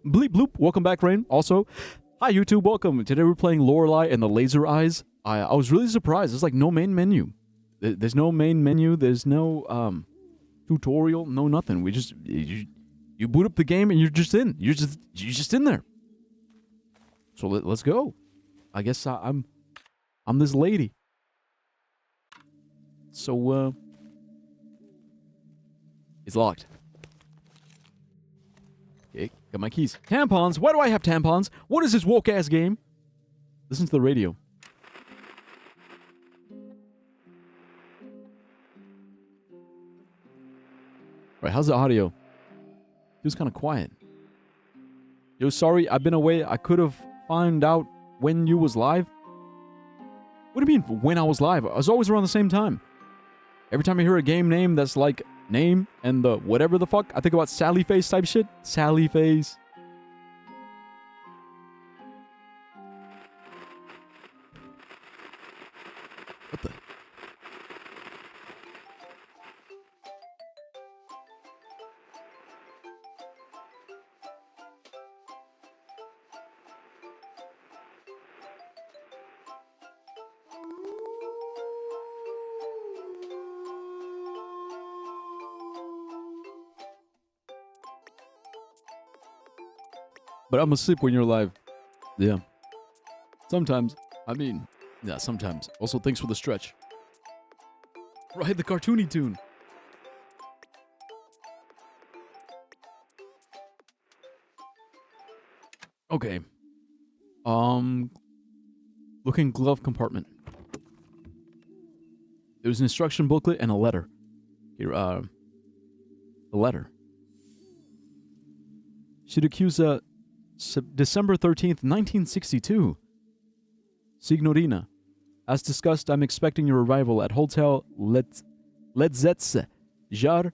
Bleep bloop. Welcome back, Rain. Also, hi YouTube. Welcome. Today we're playing Lorelei and the Laser Eyes. I was really surprised. There's like no main menu. There's no main menu. There's no tutorial. No nothing. We just you boot up the game and you're just in. You're just in there. So let's go. I guess I'm this lady. So it's locked. Okay, got my keys. Tampons? Why do I have tampons? What is this woke-ass game? Listen to the radio. Right, how's the audio? It was kind of quiet. Yo, sorry, I've been away. I could have found out when you was live. What do you mean, when I was live? I was always around the same time. Every time I hear a game name that's like name and the whatever the fuck, I think about Sally Face type shit. Sally Face. What the? But I'm asleep when you're live. Yeah. Sometimes. I mean, yeah, sometimes. Also, thanks for the stretch. Right, the cartoony tune. Okay. Looking glove compartment. There's an instruction booklet and a letter. Here, the letter. Should accuse December 13th, 1962. Signorina, as discussed, I'm expecting your arrival at Hotel Letzetze Jar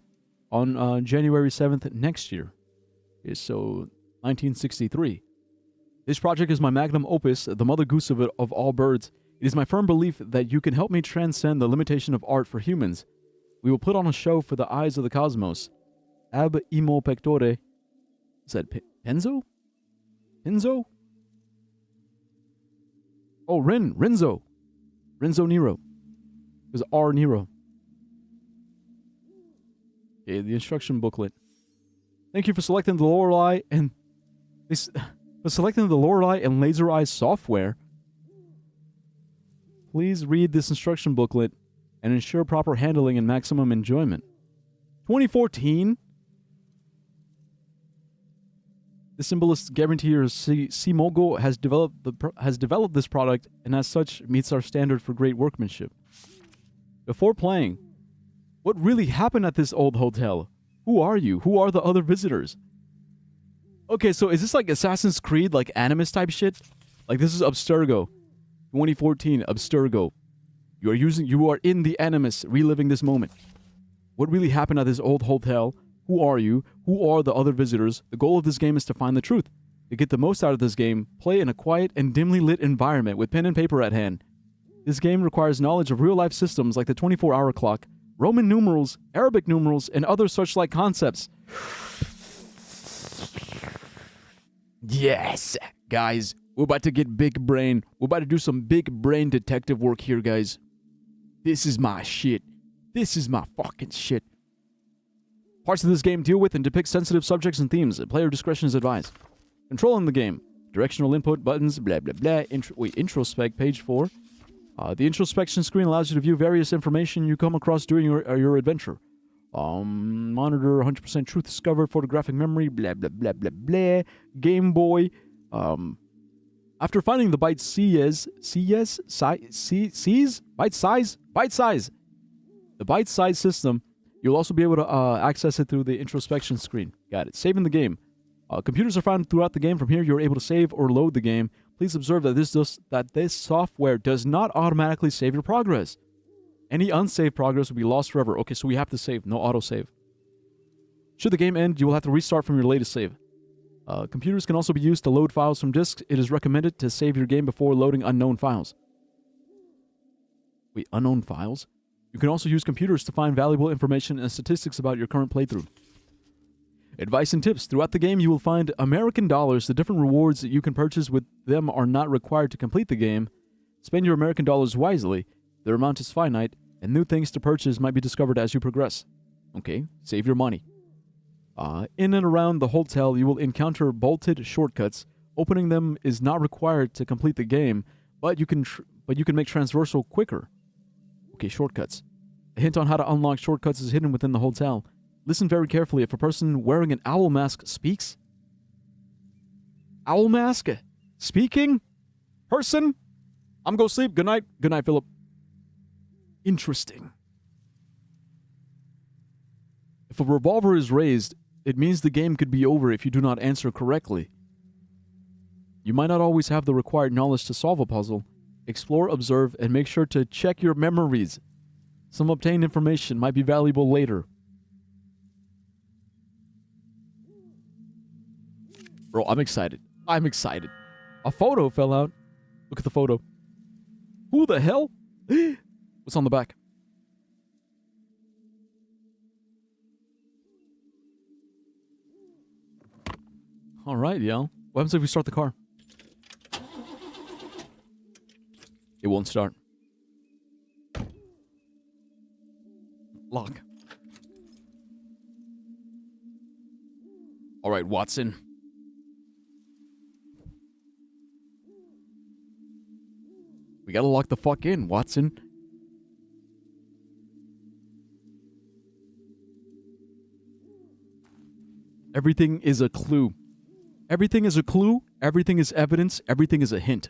on January 7th next year. Okay, so 1963. This project is my magnum opus, the mother goose of all birds. It is my firm belief that you can help me transcend the limitation of art for humans. We will put on a show for the eyes of the cosmos. Ab imo pectore. Is that Penzo? Pinzo? Oh, Renzo. Renzo Nero. It was R. Nero. Okay, the instruction booklet. Thank you for selecting the Lorelei and Laser Eyes software. Please read this instruction booklet and ensure proper handling and maximum enjoyment. 2014. The symbolist guarantor C-Mogul has developed this product and as such meets our standard for great workmanship. Before playing, what really happened at this old hotel? Who are you? Who are the other visitors? Okay, so is this like Assassin's Creed, like Animus type shit? Like this is Abstergo. 2014, Abstergo. You are in the Animus, reliving this moment. What really happened at this old hotel? Who are you? Who are the other visitors? The goal of this game is to find the truth. To get the most out of this game, play in a quiet and dimly lit environment with pen and paper at hand. This game requires knowledge of real-life systems like the 24-hour clock, Roman numerals, Arabic numerals, and other such-like concepts. Yes! Guys, we're about to get big brain. We're about to do some big brain detective work here, guys. This is my shit. This is my fucking shit. Parts of this game deal with and depict sensitive subjects and themes. Player discretion is advised. Controlling the game. Directional input, buttons, blah, blah, blah. Introspect, page 4. The introspection screen allows you to view various information you come across during your adventure. Monitor 100% truth discovered, photographic memory, blah, blah, blah, blah, blah. Game Boy. After finding the bite size. The bite size system, you'll also be able to access it through the introspection screen. Got it. Saving the game. Computers are found throughout the game. From here, you're able to save or load the game. Please observe that this software does not automatically save your progress. Any unsaved progress will be lost forever. Okay, so we have to save. No autosave. Should the game end, you will have to restart from your latest save. Computers can also be used to load files from disks. It is recommended to save your game before loading unknown files. Wait, unknown files? You can also use computers to find valuable information and statistics about your current playthrough. Advice and tips. Throughout the game, you will find American dollars. The different rewards that you can purchase with them are not required to complete the game. Spend your American dollars wisely. Their amount is finite, and new things to purchase might be discovered as you progress. Okay, save your money. In and around the hotel, you will encounter bolted shortcuts. Opening them is not required to complete the game, but you can make transversal quicker. Okay, shortcuts. A hint on how to unlock shortcuts is hidden within the hotel. Listen very carefully. If a person wearing an owl mask speaks, owl mask speaking, person, I'm gonna sleep. Good night. Good night, Philip. Interesting. If a revolver is raised, it means the game could be over if you do not answer correctly. You might not always have the required knowledge to solve a puzzle. Explore, observe, and make sure to check your memories. Some obtained information might be valuable later. Bro, I'm excited. I'm excited. A photo fell out. Look at the photo. Who the hell? What's on the back? All right, yo. What happens if we start the car? It won't start. Lock. All right, Watson. We gotta lock the fuck in, Watson. Everything is a clue. Everything is a clue. Everything is evidence. Everything is a hint.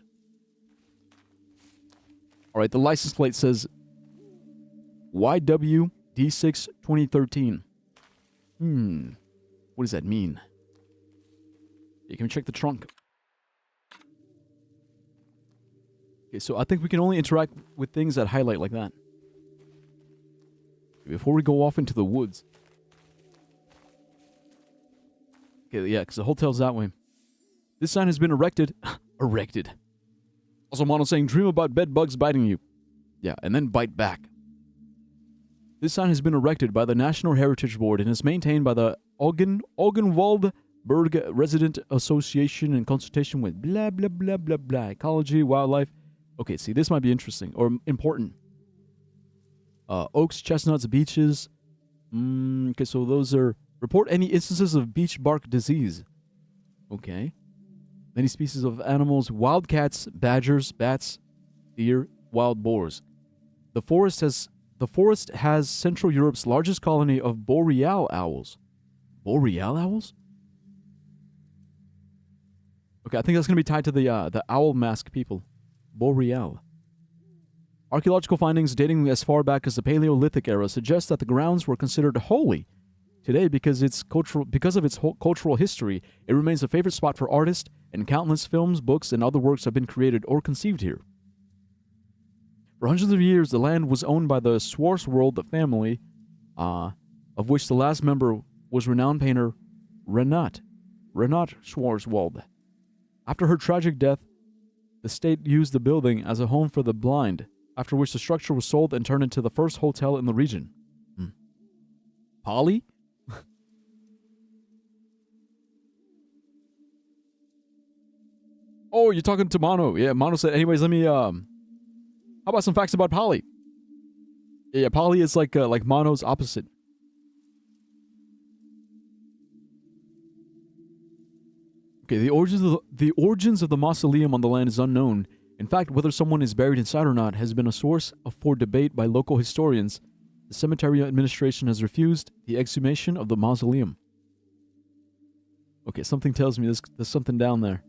All right, the license plate says YWD6 2013. What does that mean? You can check the trunk. Okay, so I think we can only interact with things that highlight like that. Before we go off into the woods. Okay, yeah, because the hotel's that way. This sign has been erected. Erected. Also, Mono saying, dream about bed bugs biting you. Yeah, and then bite back. This sign has been erected by the National Heritage Board and is maintained by the Oggenwaldberg Resident Association in consultation with blah, blah, blah, blah, blah. Ecology, wildlife. Okay, see, this might be interesting or important. Oaks, chestnuts, beeches. Okay, so those are... Report any instances of beech bark disease. Okay. Many species of animals, wildcats, badgers, bats, deer, wild boars. The forest has Central Europe's largest colony of boreal owls. Boreal owls? Okay, I think that's going to be tied to the owl mask people. Boreal. Archaeological findings dating as far back as the Paleolithic era suggest that the grounds were considered holy. Today, because of its cultural history, it remains a favorite spot for artists, and countless films, books, and other works have been created or conceived here. For hundreds of years, the land was owned by the Schwarzwald family, of which the last member was renowned painter Renate Schwarzwald. After her tragic death, the state used the building as a home for the blind, after which the structure was sold and turned into the first hotel in the region. Polly? Oh, you're talking to Mono. Yeah, Mono said, anyways, let me, how about some facts about Polly? Yeah, Polly is like Mono's opposite. Okay, the origins of the mausoleum on the land is unknown. In fact, whether someone is buried inside or not has been a source for debate by local historians. The cemetery administration has refused the exhumation of the mausoleum. Okay, something tells me there's something down there.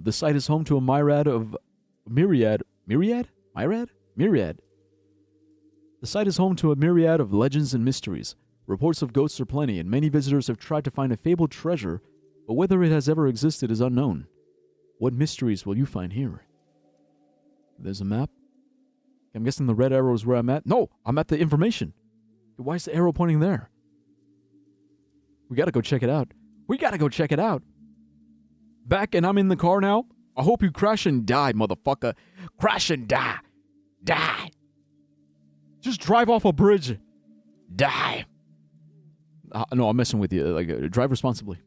The site is home to a myriad. The site is home to a myriad of legends and mysteries. Reports of ghosts are plenty, and many visitors have tried to find a fabled treasure, but whether it has ever existed is unknown. What mysteries will you find here? There's a map. I'm guessing the red arrow is where I'm at. No, I'm at the information. Why is the arrow pointing there? We gotta go check it out. Back and I'm in the car now. I hope you crash and die, motherfucker. Crash and die. Die. Just drive off a bridge. Die. No, I'm messing with you. Like, drive responsibly.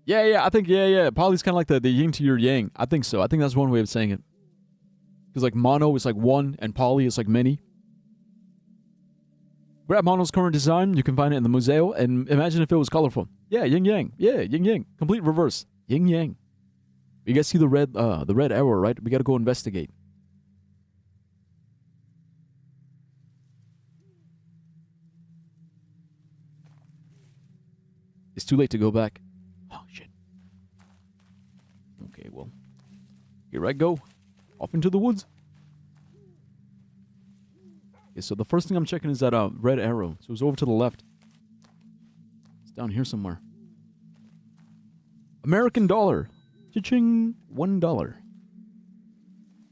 Yeah, I think, yeah. Poly's kind of like the yin to your yang. I think so. I think that's one way of saying it. Because, like, mono is like one, and poly is like many. Grab mono's current design. You can find it in the museo, and imagine if it was colorful. Yeah, yin yang. Yeah, yin yang. Complete reverse. Yin yang. You guys see the red arrow, right? We gotta go investigate. It's too late to go back. Oh, shit. Okay, well. Here I go. Off into the woods. Okay, so the first thing I'm checking is that red arrow. So it's over to the left. It's down here somewhere. American dollar. Cha-ching. $1.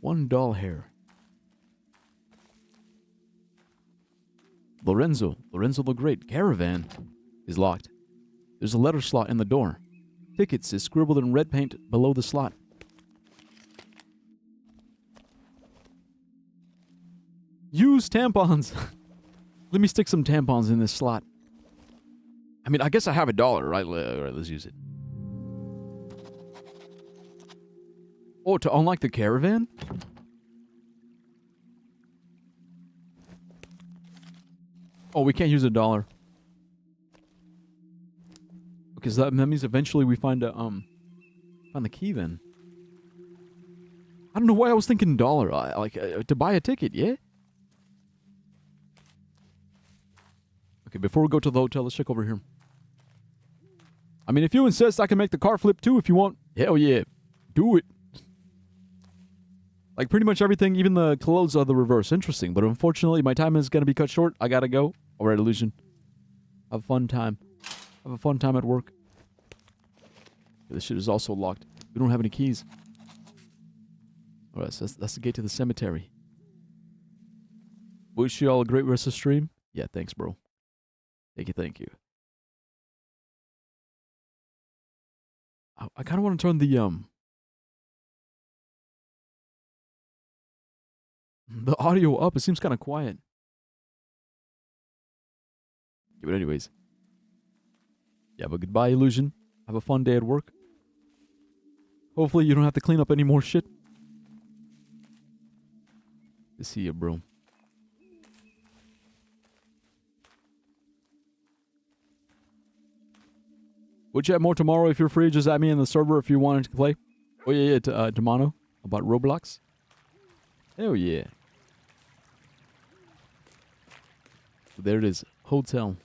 $1 here. Lorenzo the Great. Caravan is locked. There's a letter slot in the door. Tickets is scribbled in red paint below the slot. Use tampons. Let me stick some tampons in this slot. I mean, I guess I have $1, right? All right, let's use it. Oh, to unlock the caravan? Oh, we can't use $1. Okay, so that means eventually we find the key then. I don't know why I was thinking $1. To buy a ticket, yeah? Okay, before we go to the hotel, let's check over here. I mean, if you insist, I can make the car flip too if you want. Hell yeah. Do it. Like, pretty much everything, even the clothes are the reverse. Interesting, but unfortunately, my time is going to be cut short. I gotta go. All right, Illusion. Have a fun time. Have a fun time at work. This shit is also locked. We don't have any keys. All right, so that's the gate to the cemetery. Wish you all a great rest of the stream. Yeah, thanks, bro. Thank you. I kind of want to turn the audio up. It seems kind of quiet. Yeah, but anyways. Yeah, but goodbye, Illusion. Have a fun day at work. Hopefully you don't have to clean up any more shit. Good to see you, bro. We'll chat more tomorrow if you're free. Just add me in the server if you wanted to play. Oh, yeah, to Mono about Roblox. Hell yeah. So there it is. Hotel.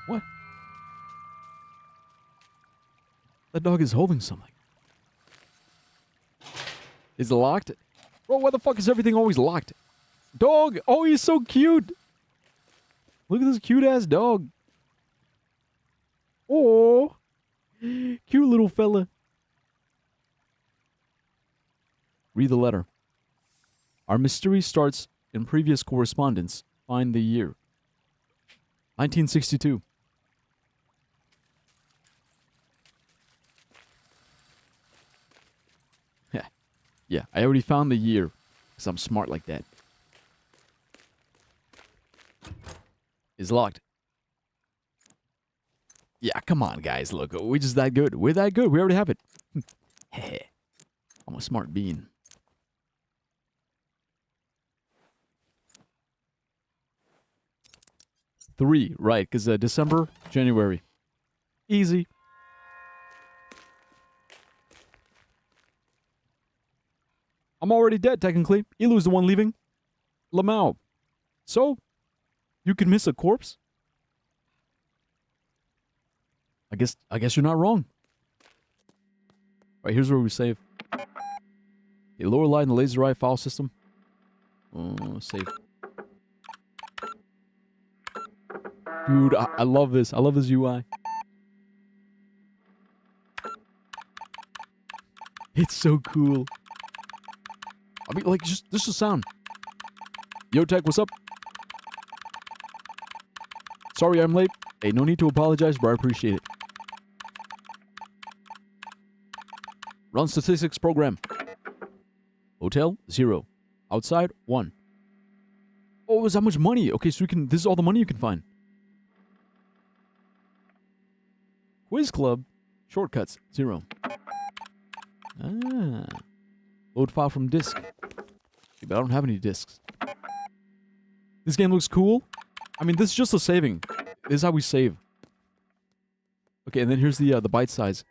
What? That dog is holding something. Is it locked? Bro, why the fuck is everything always locked? Dog! Oh, he's so cute! Look at this cute-ass dog. Oh, cute little fella. Read the letter. Our mystery starts in previous correspondence. Find the year. 1962. Yeah, I already found the year. Because I'm smart like that. Is locked. Yeah, come on, guys. Look, we're just that good. We're that good. We already have it. I'm a smart bean. Three, right? Because December, January. Easy. I'm already dead, technically. Elu's the one leaving. Lamau. So, you can miss a corpse? I guess you're not wrong. Alright, here's where we save. A Lorelei in the laser eye file system. Save. Dude, I love this. I love this UI. It's so cool. I mean, like, just the sound. Yo, Tech, what's up? Sorry I'm late. Hey, no need to apologize, but I appreciate it. Run statistics program. Hotel, 0. Outside, 1. Oh, is that much money? Okay, so this is all the money you can find. Quiz Club, shortcuts, 0. Ah. Load file from disk. But I don't have any disks. This game looks cool. I mean, this is just a saving. This is how we save. Okay, and then here's the bite size.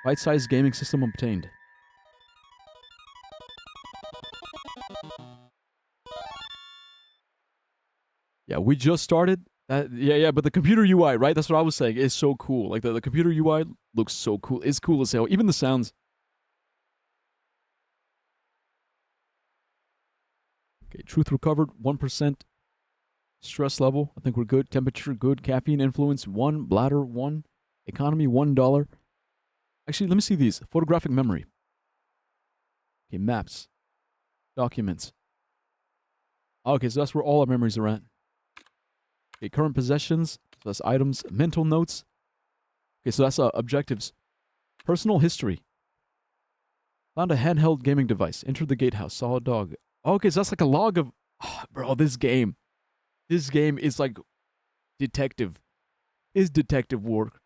Bite size gaming system obtained. Yeah, we just started. Yeah, but the computer UI, right? That's what I was saying. Is so cool. Like the computer UI looks so cool. It's cool as hell. Even the sounds. Okay, truth recovered, 1%. Stress level, I think we're good. Temperature, good. Caffeine influence, 1. Bladder, 1. Economy, $1. Actually, let me see these. Photographic memory. Okay, maps. Documents. Okay, so that's where all our memories are at. Okay, current possessions. So that's items. Mental notes. Okay, so that's objectives. Personal history. Found a handheld gaming device. Entered the gatehouse. Saw a dog. Okay, so that's like a log of... Oh, bro, this game. This game is like detective. Is detective work.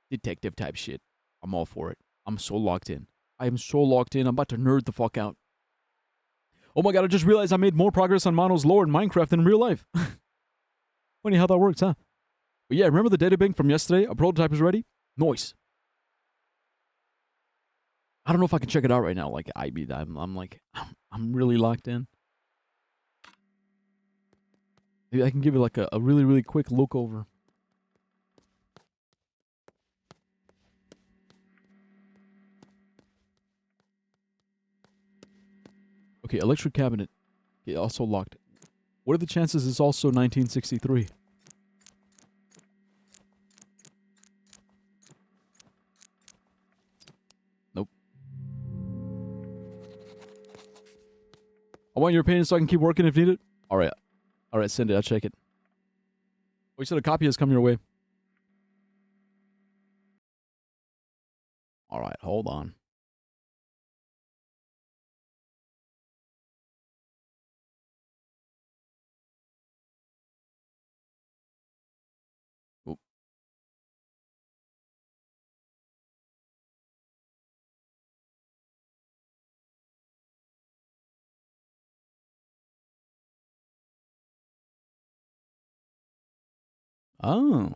Detective type shit. I'm all for it. I'm so locked in. I am so locked in. I'm about to nerd the fuck out. Oh my god, I just realized I made more progress on Mono's lore in Minecraft than in real life. Funny how that works, huh? But yeah, remember the databank from yesterday? A prototype is ready? Nice. I don't know if I can check it out right now. Like, I'm really locked in. Maybe I can give it like a really, really quick look over. Okay, electric cabinet. Okay, also locked. What are the chances it's also 1963? Nope. I want your opinion so I can keep working if needed. Alright. Alright, send it. I'll check it. We said a copy has come your way. Alright, hold on. Oop. Oh.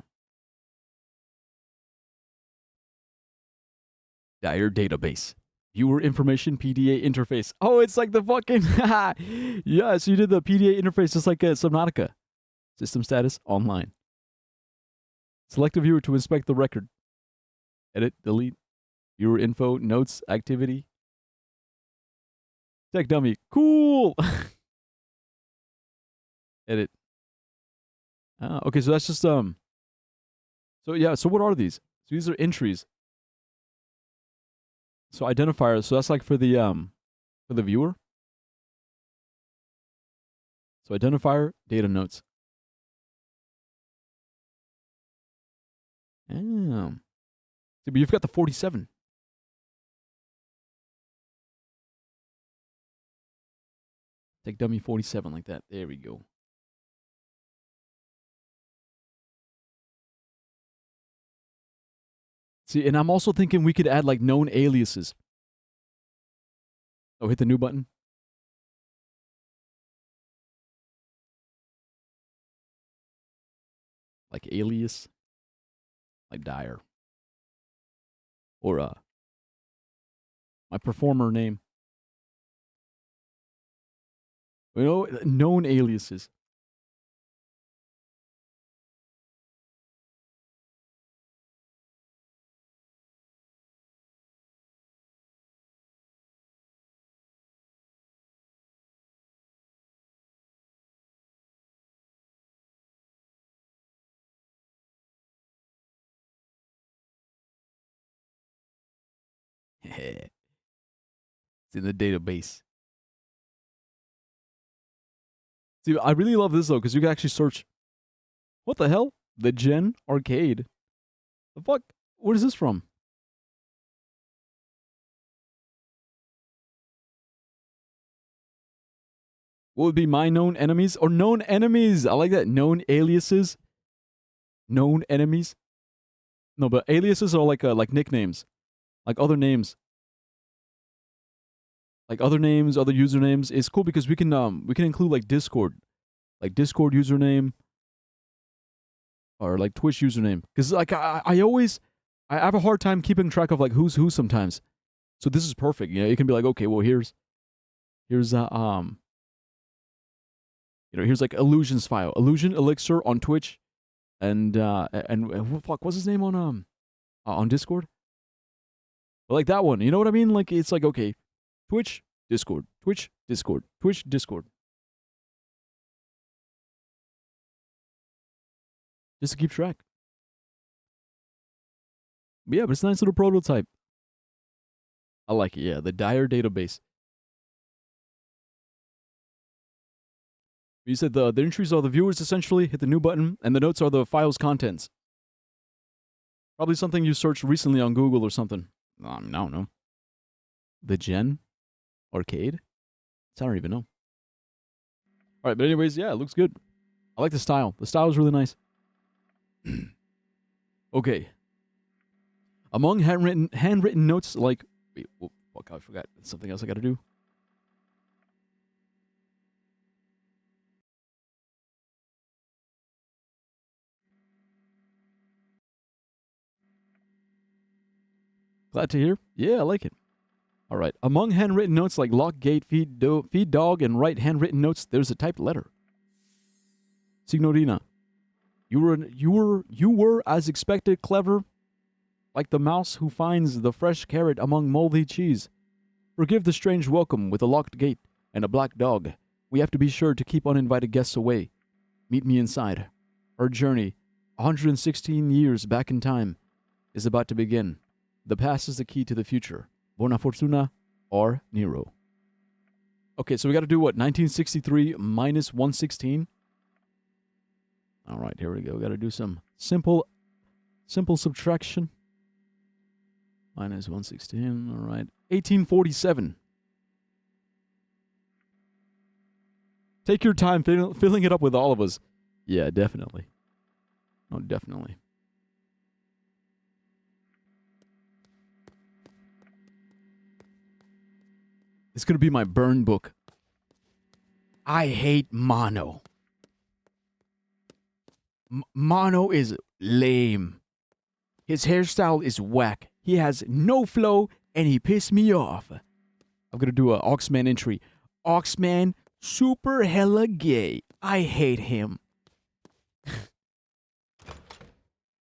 Dire database. Viewer information PDA interface. Oh, it's like the fucking... Yeah, so you did the PDA interface just like Subnautica. System status, online. Select a viewer to inspect the record. Edit, delete. Viewer info, notes, activity. Tech dummy. Cool! Edit. Okay, so that's just... So yeah, so what are these? So these are entries. So identifiers, so that's like for the viewer. So identifier, data notes. Damn. See, but you've got the 47. Take dummy 47 like that. There we go. See, and I'm also thinking we could add like known aliases. Oh, hit the new button. Like alias. Like Dire. Or my performer name. You know, known aliases. It's in the database. See, I really love this though, because you can actually search. What the hell? The Gen Arcade. The fuck? What is this from? What would be my known enemies or known enemies? I like that. Known aliases. Known enemies. No, but aliases are like nicknames, like other names, like other names, other usernames. It's cool because we can include like Discord username or like Twitch username. Because like I always I have a hard time keeping track of like who's who sometimes. So this is perfect. You know, you can be like, okay, well here's here's like Illusions file, Illusion Elixir on Twitch, and fuck, what's his name on Discord? But like that one, you know what I mean? Like it's like okay, Twitch, Discord, Twitch, Discord, Twitch, Discord, just to keep track. But yeah, but it's a nice little prototype. I like it. Yeah, the Dire database. You said the entries are the viewers essentially. Hit the new button, and the notes are the file's contents. Probably something you searched recently on Google or something. I don't know. The Gen Arcade? I don't even know. All right, but anyways, yeah, it looks good. I like the style. The style is really nice. Okay. Among handwritten notes, like wait, oh, fuck, I forgot. That's something else I got to do. Glad to hear. Yeah, I like it. All right. Among handwritten notes like lock, gate, feed dog, and write handwritten notes, there's a typed letter. Signorina, you were as expected clever, like the mouse who finds the fresh carrot among moldy cheese. Forgive the strange welcome with a locked gate and a black dog. We have to be sure to keep uninvited guests away. Meet me inside. Our journey, 116 years back in time, is about to begin. The past is the key to the future. Buona fortuna or Nero. Okay, so we got to do what? 1963 minus 116? All right, here we go. We got to do some simple subtraction. Minus 116, all right. 1847. Take your time filling it up with all of us. Yeah, definitely. Oh, definitely. It's going to be my burn book. I hate Mono. Mono is lame. His hairstyle is whack. He has no flow, and he pissed me off. I'm going to do a Oxman entry. Oxman, super hella gay. I hate him. Okay,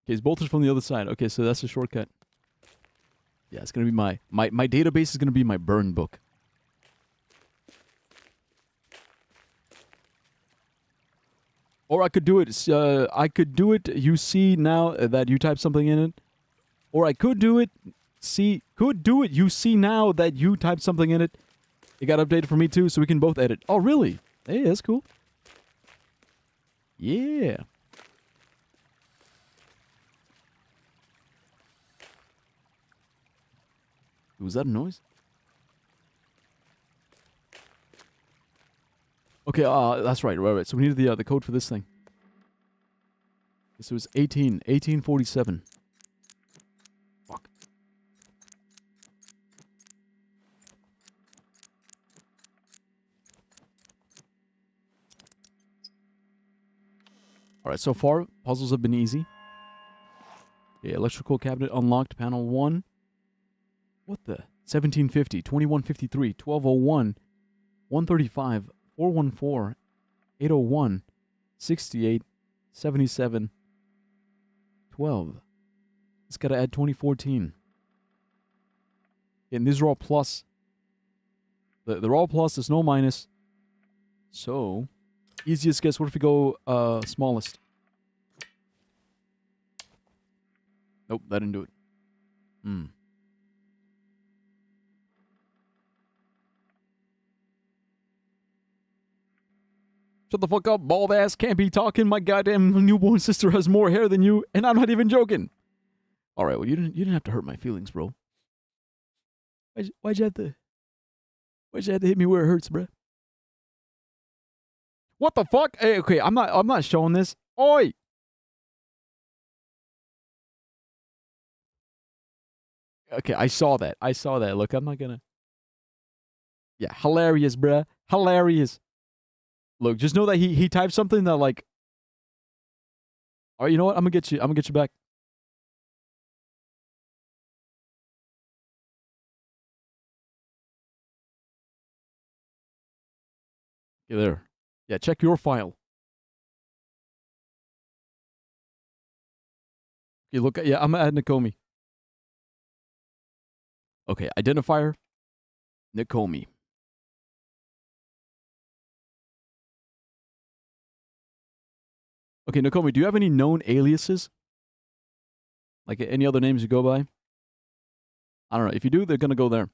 his bolters from the other side. Okay, so that's a shortcut. Yeah, it's going to be my database is going to be my burn book. Or I could do it. I could do it. You see now that you type something in it. Or I could do it. You see now that you type something in it. It got updated for me too, so we can both edit. Oh, really? Hey, that's cool. Yeah. Was that a noise? Okay, that's right. So we needed the code for this thing. So it was 1847. Fuck. All right, so far puzzles have been easy. Okay, electrical cabinet unlocked, panel 1. What the? 1750, 2153, 1201, 135, 414, 801, 68, 77, 12. It's got to add 2014. And these are all plus. They're all plus. There's no minus. So, easiest guess. What if we go smallest? Nope, that didn't do it. Shut the fuck up, bald ass. Can't be talking. My goddamn newborn sister has more hair than you, and I'm not even joking. All right, well, you didn't have to hurt my feelings, bro. Why'd you have to hit me where it hurts, bro? What the fuck? Hey, okay, I'm not showing this. Oi! Okay, I saw that. Look, I'm not gonna. Yeah, hilarious, bruh. Hilarious. Look, just know that he typed something that like. All right, you know what? I'm gonna get you. I'm gonna get you back. Okay, there. Yeah, check your file. Okay, look. Yeah, I'm gonna add Nakomi. Okay, identifier Nakomi. Okay, Nakomi, do you have any known aliases? Like any other names you go by? I don't know. If you do, they're gonna go there.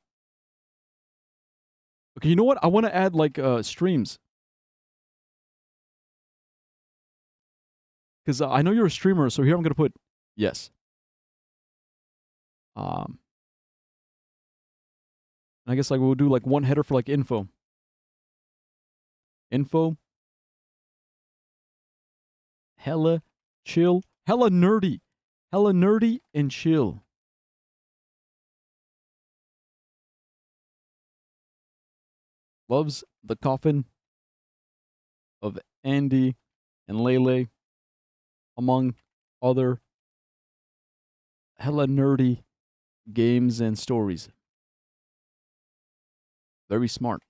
Okay, you know what? I want to add like streams because I know you're a streamer. So here I'm gonna put yes. Um, I guess like we'll do like one header for like info. Info. Hella chill. Hella nerdy. Hella nerdy and chill. Loves the coffin of Andy and Lele, among other hella nerdy games and stories. Very smart.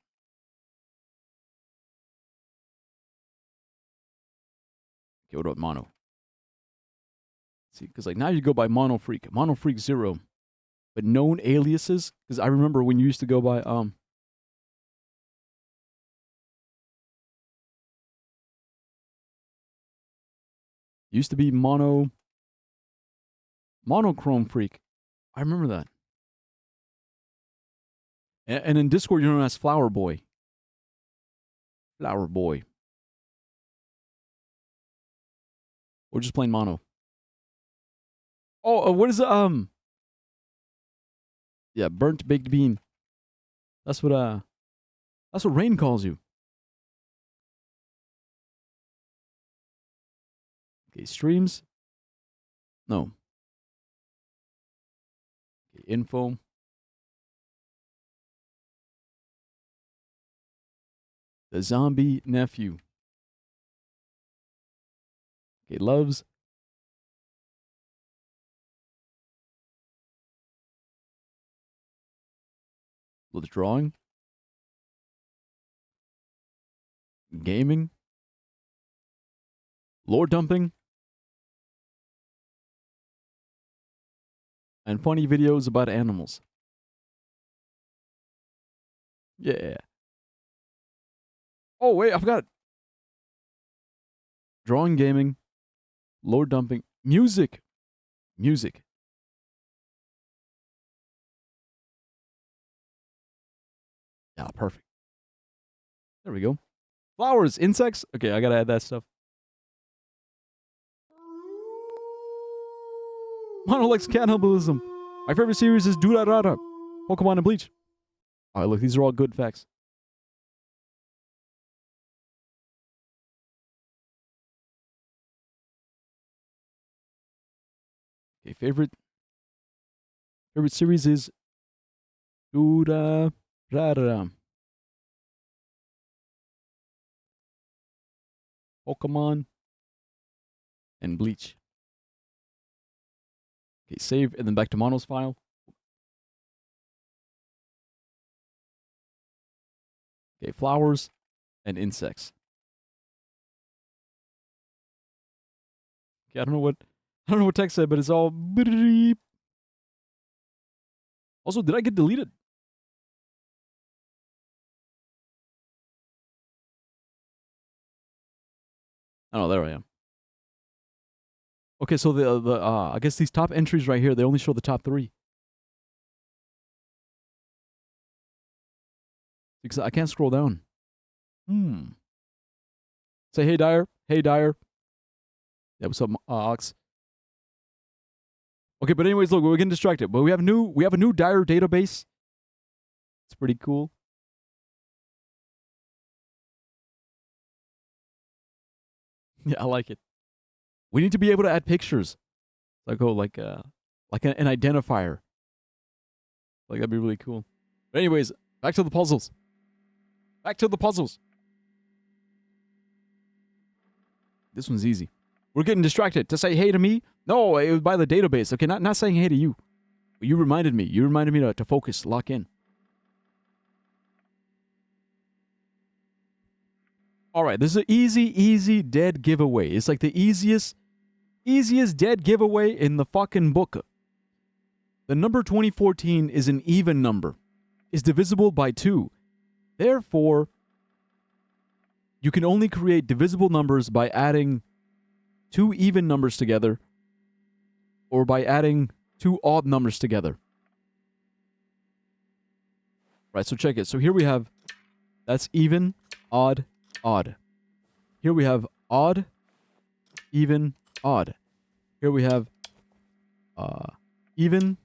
Okay, what about Mono? See, because like now you go by Mono Freak, Mono Freak Zero, but known aliases. Because I remember when you used to go by used to be Monochrome Freak. I remember that. And in Discord, you're known as Flower Boy. Flower Boy. Or just plain Mono. Oh, what is it? Yeah, burnt baked bean. That's what Rain calls you. Okay, streams. No. Okay, info. The zombie nephew. Okay, loves. Loves drawing. Gaming. Lore dumping. And funny videos about animals. Yeah. Oh, wait, I forgot. Drawing, gaming, lore dumping, music. Music. Yeah, perfect. There we go. Flowers, insects. Okay, I gotta add that stuff. Monolex cannibalism. My favorite series is Durarara, Pokemon and Bleach. All right, look, these are all good facts. Okay, favorite series is Durarara, Pokemon and Bleach. Okay, save and then back to Mono's file. Okay, flowers and insects. Okay, I don't know what text said, but it's all. Also, did I get deleted? Oh, there I am. Okay, so the I guess these top entries right here, they only show the top 3. Because I can't scroll down. Say hey Dyer. Hey Dyer. Yeah, what's up, Ox? Okay, but anyways, look, we're getting distracted. But we have a new Dyer database. It's pretty cool. Yeah, I like it. We need to be able to add pictures. Like an identifier. Like that'd be really cool. But anyways, back to the puzzles. Back to the puzzles. This one's easy. We're getting distracted. To say hey to me? No, it was by the database. Okay, not saying hey to you. You reminded me. You reminded me to focus, lock in. All right, this is an easy dead giveaway. It's like the easiest dead giveaway in the fucking book. The number 2014 is an even number. Is divisible by 2. Therefore, you can only create divisible numbers by adding 2 even numbers together or by adding 2 odd numbers together. Right, so check it. So here we have, that's even, odd, odd. Here we have odd, even, odd. Here we have even,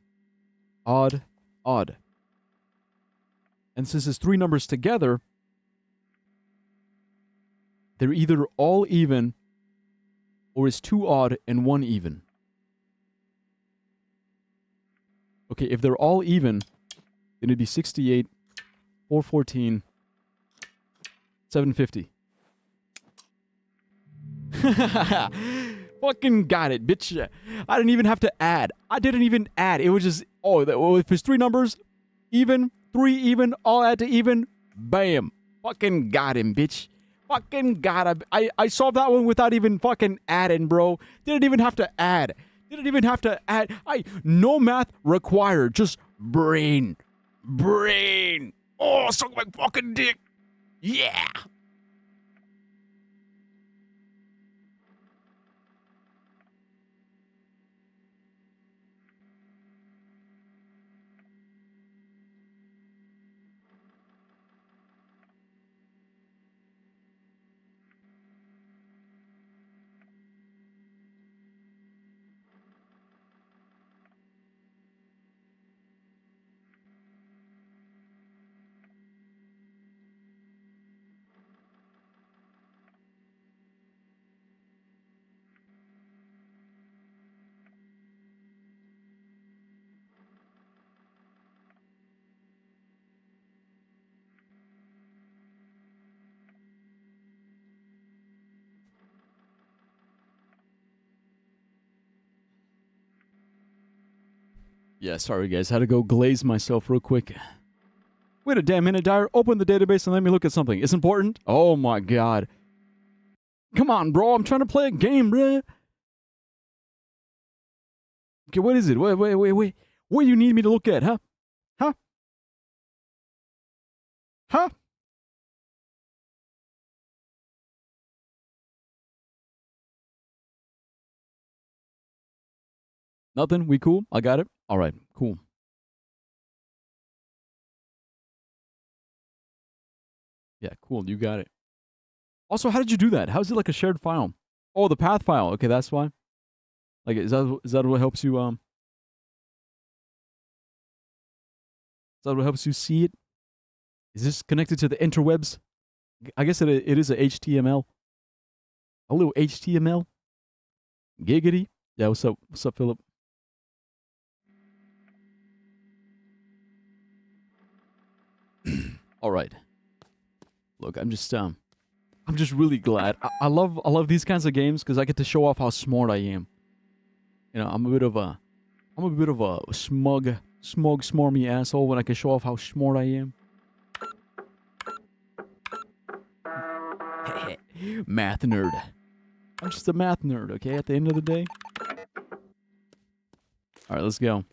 odd, odd. And since it's 3 numbers together, they're either all even or it's 2 odd and 1 even. Okay, if they're all even, then it'd be 68, 414, 750. Fucking got it, bitch. I didn't even have to add. I didn't even add. It was just, if it's 3 numbers, even, 3 even, all add to even, bam. Fucking got him, bitch. Fucking got him. I solved that one without even fucking adding, bro. Didn't even have to add. Didn't even have to add. No math required. Just brain. Brain. Oh, suck my fucking dick. Yeah. Yeah, sorry guys. Had to go glaze myself real quick. Wait a damn minute, Dyer. Open the database and let me look at something. It's important? Oh my god. Come on, bro. I'm trying to play a game, bro. Okay, what is it? Wait. What do you need me to look at, huh? Huh? Huh? Nothing? We cool? I got it? Alright, cool. Yeah, cool. You got it. Also, how did you do that? How is it like a shared file? Oh, the path file. Okay, that's why. Like, is that what helps you, is that what helps you see it? Is this connected to the interwebs? I guess it is a HTML. A little HTML. Giggity. Yeah, what's up? What's up, Philip? All right. Look, I'm just really glad. I love these kinds of games because I get to show off how smart I am. You know, I'm a bit of a smug, smarmy asshole when I can show off how smart I am. Math nerd. I'm just a math nerd, okay? At the end of the day. All right, let's go.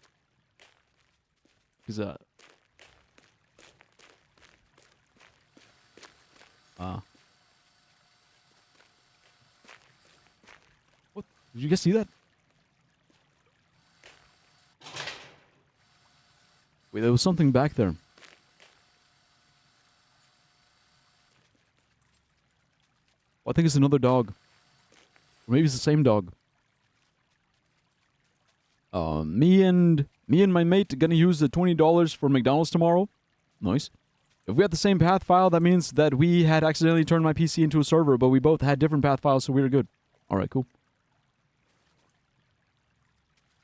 Because what? Did you guys see that? Wait, there was something back there. I think it's another dog. Or maybe it's the same dog. Me and my mate gonna use the $20 for McDonald's tomorrow. Nice. If we had the same path file, that means that we had accidentally turned my PC into a server, but we both had different path files, so we were good. Alright, cool.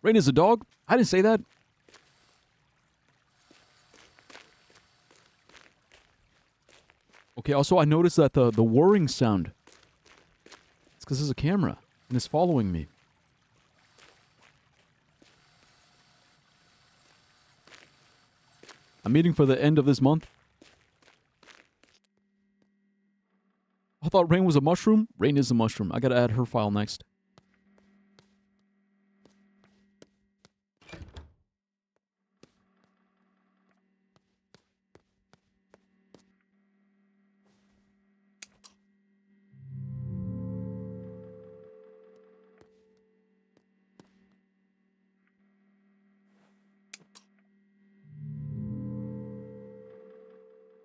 Rain is a dog? I didn't say that. Okay, also I noticed that the whirring sound. It's because there's a camera, and it's following me. I'm meeting for the end of this month. I thought Rain was a mushroom. Rain is a mushroom. I gotta add her file next.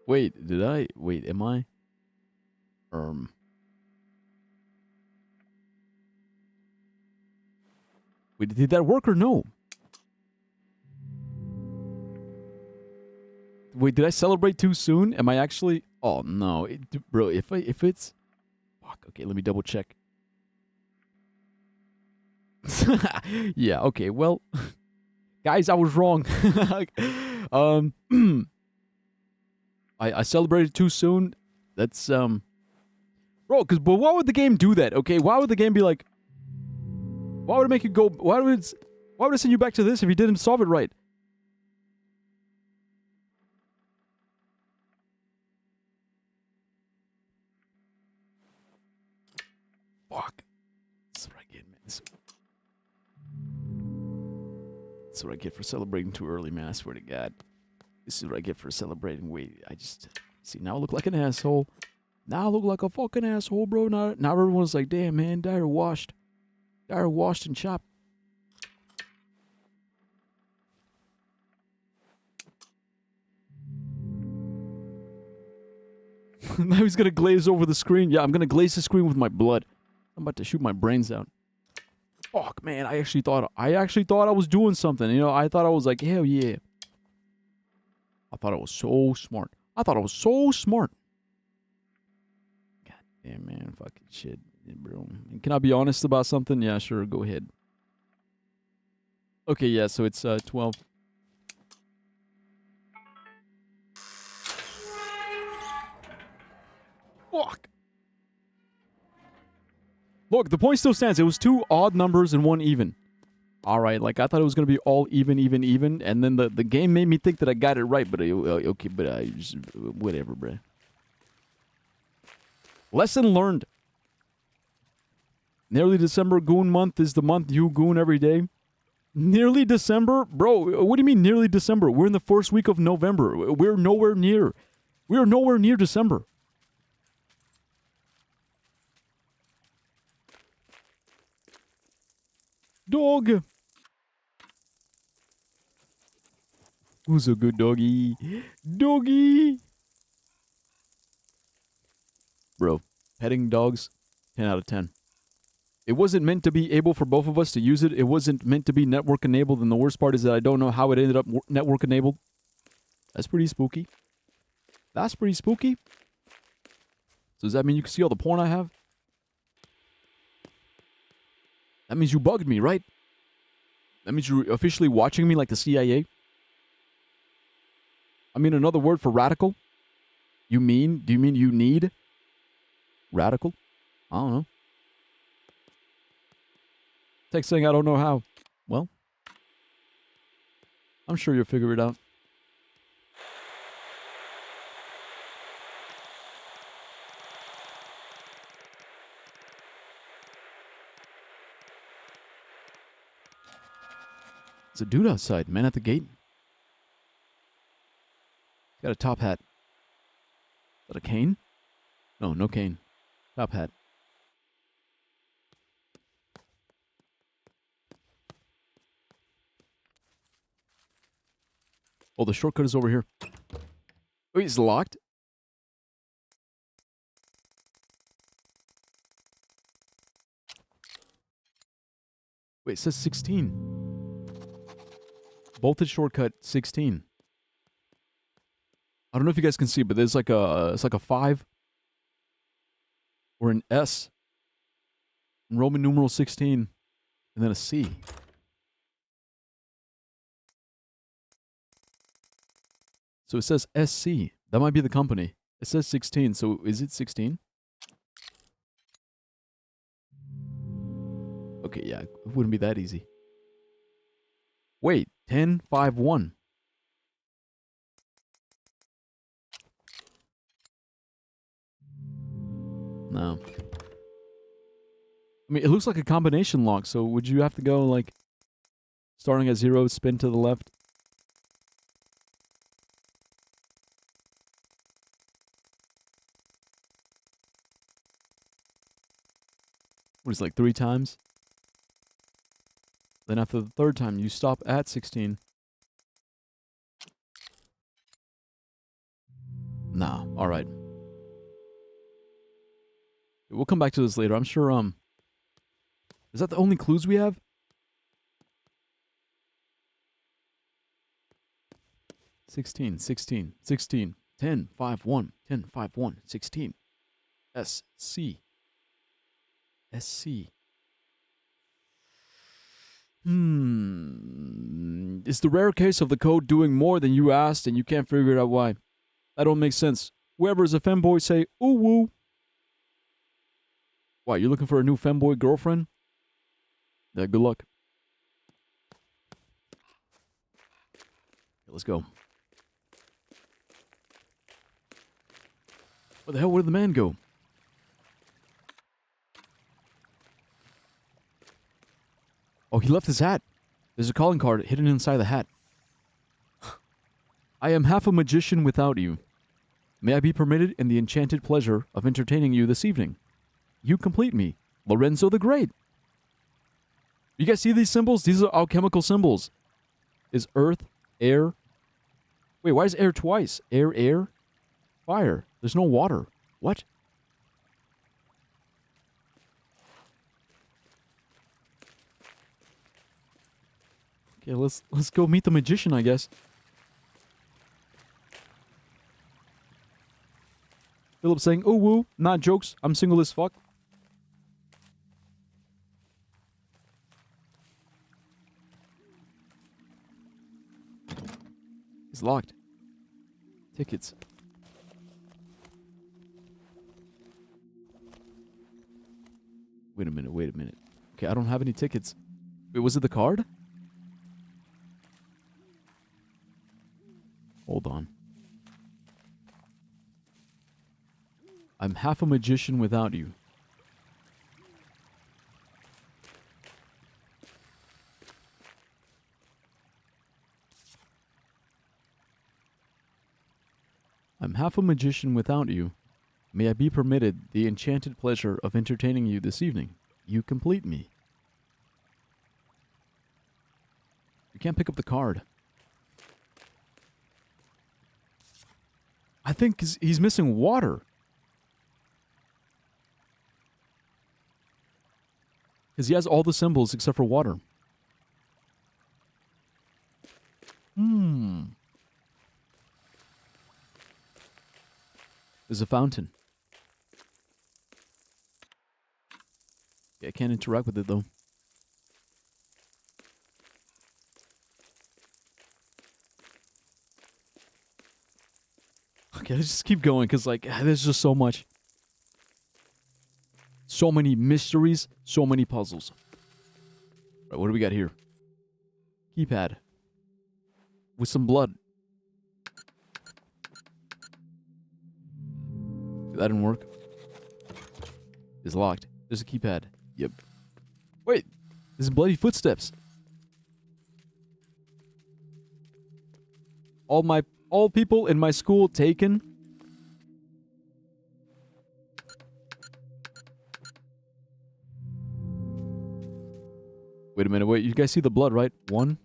Wait, did I? Wait, am I? Wait, did that work or no? Wait, did I celebrate too soon? Am I actually? Oh no, bro. If it's, fuck. Okay, let me double check. Yeah. Okay. Well, guys, I was wrong. I celebrated too soon. That's bro. But why would the game do that? Okay, why would the game be like? Why would it make you go? Why would it send you back to this if you didn't solve it right? Fuck. That's what I get, man. That's what I get for celebrating too early, man. I swear to God. This is what I get for celebrating. Wait, I just... See, now I look like an asshole. Now I look like a fucking asshole, bro. Now everyone's like, damn, man, Dyer washed. Dyer washed and chopped. Now he's gonna glaze over the screen. Yeah, I'm gonna glaze the screen with my blood. I'm about to shoot my brains out. Fuck, man, I actually thought I was doing something. You know, I thought I was like, hell yeah. I thought I was so smart. I thought I was so smart. God damn, man, fucking shit, bro. Can I be honest about something? Yeah, sure, go ahead. Okay, yeah, so it's 12. Fuck. Look, the point still stands. It was 2 odd numbers and 1 even. Alright, like I thought it was going to be all even, and then the game made me think that I got it right, but okay, but I just, whatever, bruh. Lesson learned. Nearly December goon month is the month you goon every day. Nearly December? Bro, what do you mean nearly December? We're in the first week of November. We're nowhere near. We are nowhere near December. Dog. Who's a good doggy? Doggy. Bro, petting dogs, 10 out of 10. It wasn't meant to be able for both of us to use it. It wasn't meant to be network enabled. And the worst part is that I don't know how it ended up network enabled. That's pretty spooky. That's pretty spooky. So does that mean you can see all the porn I have? That means you bugged me, right? That means you're officially watching me like the CIA? I mean, another word for radical? Do you mean you need radical? I don't know. Text saying I don't know how. Well, I'm sure you'll figure it out. There's a dude outside, man at the gate. He's got a top hat. Is that a cane? No, no cane. Top hat. Oh, the shortcut is over here. Wait, it's locked? Wait, it says 16. Bolted shortcut 16. I don't know if you guys can see, but there's like it's like a 5 or an S, Roman numeral 16, and then a C. So it says SC. That might be the company. It says 16, so is it 16? Okay, yeah, it wouldn't be that easy. Wait, 10, 5, 1. No. I mean, it looks like a combination lock, so would you have to go, like, starting at 0, spin to the left? What is it, like 3 times? Then after the 3rd time, you stop at 16. Nah, alright. We'll come back to this later. I'm sure, is that the only clues we have? 16, 16, 16, 10, 5, 1, 10, 5, 1, 16. S, C. SC. It's the rare case of the code doing more than you asked and you can't figure out why. That don't make sense. Whoever is a femboy say, ooh woo. Why, you're looking for a new femboy girlfriend? Yeah, good luck. Okay, let's go. Where the hell, where did the man go? Oh, he left his hat. There's a calling card hidden inside the hat. I am half a magician without you. May I be permitted in the enchanted pleasure of entertaining you this evening? You complete me. Lorenzo the Great. You guys see these symbols? These are alchemical symbols. Is earth, air. Wait, why is air twice? Air, air, fire. There's no water. What? Okay, let's go meet the magician, I guess. Philip saying, "Oh woo, not jokes. I'm single as fuck." It's locked. Tickets. Wait a minute, wait a minute. Okay, I don't have any tickets. Wait, was it the card? Hold on. I'm half a magician without you. I'm half a magician without you. May I be permitted the enchanted pleasure of entertaining you this evening. You complete me. You can't pick up the card. I think he's missing water. Because he has all the symbols except for water. There's a fountain. Yeah, I can't interact with it, though. Okay, let's just keep going, because, like, there's just so much. So many mysteries, so many puzzles. Right, what do we got here? Keypad. With some blood. That didn't work. It's locked. There's a keypad. Yep. Wait! There's bloody footsteps. All people in my school taken. Wait a minute, wait, you guys see the blood, right? 1,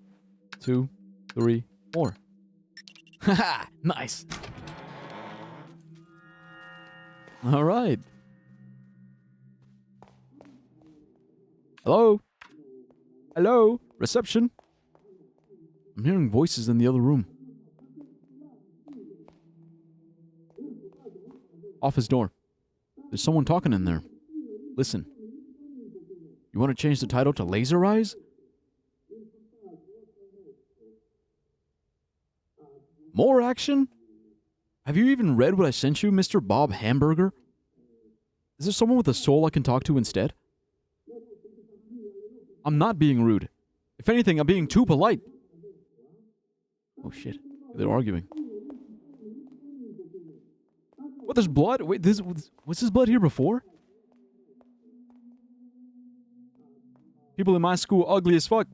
2, 3, 4. Haha! Nice! Alright. Hello? Hello? Reception? I'm hearing voices in the other room. office door. There's someone talking in there. Listen. You want to change the title to Laser Eyes? More action? Have you even read what I sent you, Mr. Bob Hamburger? Is there someone with a soul I can talk to instead? I'm not being rude. If anything, I'm being too polite. Oh shit. They're arguing. What, there's blood? Wait, was this blood here before? People in my school ugly as fuck.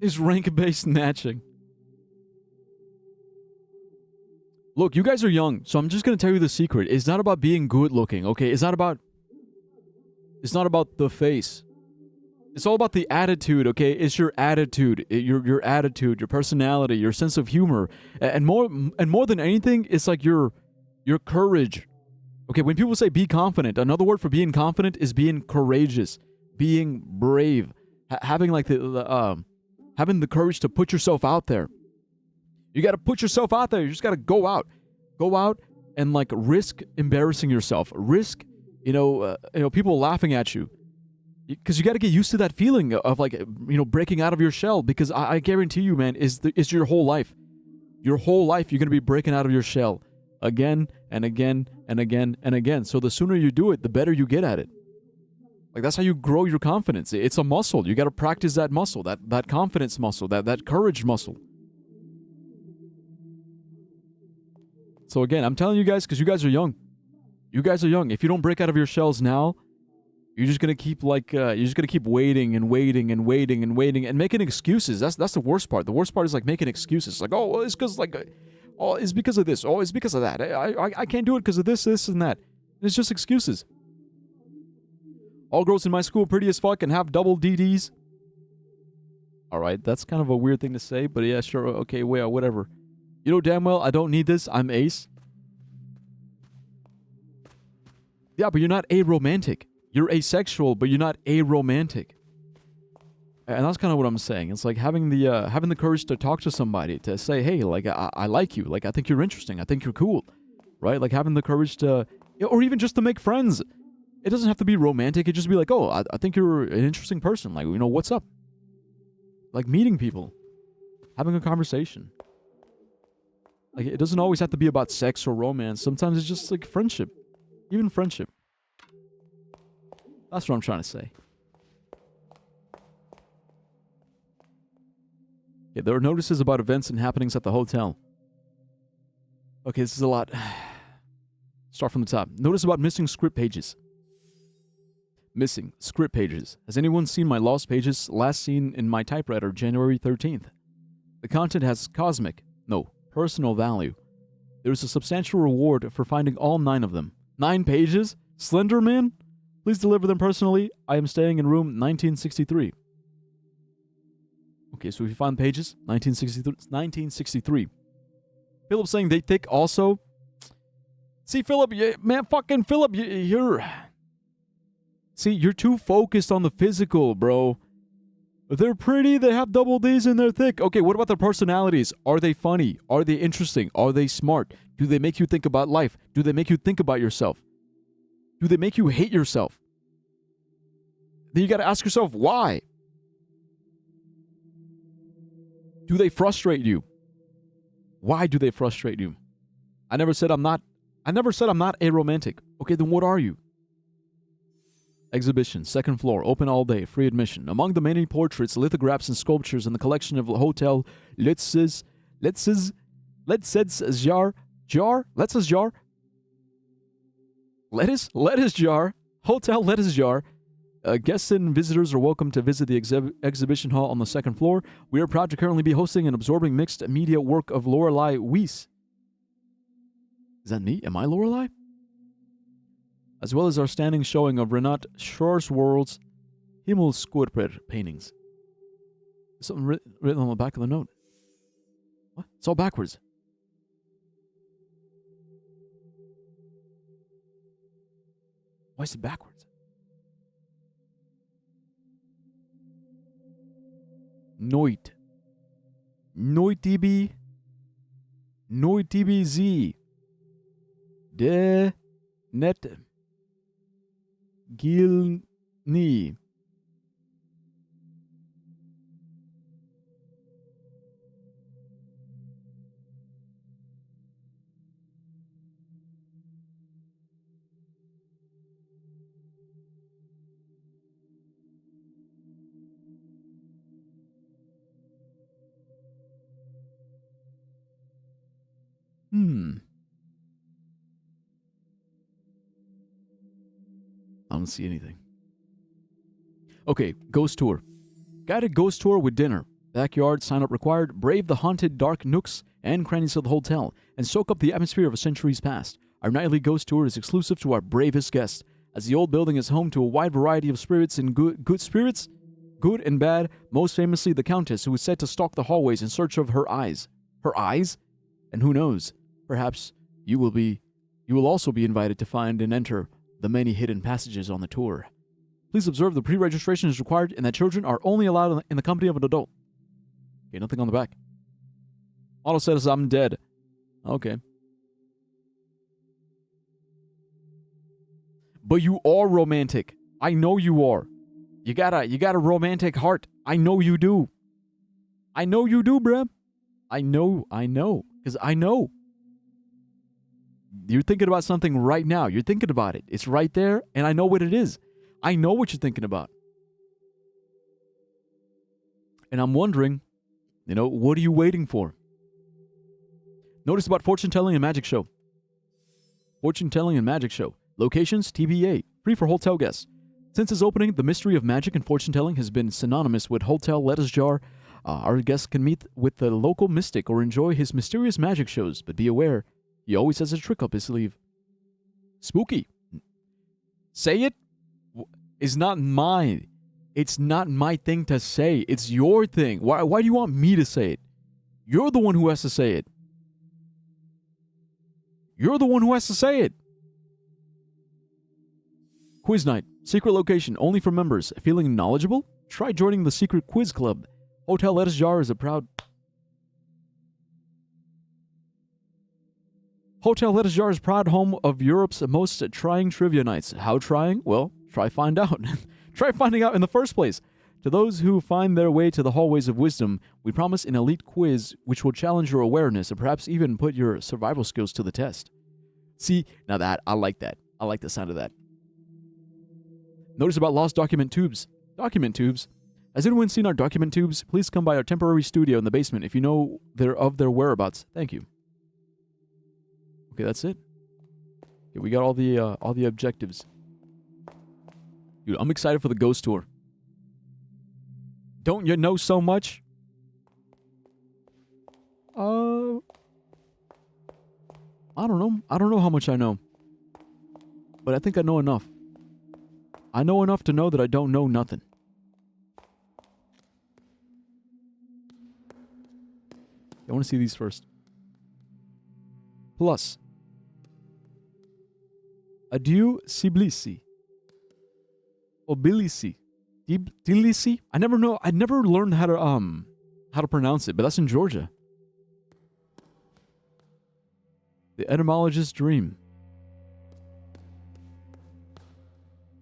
Is rank-based snatching. Look, you guys are young, so I'm just gonna tell you the secret. It's not about being good looking, okay? It's not about the face. It's all about the attitude, okay? It's your attitude, your attitude, your personality, your sense of humor, and more than anything, it's like your courage. Okay, when people say be confident, another word for being confident is being courageous, being brave, having like having the courage to put yourself out there. You got to put yourself out there. You just got to go out and like risk embarrassing yourself, risk people laughing at you, because you got to get used to that feeling of like breaking out of your shell. Because I guarantee you, man, is your whole life. Your whole life, you're gonna be breaking out of your shell again and again and again and again. So the sooner you do it, the better you get at it. Like, that's how you grow your confidence. It's a muscle. You got to practice that muscle, that confidence muscle, that courage muscle. So again, I'm telling you guys, because you guys are young. You guys are young. If you don't break out of your shells now, you're just gonna keep waiting and waiting and waiting and waiting and making excuses. That's the worst part. The worst part is like making excuses. Like, oh, well, it's because it's because of this. Oh, it's because of that. I can't do it because of this and that. It's just excuses. All girls in my school pretty as fuck and have double DDs. All right, that's kind of a weird thing to say, but yeah, sure, okay, well, whatever. You know damn well I don't need this. I'm ace. Yeah, but you're not aromantic. You're asexual, but you're not aromantic. And that's kind of what I'm saying. It's like having the courage to talk to somebody, to say, hey, like, I like you. Like, I think you're interesting. I think you're cool. Right? Like, having the courage to, or even just to make friends. It doesn't have to be romantic. It just be like, oh, I think you're an interesting person. Like, what's up? Like, meeting people. Having a conversation. Like, it doesn't always have to be about sex or romance. Sometimes it's just, like, friendship. Even friendship. That's what I'm trying to say. Okay, there are notices about events and happenings at the hotel. Okay, this is a lot. Start from the top. Notice about missing script pages. Missing script pages. Has anyone seen my lost pages last seen in my typewriter January 13th? The content has personal value. There is a substantial reward for finding all 9 of them. 9 pages? Slender Man? Please deliver them personally. I am staying in room 1963. Okay, so if you find pages, 1963. Philip saying they thick also. See, Philip, you're too focused on the physical, bro. They're pretty, they have double D's and they're thick. Okay, what about their personalities? Are they funny? Are they interesting? Are they smart? Do they make you think about life? Do they make you think about yourself? Do they make you hate yourself? Then you got to ask yourself, why? Do they frustrate you? Why do they frustrate you? I never said I'm not aromantic. Okay, then what are you? Exhibition, 2nd floor, open all day, free admission. Among the many portraits, lithographs, and sculptures in the collection of the Hotel Letzes Jar, Hotel Lettuce Jar. Guests and visitors are welcome to visit the exhibition hall on the 2nd floor. We are proud to currently be hosting an absorbing mixed media work of Lorelei Weiss. Is that me? Am I Lorelei? As well as our standing showing of Renat Schwarzwald's Himmelskulptur paintings. There's something written on the back of the note. What? It's all backwards. Why is it backwards? Noit TB Z. De Net Gilni. I don't see anything. Okay, ghost tour. Guided ghost tour with dinner. Backyard, sign up required. Brave the haunted dark nooks and crannies of the hotel and soak up the atmosphere of centuries past. Our nightly ghost tour is exclusive to our bravest guests, as the old building is home to a wide variety of spirits and good spirits, good and bad, most famously the Countess, who is said to stalk the hallways in search of her eyes. Her eyes? And who knows, perhaps you will also be invited to find and enter the many hidden passages on the tour. Please observe the pre-registration is required and that children are only allowed in the company of an adult. Okay, nothing on the back. Auto says I'm dead. Okay. But you are romantic. I know you are. You got a romantic heart. I know you do. I know you do, bruh. I know. Because I know. You're thinking about something right now. You're thinking about it. It's right there, and I know what it is. I know what you're thinking about. And I'm wondering, what are you waiting for? Notice about fortune telling and magic show. Fortune telling and magic show. Locations, TBA, free for hotel guests. Since its opening, the mystery of magic and fortune telling has been synonymous with Hotel Lettuce Jar. Our guests can meet with the local mystic or enjoy his mysterious magic shows, but be aware, he always has a trick up his sleeve. Spooky. Say it. It's not mine. It's not my thing to say. It's your thing. Why do you want me to say it? You're the one who has to say it. You're the one who has to say it. Quiz night. Secret location only for members. Feeling knowledgeable? Try joining the secret quiz club. Hotel Lettuce Jar is a proud... Hotel Lettuce Jar is proud home of Europe's most trying trivia nights. How trying? Well, try find out. Try finding out in the first place. To those who find their way to the hallways of wisdom, we promise an elite quiz which will challenge your awareness and perhaps even put your survival skills to the test. See, now that, I like that. I like the sound of that. Notice about lost document tubes. Document tubes. Has anyone seen our document tubes? Please come by our temporary studio in the basement if you know of their whereabouts. Thank you. Okay, that's it. Okay, we got all the objectives. Dude, I'm excited for the ghost tour. Don't you know so much? I don't know. I don't know how much I know. But I think I know enough. I know enough to know that I don't know nothing. I want to see these first. Plus. Adieu Siblisi. Obilisi. Dilisi? I never learned how to pronounce it, but that's in Georgia. The etymologist's dream.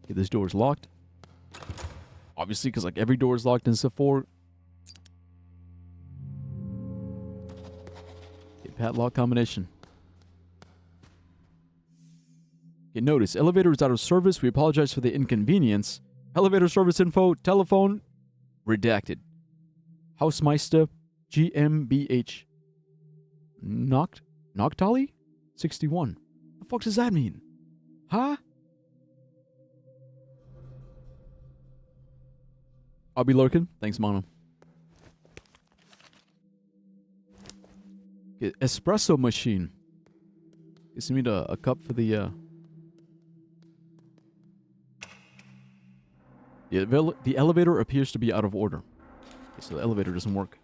Okay, this door is locked. Obviously, because like every door is locked except for... Okay, padlock combination. Okay, notice, elevator is out of service. We apologize for the inconvenience. Elevator service info, telephone, redacted. Hausmeister, GmbH. Noctali? 61. The fuck does that mean? Huh? I'll be lurking. Thanks, Mono. Okay, espresso machine. Just need a cup for the, The elevator appears to be out of order. Okay, so the elevator doesn't work.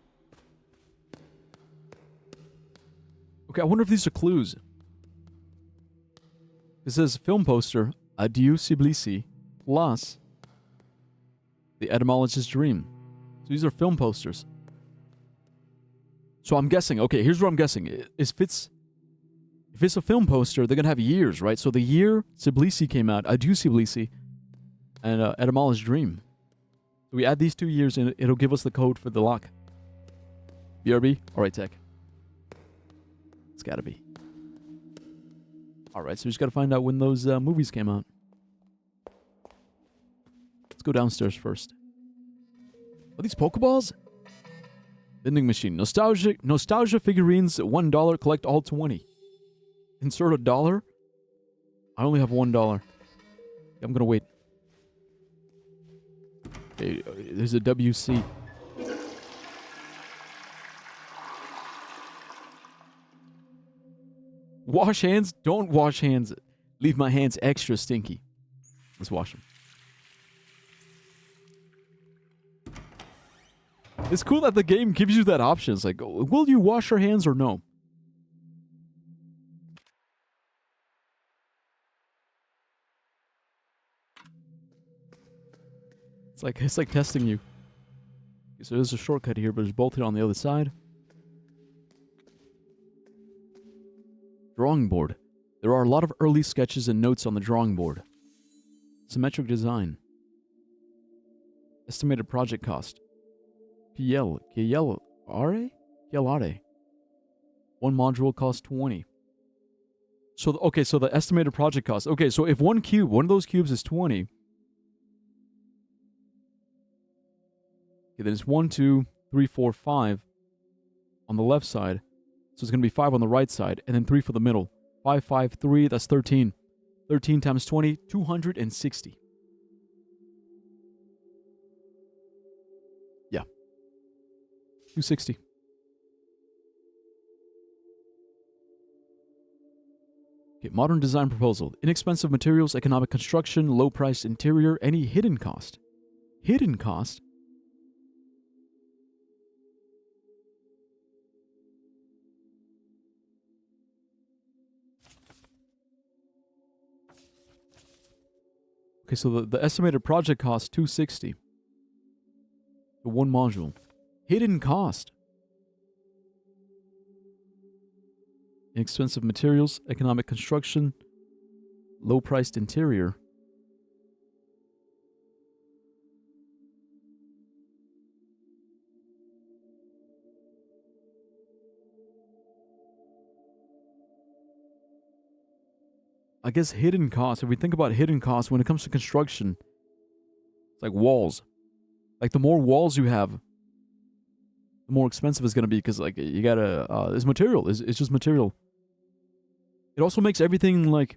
Okay, I wonder if these are clues. It says film poster, Adieu Siblisi, plus the etymologist's dream. So these are film posters. So I'm guessing, okay, here's what I'm guessing. Is Fitz... If it's a film poster, they're gonna have years, right? So the year Tbilisi came out, Adieu Tbilisi, and Edamala's Dream. So we add these 2 years, and it'll give us the code for the lock. BRB? All right, Tech. It's gotta be. All right, so we just gotta find out when those movies came out. Let's go downstairs first. Are these Pokeballs? Vending machine. Nostalgia figurines, $1. Collect all 20. Insert $1. I only have $1. I'm gonna wait. Okay, there's a WC. Wash hands? Don't wash hands. Leave my hands extra stinky. Let's wash them. It's cool that the game gives you that option. It's like, will you wash your hands or no? It's like testing you. Okay, so there's a shortcut here, but it's bolted on the other side. Drawing board. There are a lot of early sketches and notes on the drawing board. Symmetric design. Estimated project cost. PLRA? One module costs 20. So, okay, so the estimated project cost. Okay, so if one of those cubes is 20. Okay, then it's 1, 2, 3, 4, 5 on the left side. So it's going to be 5 on the right side, and then 3 for the middle. 5, 5, 3, that's 13. 13 times 20, 260. Yeah. 260. Okay, modern design proposal. Inexpensive materials, economic construction, low-priced interior, any hidden cost. Hidden cost? Okay, so the estimated project cost, 260. For one module. Hidden cost. Inexpensive materials, economic construction, low-priced interior. I guess hidden costs, if we think about hidden costs when it comes to construction, it's like walls. Like the more walls you have, the more expensive it's going to be because like you got to, it's material. It's just material. It also makes everything like,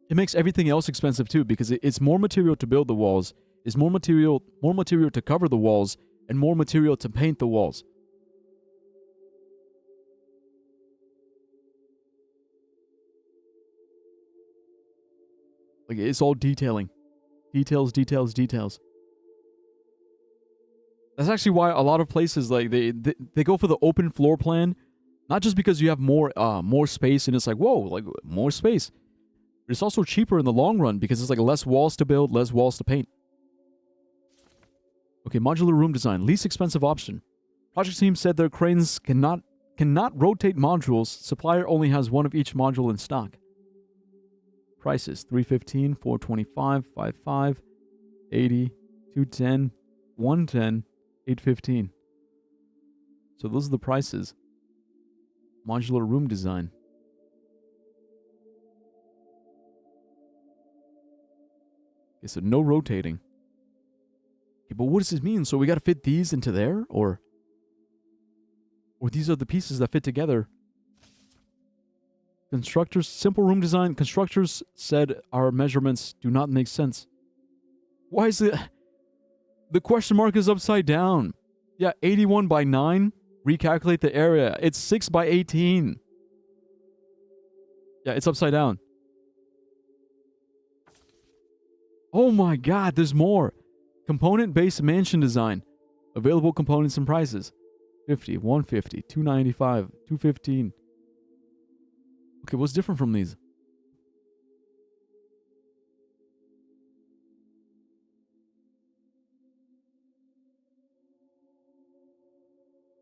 it makes everything else expensive too because it's more material to build the walls, it's more material to cover the walls, and more material to paint the walls. Like, it's all detailing. Details. That's actually why a lot of places, like, they go for the open floor plan, not just because you have more space, and it's like, whoa, like, more space. But it's also cheaper in the long run, because it's, like, less walls to build, less walls to paint. Okay, modular room design. Least expensive option. Project team said their cranes cannot rotate modules. Supplier only has one of each module in stock. Prices: $315, $425, $55, $80, $210, $110, $815. So those are the prices. Modular room design. Okay, so no rotating. Okay, but what does this mean? So we got to fit these into there, or these are the pieces that fit together? Constructors, simple room design. Constructors said our measurements do not make sense. Why is it? The question mark is upside down. Yeah, 81 by 9. Recalculate the area. It's 6 by 18. Yeah, it's upside down. Oh my god, there's more. Component-based mansion design. Available components and prices. 50, 150, 295, 215. Okay, what's different from these?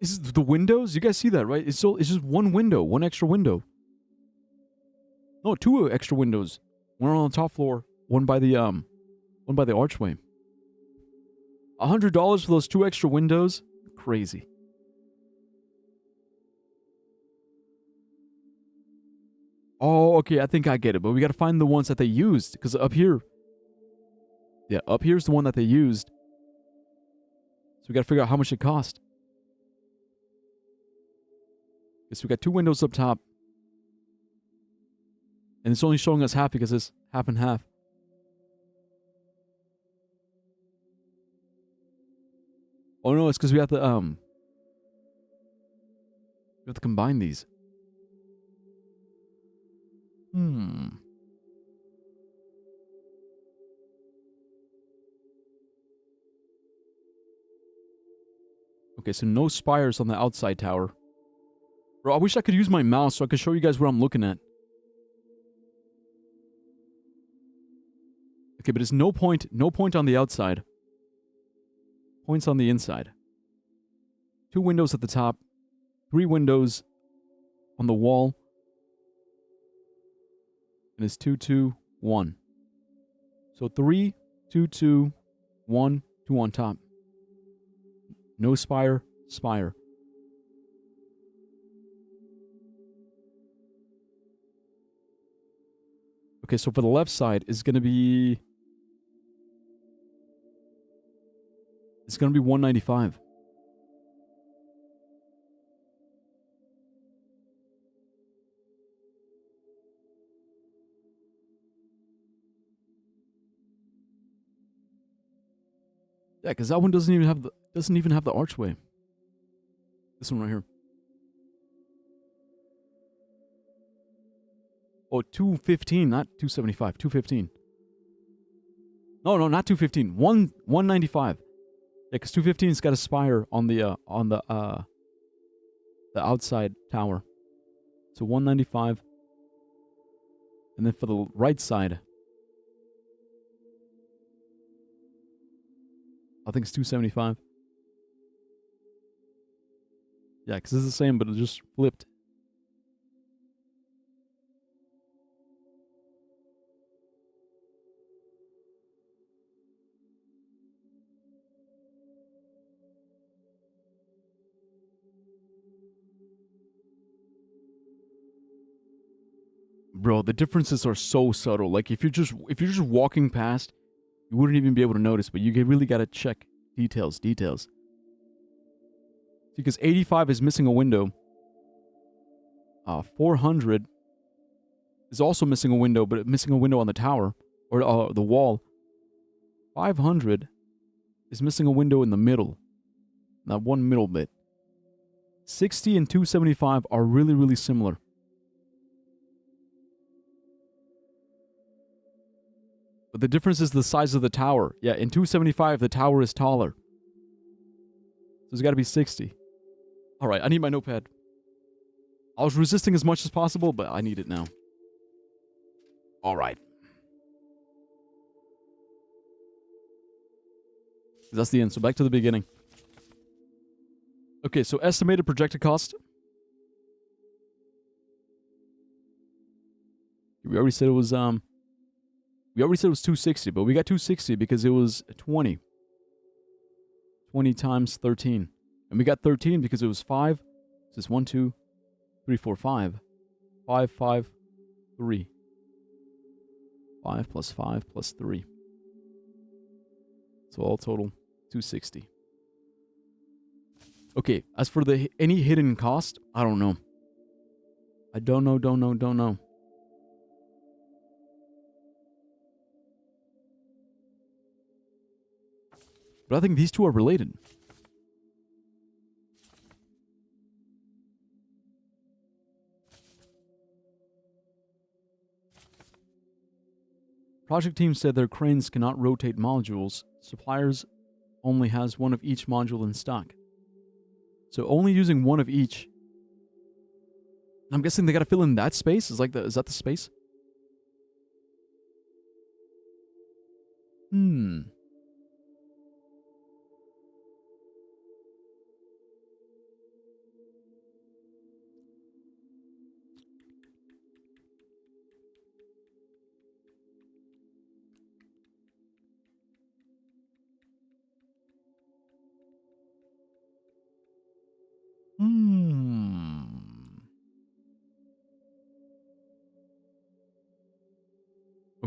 Is the windows? You guys see that, right? It's just one window, one extra window. No, two extra windows. One on the top floor, one by the archway. $100 for those two extra windows? Crazy. Oh, okay, I think I get it, but we gotta find the ones that they used, because up here... Yeah, up here's the one that they used. So we gotta figure out how much it cost. Okay, so we got two windows up top. And it's only showing us half because it's half and half. Oh no, it's because we have to combine these. Okay, so no spires on the outside tower. Bro, I wish I could use my mouse so I could show you guys what I'm looking at. Okay, but it's no point on the outside. Points on the inside. Two windows at the top. Three windows on the wall. And it's 2, 2, 1. So 3, 2, 2, 1, 2 on top. No spire, spire. Okay, so for the left side is going to be... It's going to be 195. Yeah, because that one doesn't even have the archway. This one right here. Oh, 215, not 275. 215. No, not 215. 195. Yeah, because 215's got a spire on the outside tower. So 195. And then for the right side, I think it's 275. Yeah, because it's the same, but it just flipped. Bro, the differences are so subtle. Like if you're just walking past, you wouldn't even be able to notice, but you really gotta check details. Because 85 is missing a window. 400 is also missing a window, but missing a window on the tower or the wall. 500 is missing a window in the middle. That one middle bit. 60 and 275 are really, really similar. But the difference is the size of the tower. Yeah, in 275, the tower is taller. So it's got to be 60. All right, I need my notepad. I was resisting as much as possible, but I need it now. All right. That's the end. So back to the beginning. Okay, so estimated projected cost. We already said it was 260, but we got 260 because it was 20. 20 times 13. And we got 13 because it was 5. This is 1, 2, 3, 4, 5. 5, 5, 3. 5 plus 5 plus 3. So all total, 260. Okay, as for any hidden cost, I don't know. I don't know. But I think these two are related. Project team said their cranes cannot rotate modules. Suppliers only has one of each module in stock. So only using one of each. I'm guessing they gotta fill in that space? Is that the space?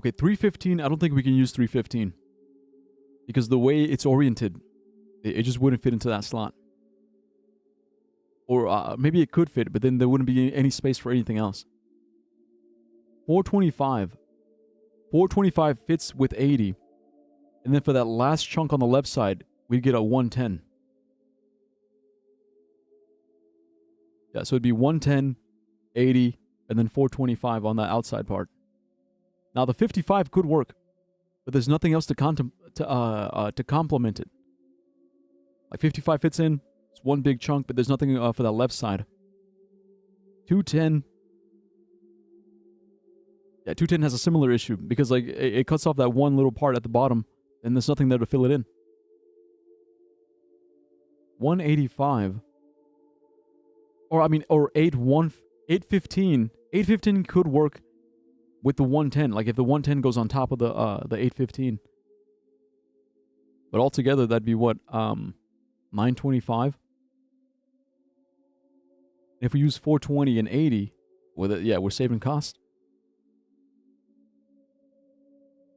Okay, 315. I don't think we can use 315 because the way it's oriented, it just wouldn't fit into that slot. Or maybe it could fit, but then there wouldn't be any space for anything else. 425. 425 fits with 80. And then for that last chunk on the left side, we'd get a 110. Yeah, so it'd be 110, 80, and then 425 on that outside part. Now the 55 could work, but there's nothing else to complement it. Like 55 fits in, it's one big chunk, but there's nothing for that left side. 210. Yeah, 210 has a similar issue because like it cuts off that one little part at the bottom, and there's nothing there to fill it in. 185. Or 815. 815 could work with the 110. Like if the 110 goes on top of the 815. But altogether that'd be what? 925. If we use 420 and 80, with it, yeah, we're saving cost.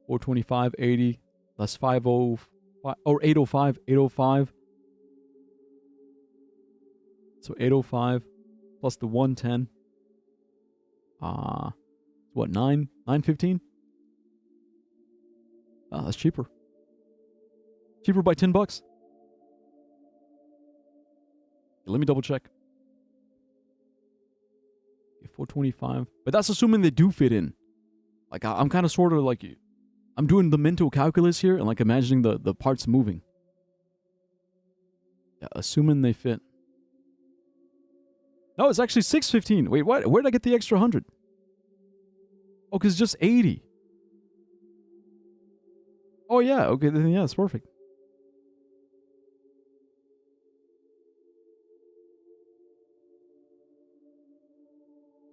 425, 80, less 505, or 805, 805. So 805 plus the 110. What, 915? Oh, that's cheaper. Cheaper by $10. Let me double check. 425. But that's assuming they do fit in. Like, I'm kind of sort of like, I'm doing the mental calculus here and like imagining the parts moving. Yeah, assuming they fit. No, it's actually 615. Wait, what? Where did I get the extra 100? Oh, because it's just 80. Oh, yeah. Okay, then yeah, it's perfect.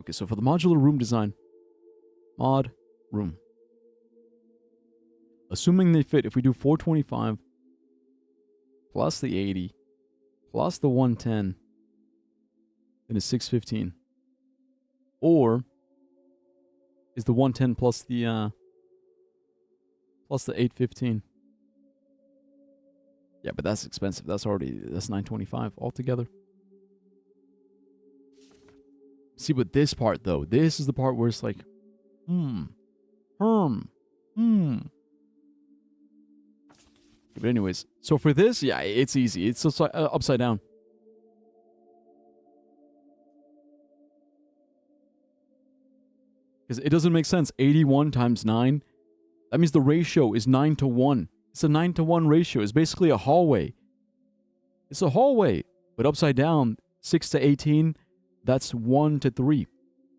Okay, so for the modular room design, mod room. Assuming they fit, if we do 425 plus the 80 plus the 110, then it's 615. Or is the 110 plus the 815? Yeah, but that's expensive. That's 925 altogether. See, but this part though, this is the part where it's like, But anyways, so for this, yeah, it's easy. It's upside down. Because it doesn't make sense. 81 times 9. That means the ratio is 9 to 1. It's a 9 to 1 ratio. It's basically a hallway. It's a hallway. But upside down, 6 to 18, that's 1 to 3.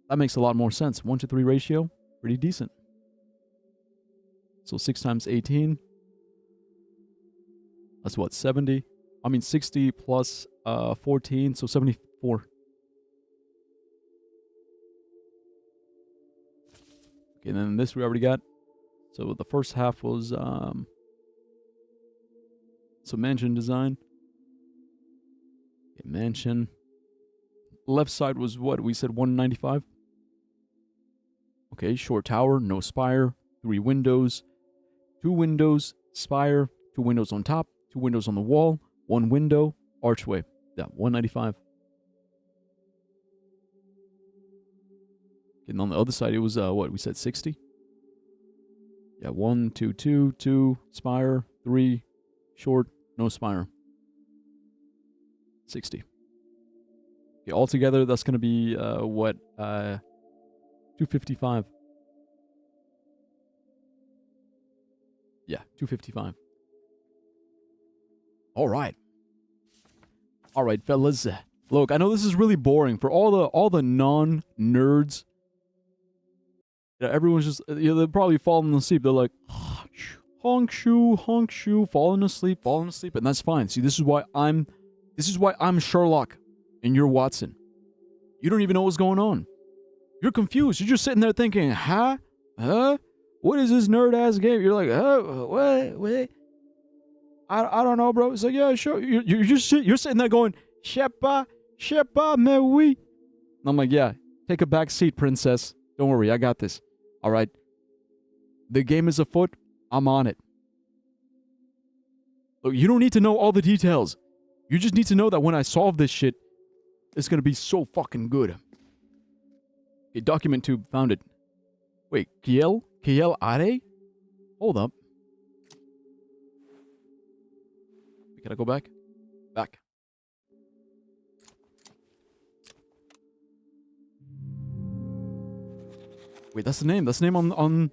That makes a lot more sense. 1 to 3 ratio, pretty decent. So 6 times 18. That's what, 70? 60 plus 14, so 74. Okay, and then this we already got. So the first half was so mansion design. Okay, mansion. Left side was what? We said 195. Okay, short tower, no spire, 3 windows, 2 windows, spire, 2 windows on top, 2 windows on the wall, 1 window, archway. Yeah, 195. And on the other side, it was, what, we said 60? Yeah, 1, 2, 2, 2, spire, 3, short, no spire. 60. Okay, altogether, that's going to be, 255. Yeah, 255. All right. All right, fellas. Look, I know this is really boring for all the non-nerds. Yeah, everyone's just, they're probably falling asleep. They're like, honk shoe, falling asleep, and that's fine. See, this is why I'm Sherlock and you're Watson. You don't even know what's going on. You're confused. You're just sitting there thinking, huh? What is this nerd-ass game? You're like, what? I don't know, bro. It's like, yeah, sure. You're sitting there going, Shepa, mais oui. And I'm like, yeah, take a back seat, princess. Don't worry, I got this. All right. The game is afoot. I'm on it. Look, you don't need to know all the details. You just need to know that when I solve this shit, it's gonna be so fucking good. Okay, document tube, found it. Wait, Kiel Are? Hold up. Can I go back? Back. Wait, that's the name. That's the name on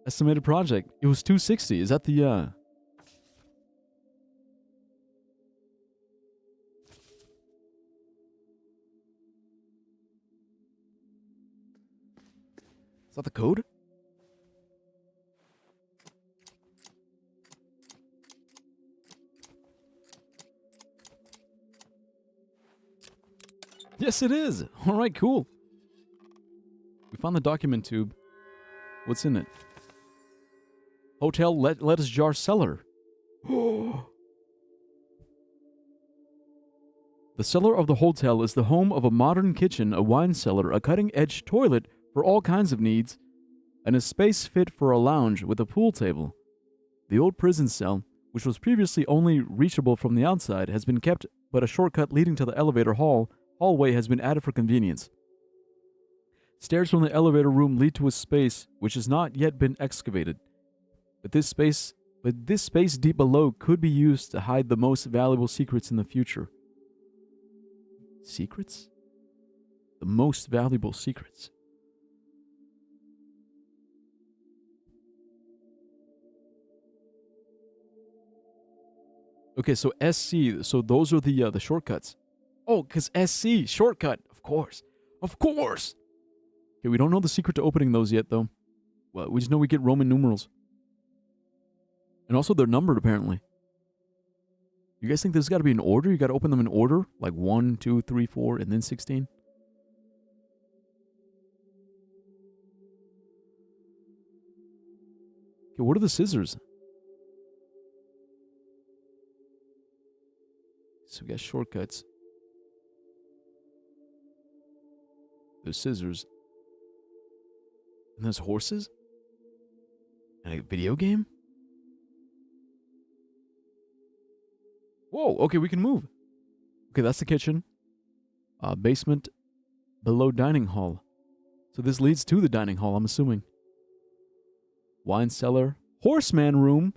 estimated project. It was 260. Is that the Is that the code? Yes, it is. All right, cool. We found the document tube. What's in it? Hotel lettuce jar cellar. The cellar of the hotel is the home of a modern kitchen, a wine cellar, a cutting-edge toilet for all kinds of needs, and a space fit for a lounge with a pool table. The old prison cell, which was previously only reachable from the outside, has been kept, but a shortcut leading to the elevator hallway has been added for convenience. Stairs from the elevator room lead to a space which has not yet been excavated. But this space deep below could be used to hide the most valuable secrets in the future. Secrets? The most valuable secrets. Okay, so SC, so those are the shortcuts. Oh, because SC, shortcut, of course. Of course! Okay, we don't know the secret to opening those yet, though. Well, we just know we get Roman numerals. And also they're numbered, apparently. You guys think there's got to be an order? You got to open them in order? Like 1, 2, 3, 4, and then 16? Okay, what are the scissors? So we got shortcuts. There's scissors. And there's horses? And a video game? Whoa, okay, we can move. Okay, that's the kitchen. Basement below dining hall. So this leads to the dining hall, I'm assuming. Wine cellar. Horseman room?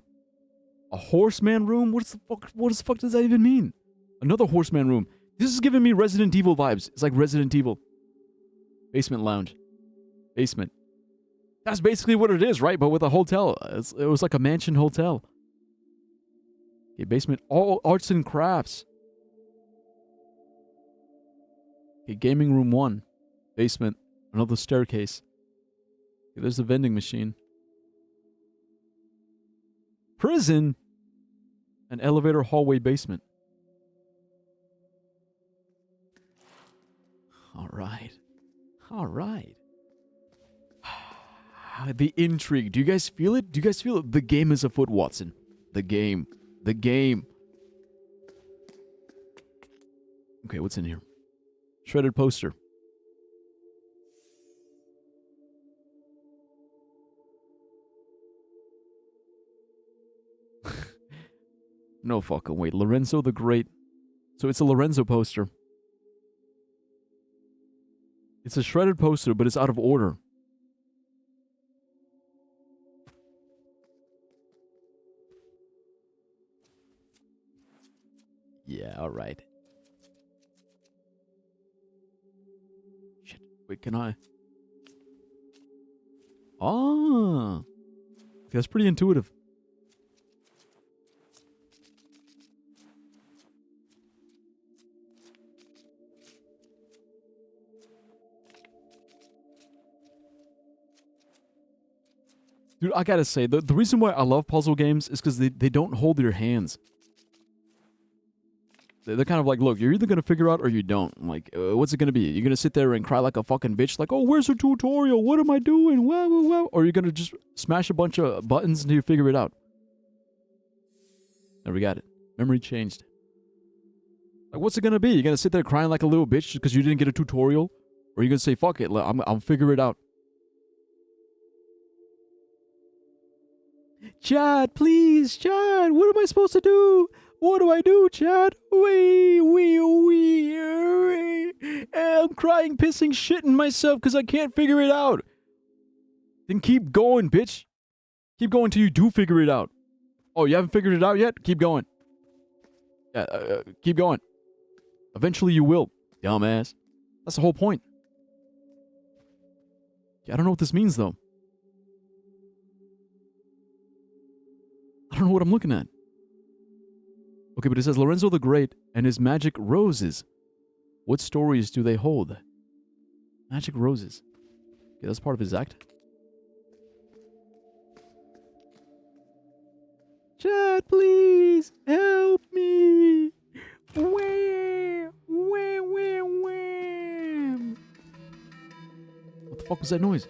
A horseman room? What the fuck does that even mean? Another horseman room. This is giving me Resident Evil vibes. It's like Resident Evil. Basement lounge. Basement. That's basically what it is, right? But with a hotel. It was like a mansion hotel. Okay, basement. All arts and crafts. Okay, gaming room 1. Basement. Another staircase. Okay, there's the vending machine. Prison. An elevator, hallway, basement. All right. All right. The intrigue. Do you guys feel it? Do you guys feel it? The game is afoot, Watson. The game. The game. Okay, what's in here? Shredded poster. No fucking way. Lorenzo the Great. So it's a Lorenzo poster. It's a shredded poster, but it's out of order. Yeah, alright. Shit. Wait, can I? Ah. That's pretty intuitive. Dude, I gotta say, the reason why I love puzzle games is because they don't hold your hands. They're kind of like, look, you're either going to figure out or you don't. Like, what's it going to be? You're going to sit there and cry like a fucking bitch, like, oh, where's the tutorial? What am I doing? Wow, wow, wow. Or you're going to just smash a bunch of buttons until you figure it out. There, we got it. Memory changed. Like, what's it going to be? You're going to sit there crying like a little bitch because you didn't get a tutorial? Or you're going to say, fuck it, I'll figure it out. Chad, please, Chad, what am I supposed to do? What do I do, Chad? I'm crying, pissing, shitting myself because I can't figure it out. Then keep going, bitch. Keep going till you do figure it out. Oh, you haven't figured it out yet? Keep going. Yeah, keep going. Eventually you will, dumbass. That's the whole point. Yeah, I don't know what this means, though. I don't know what I'm looking at. Okay, but it says Lorenzo the Great and his magic roses. What stories do they hold? Magic roses. Okay, that's part of his act. Chad, please help me. Wham, wham, wham, wham. What the fuck was that noise?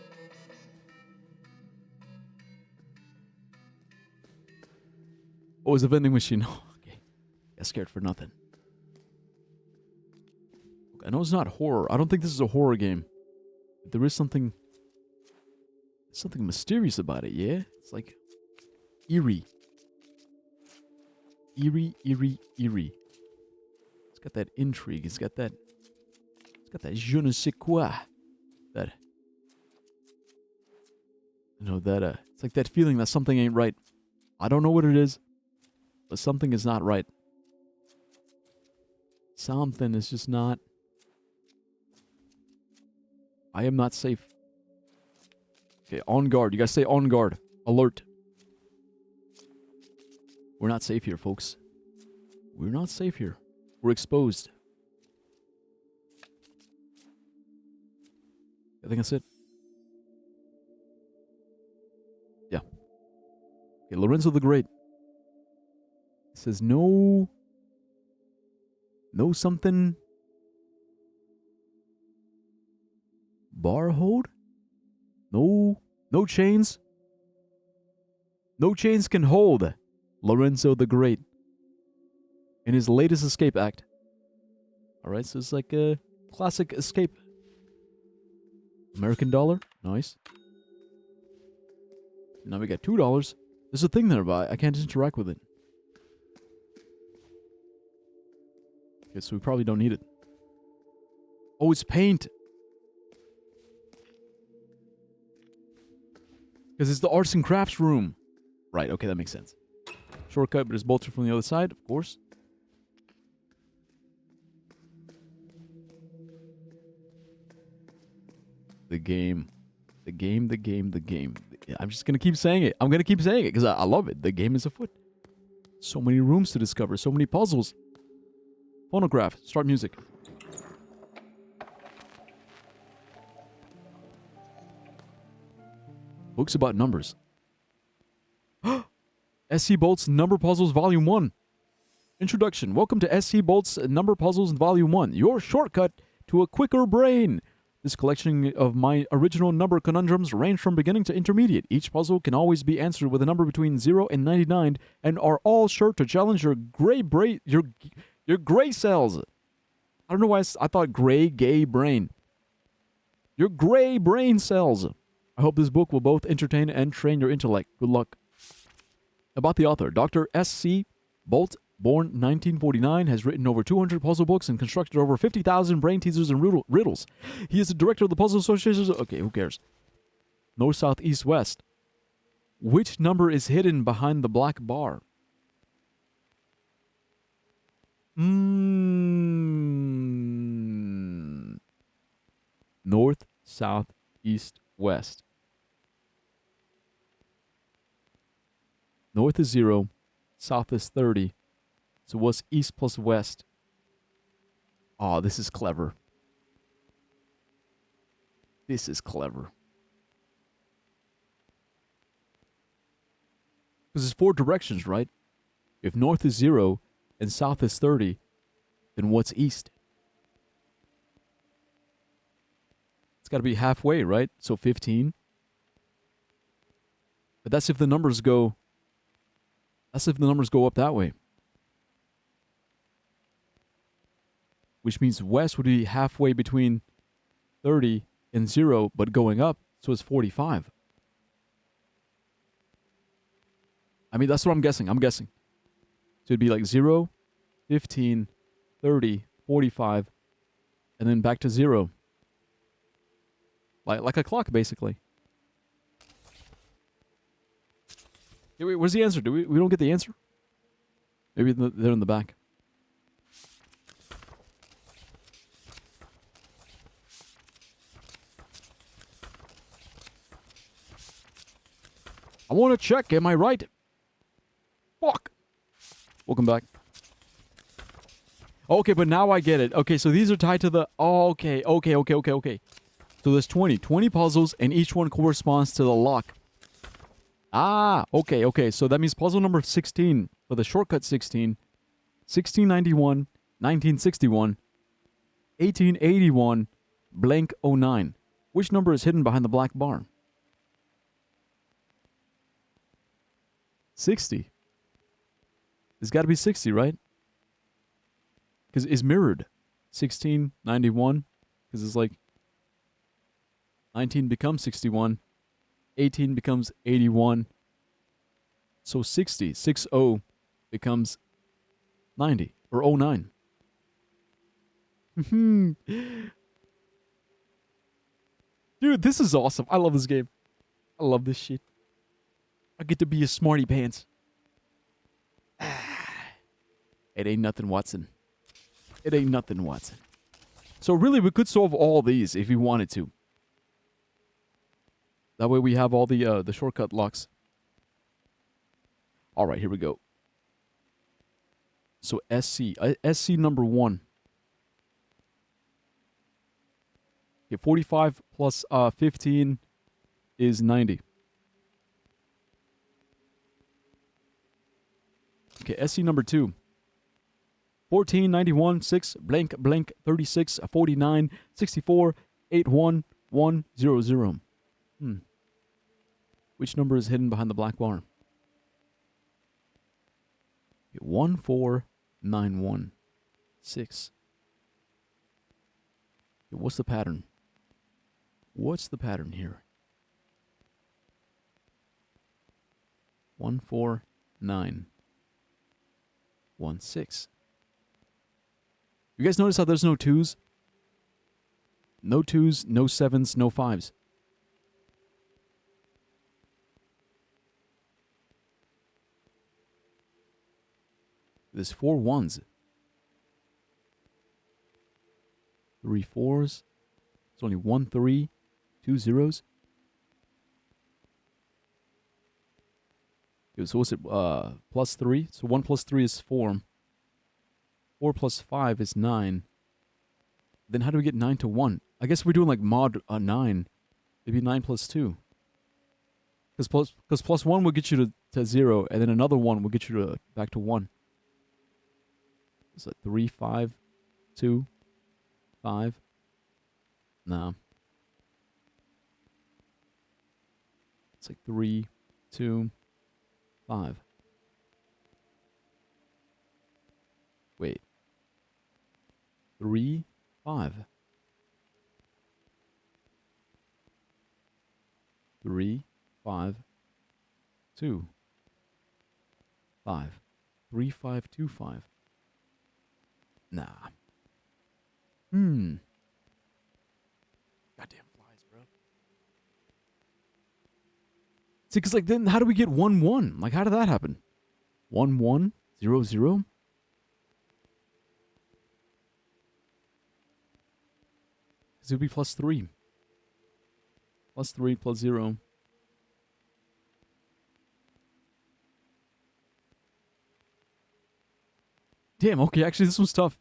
Oh, it was a vending machine. Okay. Got scared for nothing. I know it's not horror. I don't think this is a horror game. But there is something mysterious about it, yeah? It's like eerie. Eerie. It's got that intrigue. It's got that je ne sais quoi. That, you know, that, it's like that feeling that something ain't right. I don't know what it is, but something is not right. Something is just not. I am not safe. Okay, on guard. You guys say on guard. Alert. We're not safe here, folks. We're not safe here. We're exposed. I think that's it. Yeah. Okay, Lorenzo the Great. It says no something. Bar hold? No chains. No chains can hold Lorenzo the Great in his latest escape act. Alright, so it's like a classic escape. American dollar. Nice. Now we got $2. There's a thing there, but I can't interact with it. Okay, so we probably don't need it. Oh, it's paint. Because it's the arts and crafts room. Right, okay, that makes sense. Shortcut, but it's bolted from the other side, of course. The game. I'm just going to keep saying it. I'm going to keep saying it because I love it. The game is afoot. So many rooms to discover. So many puzzles. Phonograph. Start music. Books about numbers. SC Bolt's Number Puzzles Volume 1. Introduction. Welcome to SC Bolt's Number Puzzles Volume 1. Your shortcut to a quicker brain. This collection of my original number conundrums range from beginning to intermediate. Each puzzle can always be answered with a number between 0 and 99 and are all sure to challenge your your gray cells. I don't know why I thought gay brain. Your gray brain cells. I hope this book will both entertain and train your intellect. Good luck. About the author, Dr. S.C. Bolt, born 1949, has written over 200 puzzle books and constructed over 50,000 brain teasers and riddles. He is the director of the Puzzle Association. Okay, who cares? North, south, east, west. Which number is hidden behind the black bar? North, south, east, west. North is 0, south is 30. So what's east plus west? Oh, this is clever. This is clever. Because there's 4 directions, right? If north is 0 and south is 30, then what's east? It's got to be halfway, right? So 15. But that's if the numbers go... That's if the numbers go up that way. Which means west would be halfway between 30 and 0, but going up, so it's 45. I mean, that's what I'm guessing. I'm guessing. So it'd be like 0, 15, 30, 45, and then back to 0. Like a clock, basically. Hey, wait, where's the answer? We don't get the answer? Maybe they're in the back. I want to check. Am I right? Fuck. Welcome back. Okay, but now I get it. Okay, so these are tied to the... Oh, okay. So there's 20. 20 puzzles, and each one corresponds to the lock. Ah, okay. So that means puzzle number 16 for the shortcut 16, 1691, 1961, 1881, blank 09. Which number is hidden behind the black bar? 60. It's got to be 60, right? Because it's mirrored. 16, 91, because it's like 19 becomes 61, 18 becomes 81. So 60, 60 becomes 90, or 09. Dude, this is awesome. I love this game. I love this shit. I get to be a smarty pants. It ain't nothing, Watson. It ain't nothing, Watson. So really, we could solve all these if we wanted to. That way we have all the shortcut locks. All right, here we go. So SC. SC number 1. Okay, 45 plus 15 is 90. Okay, SC number 2. 14, 91, 6, blank, blank, 36, 49, 64, 81, 100. Which number is hidden behind the black bar? 14916. What's the pattern? What's the pattern here? 14916. You guys notice how there's no 2s? No 2s, no 7s, no 5s. There's 4 1s. 3 4s. There's only 1 3, 2 0s. So what's it? Plus 3. So 1 plus 3 is 4. 4 plus 5 is 9. Then how do we get 9 to 1? I guess we're doing like mod 9. Maybe 9 plus 2. Because plus 1 will get you to 0, and then another 1 will get you back to 1. It's like 3, 5, 2, 5. No. It's like 3, 2, 5. Wait. 3, 5. 3, 5, 2, 5. 3, 5, 2, 5. Nah. Goddamn flies, bro. See, because, like, then how do we get 1, 1? Like, how did that happen? 1, 1, 0, 0? Because it would be plus 3. Plus 3 plus 0. Damn, okay, actually, this was tough.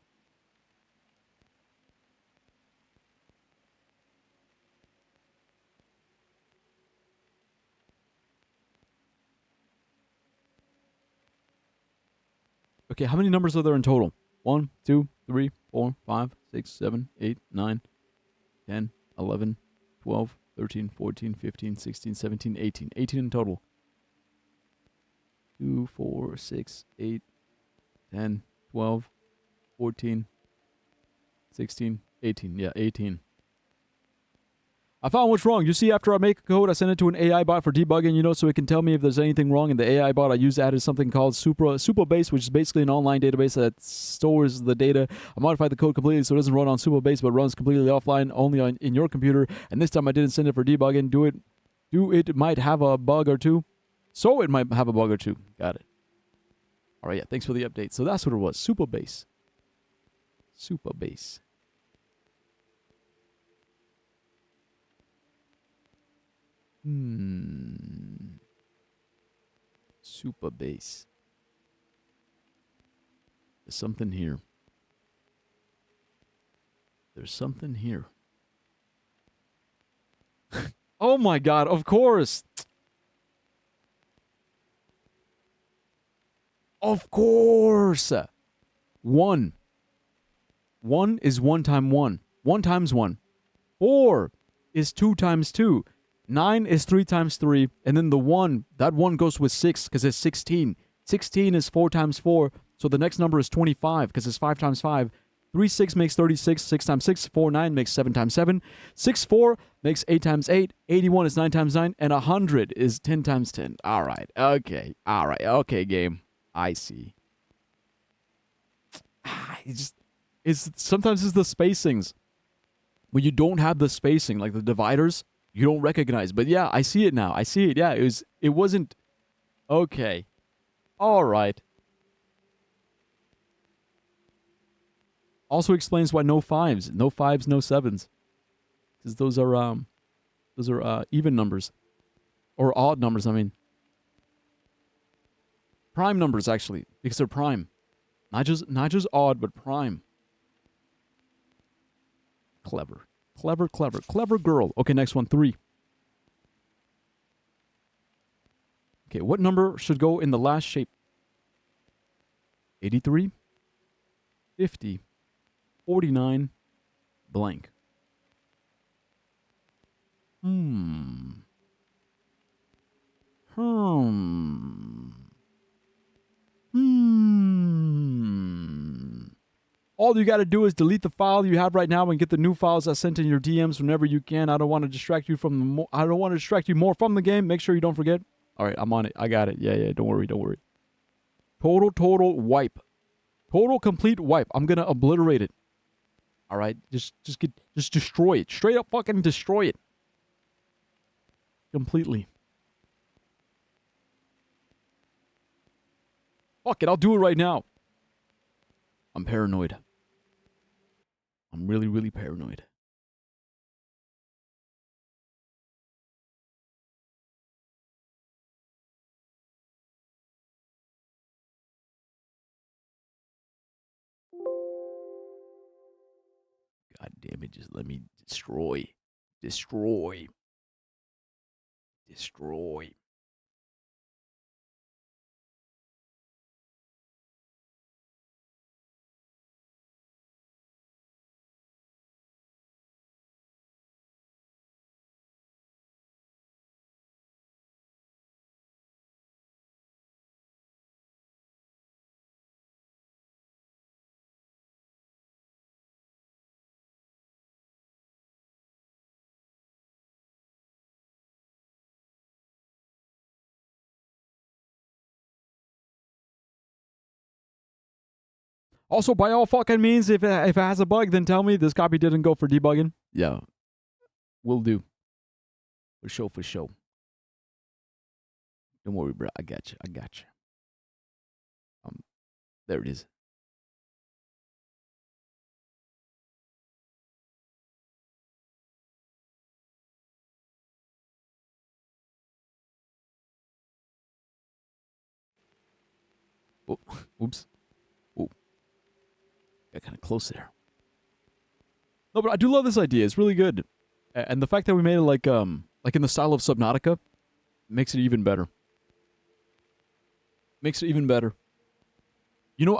Okay, how many numbers are there in total? 1, 2, 3, 4, 5, 6, 7, 8, 9, 10, 11, 12, 13, 14, 15, 16, 17, 18. 18 in total. 2, 4, 6, 8, 10, 12, 14, 16, 18. Yeah, 18. I found what's wrong. You see, after I make a code, I send it to an AI bot for debugging, so it can tell me if there's anything wrong. And the AI bot I use added something called Supabase, which is basically an online database that stores the data. I modified the code completely so it doesn't run on Supabase, but runs completely offline, only in your computer. And this time I didn't send it for debugging. It might have a bug or two. So it might have a bug or two. Got it. All right, yeah, thanks for the update. So that's what it was. Supabase. Supabase. Supabase. There's something here. There's something here. Oh my god, of course. Of course. 1. 1 is 1 times 1. 1 times 1. 4 is 2 times 2. 9 is 3 times 3. And then the 1, that 1 goes with 6 because it's 16. 16 is 4 times 4. So the next number is 25 because it's 5 times 5. 3, 6 makes 36. 6 times 6. 4, 9 makes 7 times 7. 6, 4 makes 8 times 8. 81 is 9 times 9. And 100 is 10 times 10. All right. Okay. All right. Okay, game. I see. Sometimes it's the spacings. When you don't have the spacing, like the dividers, you don't recognize. But yeah, I see it now. I see it. Yeah, it wasn't okay. All right. Also explains why no 5s, no 5s, no 7s, because those are even numbers, or odd numbers. I mean, prime numbers actually, because they're prime, not just odd, but prime. Clever, clever, clever, clever girl. Okay, next one, 3. Okay, what number should go in the last shape? 83, 50, 49, blank. All you got to do is delete the file you have right now and get the new files I sent in your DMs whenever you can. I don't want to distract you I don't want to distract you more from the game. Make sure you don't forget. All right, I'm on it. I got it. Yeah. Don't worry. Total wipe. Total complete wipe. I'm gonna obliterate it. All right, just destroy it. Straight up, fucking destroy it. Completely. Fuck it. I'll do it right now. I'm paranoid. I'm really, really paranoid. God damn it, just let me destroy. Also, by all fucking means, if it has a bug, then tell me this copy didn't go for debugging. Yeah, will do. For sure. Don't worry, bro. I got you. There it is. Oh, oops. Oh, got kind of close there. No, but I do love this idea. It's really good, and the fact that we made it like in the style of Subnautica makes it even better. I've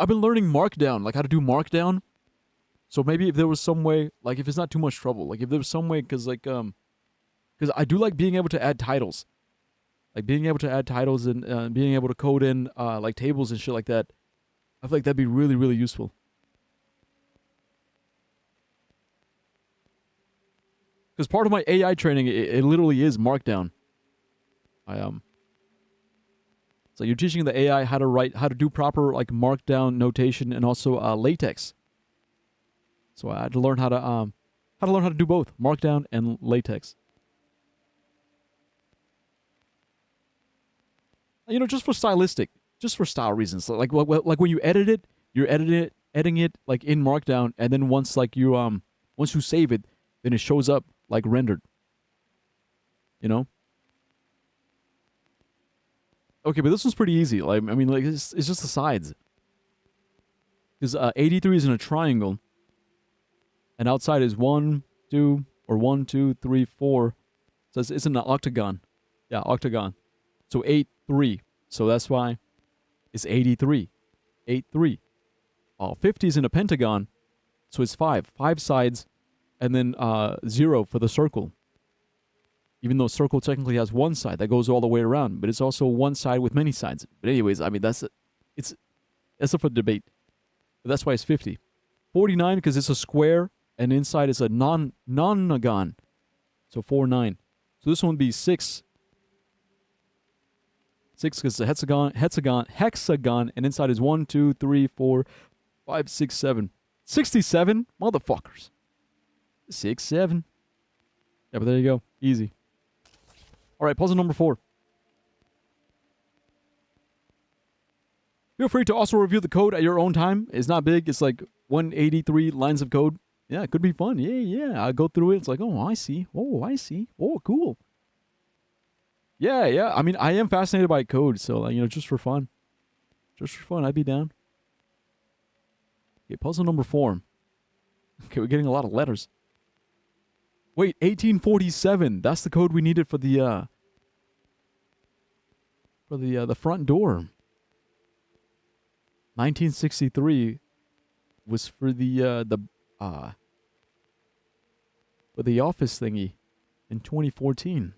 been learning Markdown, like how to do Markdown. So maybe if there was some way, like if it's not too much trouble, like if there was some way, because I do like being able to add titles, and being able to code in like tables and shit like that. I feel like that'd be really, really useful. Because part of my AI training, it literally is Markdown. So you're teaching the AI how to do proper like Markdown notation and also LaTeX. So I had to learn how to do both Markdown and LaTeX. You know, just for style reasons. Like when you edit it, you're editing it like in Markdown, and then once you save it, then it shows up like rendered. You know. Okay, but this was pretty easy. Like I mean, like it's just the sides. Because 83 is in a triangle, and outside is 1, 2, or 1, 2, 3, 4. So it's in an octagon. Yeah, octagon. So 8, 3. So that's why it's 83. 8, 3. 50 is in a pentagon. So it's 5. 5 sides, and then 0 for the circle. Even though circle technically has one side that goes all the way around, but it's also one side with many sides. But anyways, I mean that's up for debate. But that's why it's 50. 49 because it's a square and inside is a nonagon. So 4, 9. So this one would be 6. 6 because it's a hexagon, and inside is 1, 2, 3, 4, 5, 6, 7. 67? Motherfuckers. 6, 7. Yeah, but there you go. Easy. All right, puzzle number 4. Feel free to also review the code at your own time. It's not big. It's like 183 lines of code. Yeah, it could be fun. Yeah. I go through it. It's like, oh, I see. Oh, cool. Yeah. I mean, I am fascinated by code, so just for fun. I'd be down. Okay, puzzle number 4. Okay, we're getting a lot of letters. Wait, 1847. That's the code we needed for the front door. 1963 was for the office thingy in 2014.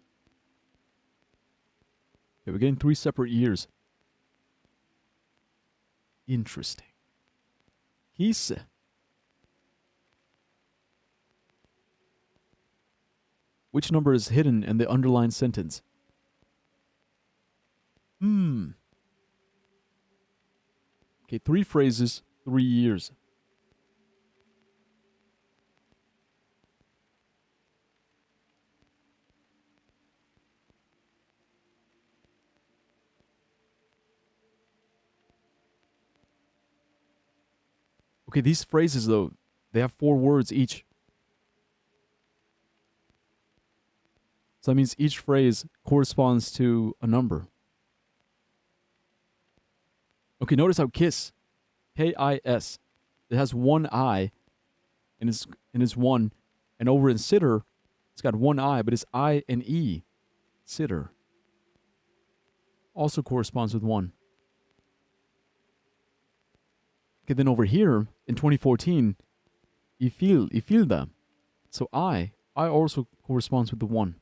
Okay, we're getting 3 separate years. Interesting. Hisse. Which number is hidden in the underlined sentence? Okay, 3 phrases, 3 years. Okay, these phrases, though, they have 4 words each. So that means each phrase corresponds to a number. Okay, notice how KISS, K-I-S, it has 1 I, and it's 1. And over in sitter, it's got 1 I, but it's I and E. Sitter. Also corresponds with 1. Okay, then over here, in 2014, Ifilda. So I also corresponds with the 1.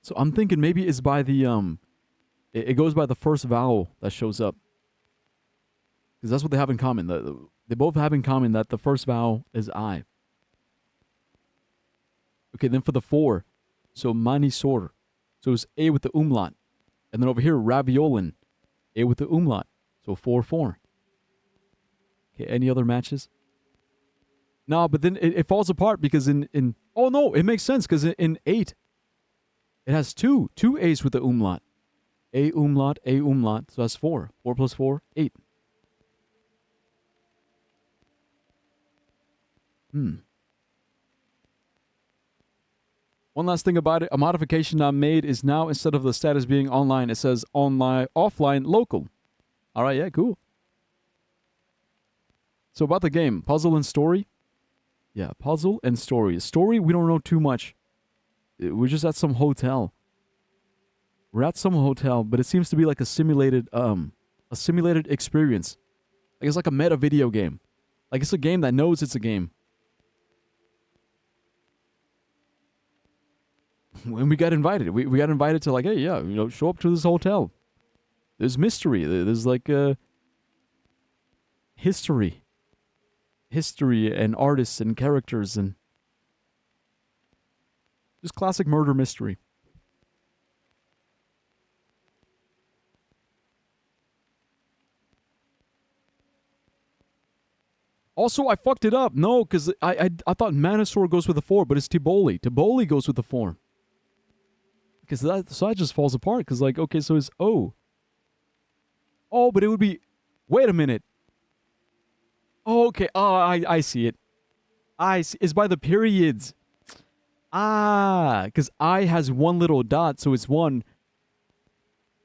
So I'm thinking maybe it's by the, it goes by the first vowel that shows up. Because that's what they have in common. They both have in common that the first vowel is I. Okay, then for the 4, so manisor. So it's A with the umlaut. And then over here, raviolin. A with the umlaut. So 4, 4. Okay, any other matches? No, but then it falls apart because in oh no, it makes sense because in 8, it has two A's with the umlaut. A umlaut, so that's 4. 4 plus 4, 8. One last thing about it, a modification I made is now instead of the status being online, it says online, offline, local. All right, yeah, cool. So about the game, puzzle and story. Yeah, puzzle and story. Story, we don't know too much. We're just at some hotel. We're at some hotel, but it seems to be like a simulated experience. Like it's like a meta video game. Like it's a game that knows it's a game. When we got invited, we got invited to like, hey, yeah, show up to this hotel. There's mystery. There's like history and artists and characters and Just classic murder mystery. Also, I fucked it up. No, because I thought Manosaur goes with a 4, but it's Tivoli. Tivoli goes with a 4. Because that just falls apart. Because, like, okay, so it's O. Oh, but it would be... Wait a minute. Oh, okay. Oh, I see it. I see. It's by the periods. Ah, because I has one little dot, so it's 1.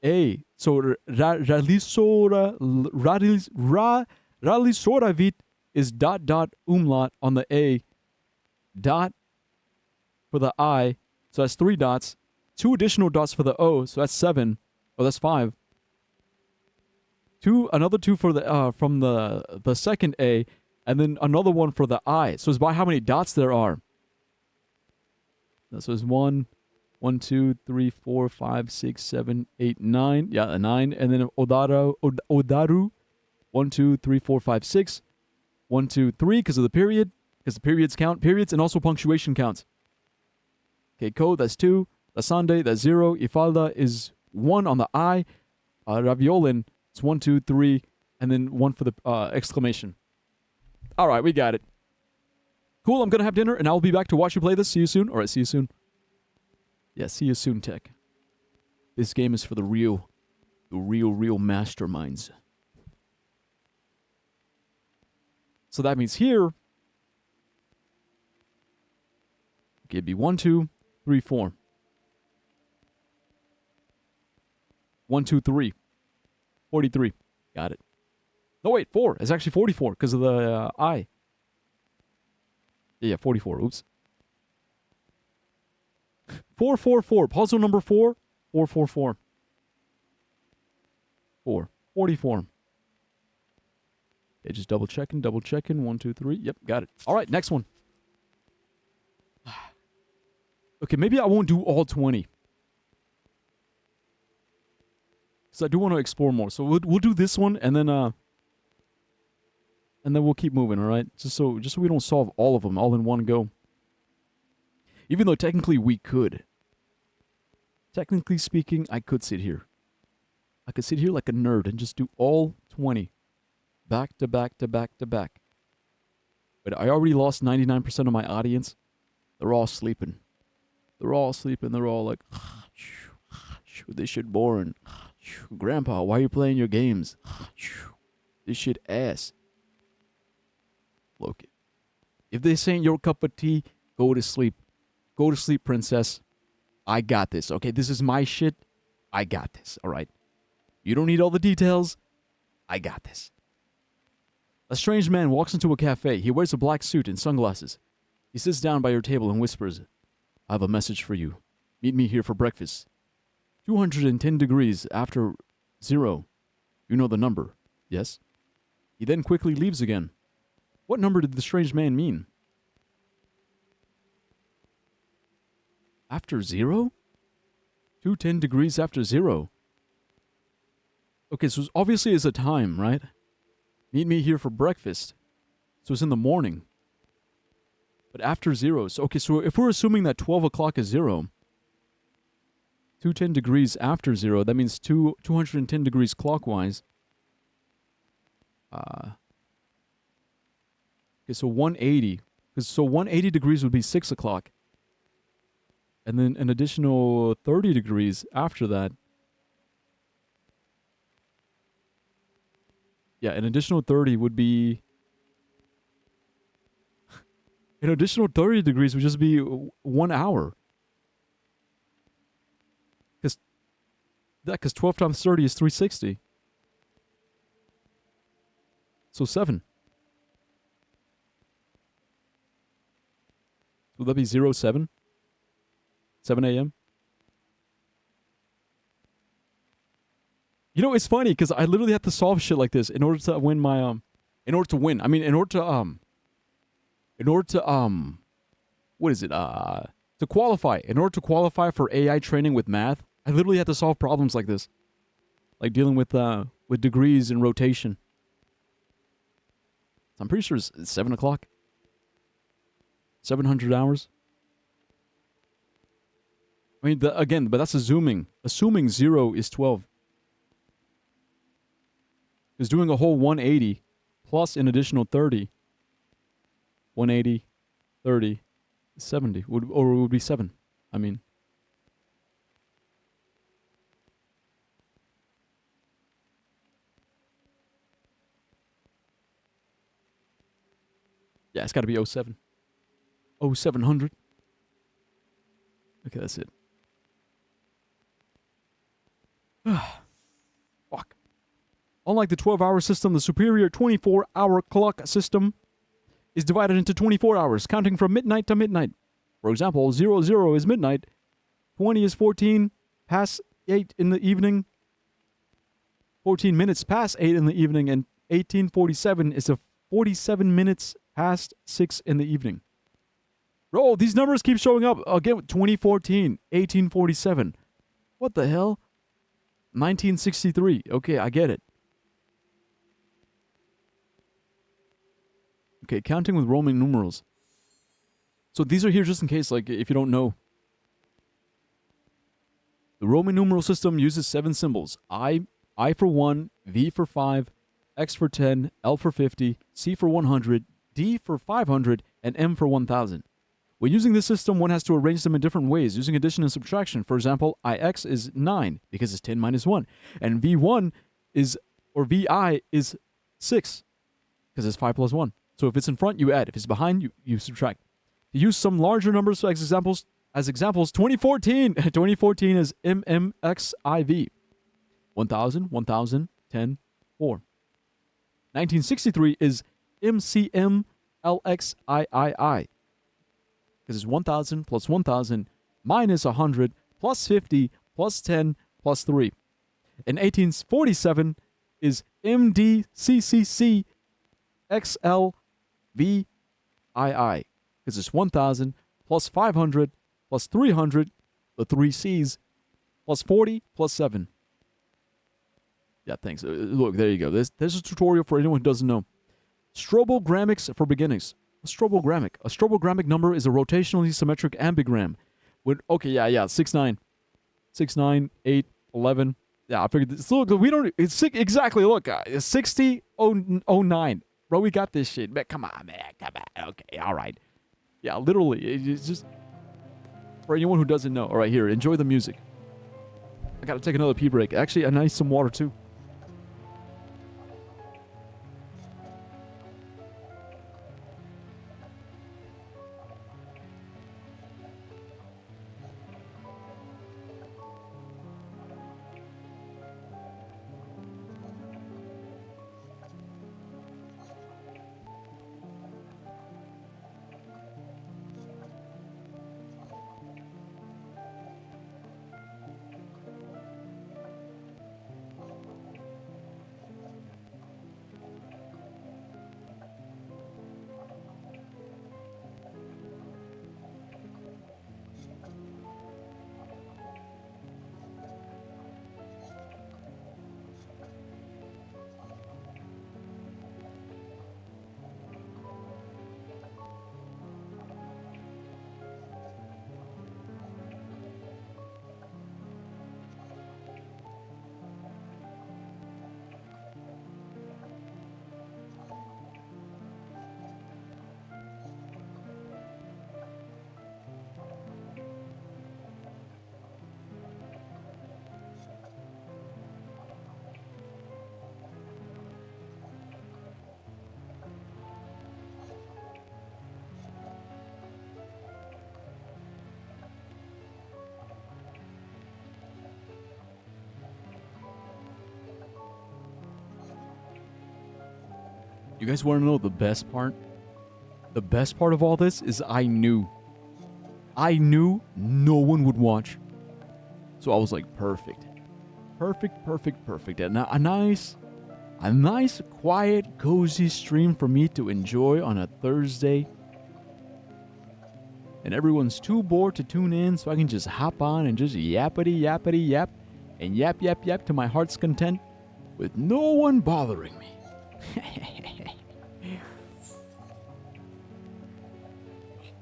A. So Ralisoravit is dot umlaut on the A, dot for the I, so that's 3 dots, 2 additional dots for the O, so that's 7. Oh, that's 5. Another 2 for the from the second A, and then another one for the I. So it's by how many dots there are. So it's 1, 2, 3, 4, 5, 6, 7, 8, 9. Yeah, a 9, and then Odaru. 1, 2, 3, 4, 5, 6. 1, 2, 3 because of the period. Because the periods count. Periods and also punctuation counts. Okay, Ko, that's 2. Lasande, that's 0. Ifalda is 1 on the I. Raviolin, it's 1, 2, 3. And then 1 for the exclamation. All right, we got it. Cool, I'm going to have dinner, and I'll be back to watch you play this. See you soon. All right, see you soon. Yeah, see you soon, Tech. This game is for the real masterminds. So that means here, okay, it'd be 1, 2, 3, 4. 1, 2, 3. 43. Got it. No, wait, 4. It's actually 44 because of the I. Yeah, 44. Oops. 444. Puzzle number 4. 444. 4. 44. Okay, just double checking. 1, 2, 3. Yep, got it. All right, next one. Okay, maybe I won't do all 20. Because I do want to explore more. So we'll do this one, and then we'll keep moving, all right? Just so we don't solve all of them all in one go. Even though technically we could. Technically speaking, I could sit here. I could sit here like a nerd and just do all 20. Back to back to back to back. But I already lost 99% of my audience. They're all sleeping. They're all like, this shit boring. Grandpa, why are you playing your games? This shit ass. Look, if this ain't your cup of tea, go to sleep. Go to sleep, princess. I got this, okay? This is my shit. I got this, all right? You don't need all the details. I got this. A strange man walks into a cafe. He wears a black suit and sunglasses. He sits down by your table and whispers, I have a message for you. Meet me here for breakfast. 210 degrees after 0. You know the number, yes? He then quickly leaves again. What number did the strange man mean? After 0? 210 degrees after 0. Okay, so obviously it's a time, right? Meet me here for breakfast. So it's in the morning. But after 0. So, okay, so if we're assuming that 12 o'clock is 0, 210 degrees after 0, that means 210 degrees clockwise. Okay, so 180. So 180 degrees would be 6 o'clock. And then an additional 30 degrees after that. Yeah, an additional 30 would be... An additional 30 degrees would just be 1 hour. Because 12 times 30 is 360. So 7. Would that be 07? 7 a.m.? You know, it's funny because I literally have to solve shit like this in order to win my what is it? To qualify. In order to qualify for AI training with math, I literally have to solve problems like this. Like dealing with degrees and rotation. I'm pretty sure it's 7 o'clock. 700 hours. I mean, again, but that's assuming. Assuming 0 is 12. Because doing a whole 180 plus an additional 30, 180, 30, 70, or it would be 7. I mean. Yeah, it's got to be 07. 0700. Okay, that's it. Fuck. Unlike the 12-hour system, the superior 24-hour clock system is divided into 24 hours, counting from midnight to midnight. For example, 00 is midnight, 20 is 14 past 8 in the evening, 14 minutes past 8 in the evening, and 1847 is a 47 minutes past 6 in the evening. Bro, these numbers keep showing up. Again, 2014, 1847. What the hell? 1963. Okay, I get it. Okay, counting with Roman numerals. So these are here just in case, like, if you don't know. The Roman numeral system uses 7 symbols. I for 1, V for 5, X for 10, L for 50, C for 100, D for 500, and M for 1000. When using this system, one has to arrange them in different ways, using addition and subtraction. For example, IX is 9, because it's 10 minus 1. And V1 is, or VI is 6, because it's 5 plus 1. So if it's in front, you add. If it's behind, you subtract. To use some larger numbers as examples, 2014. 2014 is MMXIV. 1000, 1000, 10, 4. 1963 is MCMLXIII. Because it's 1000 plus 1000 minus 100 plus 50 plus 10 plus 3. And 1847 is MDCCC XLVII. Because it's 1000 plus 500 plus 300, the 3 C's, plus 40 plus 7. Yeah, thanks. Look, there you go. There's a tutorial for anyone who doesn't know. Strobogramics for beginners. A strobogrammic number is a rotationally symmetric ambigram. Okay, yeah, 6, 9. 6, 9, 8, 11. Yeah, I figured this. Look, we don't. It's exactly. Look, 60, 09. Bro, we got this shit. Man, come on, man. Come on. Okay, all right. Yeah, literally. It's just for anyone who doesn't know. All right, here. Enjoy the music. I gotta take another pee break. Actually, I need some water too. You guys want to know the best part? The best part of all this is I knew no one would watch. So I was like, perfect. And a nice, quiet, cozy stream for me to enjoy on a Thursday. And everyone's too bored to tune in, so I can just hop on and just yappity yap and yap to my heart's content with no one bothering me.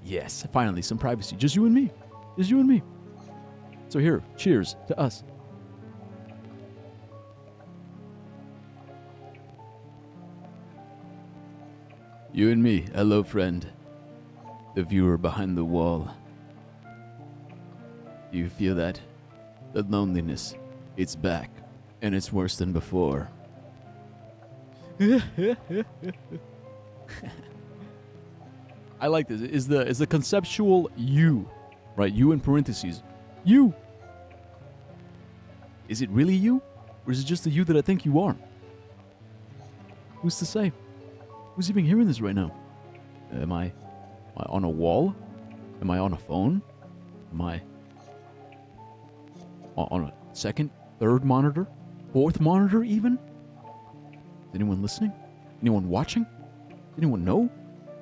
Yes, finally, some privacy. Just you and me. So here, cheers to us. You and me, hello friend. The viewer behind the wall. Do you feel that? The loneliness, it's back, and it's worse than before. I like this. Is the conceptual you, right? You in parentheses. You. Is it really you? Or is it just the you that I think you are? Who's to say? Who's even hearing this right now? Am I on a wall? Am I on a phone? Am I on a second, third monitor? Fourth monitor even? Is anyone listening? Anyone watching? Anyone know?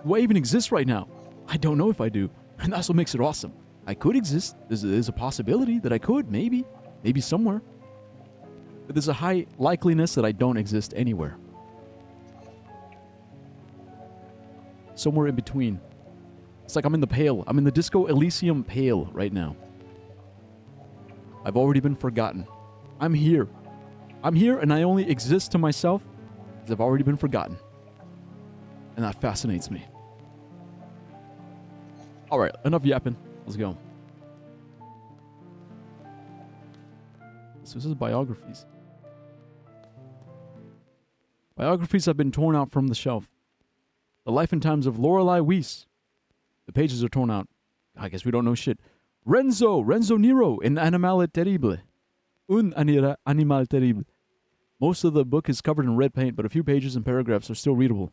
Do I even exist right now? I don't know if I do. And that's what makes it awesome. I could exist. There's a possibility that I could, maybe. Maybe somewhere. But there's a high likeliness that I don't exist anywhere. Somewhere in between. It's like I'm in the pale. I'm in the Disco Elysium pale right now. I've already been forgotten. I'm here. I'm here and I only exist to myself because I've already been forgotten. And that fascinates me. Alright, enough yapping. Let's go. So this is biographies. Biographies have been torn out from the shelf. The life and times of Lorelei Weiss. The pages are torn out. I guess we don't know shit. Renzo Nero in Animale Terrible. Animal Terrible. Most of the book is covered in red paint, but a few pages and paragraphs are still readable.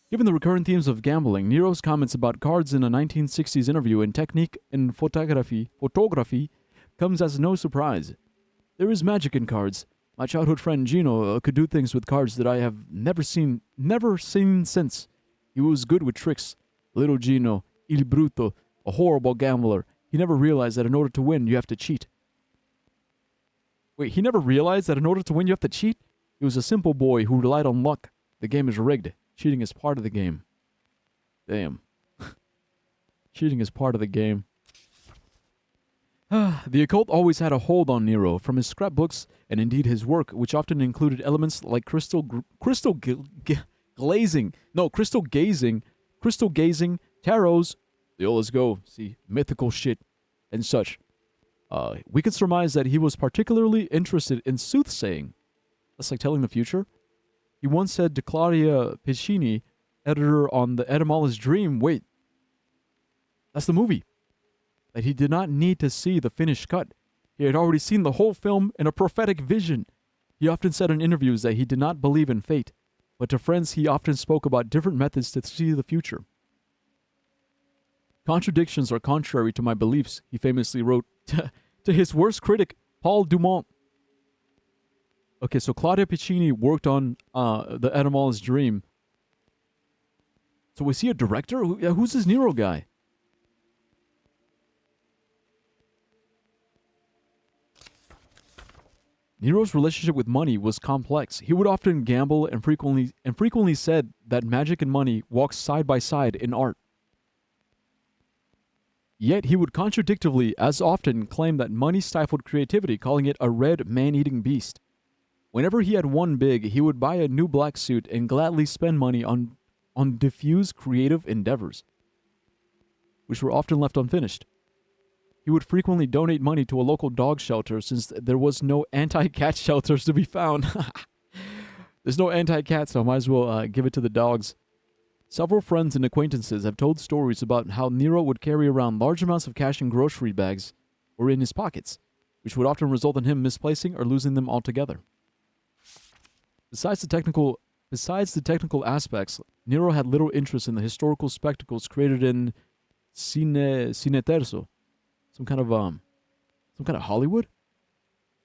Given the recurrent themes of gambling, Nero's comments about cards in a 1960s interview in Technique and Photography comes as no surprise. There is magic in cards. My childhood friend Gino could do things with cards that I have never seen since. He was good with tricks. Little Gino, il bruto, a horrible gambler. He never realized that in order to win, you have to cheat. Wait, he never realized that in order to win, you have to cheat? He was a simple boy who relied on luck. The game is rigged. Cheating is part of the game. Damn. Cheating is part of the game. The occult always had a hold on Nero, from his scrapbooks and indeed his work, which often included elements like crystal gazing, tarots, let's go, see, mythical shit, and such. We could surmise that he was particularly interested in soothsaying. That's like telling the future. He once said to Claudia Piccini, editor on The Etymologist's Dream, wait, that's the movie, that he did not need to see the finished cut. He had already seen the whole film in a prophetic vision. He often said in interviews that he did not believe in fate, but to friends he often spoke about different methods to see the future. Contradictions are contrary to my beliefs, he famously wrote to his worst critic, Paul Dumont. Okay, so Claudia Piccini worked on The Etymologist's Dream. So was he a director? Who's this Nero guy? Nero's relationship with money was complex. He would often gamble and frequently said that magic and money walk side by side in art. Yet he would contradictively as often claim that money stifled creativity, calling it a red man-eating beast. Whenever he had won big, he would buy a new black suit and gladly spend money on diffuse creative endeavors, which were often left unfinished. He would frequently donate money to a local dog shelter since there was no anti-cat shelters to be found. There's no anti-cat, so I might as well give it to the dogs. Several friends and acquaintances have told stories about how Nero would carry around large amounts of cash in grocery bags or in his pockets, which would often result in him misplacing or losing them altogether. Besides the technical aspects, Nero had little interest in the historical spectacles created in Cineterzo, some kind of Hollywood.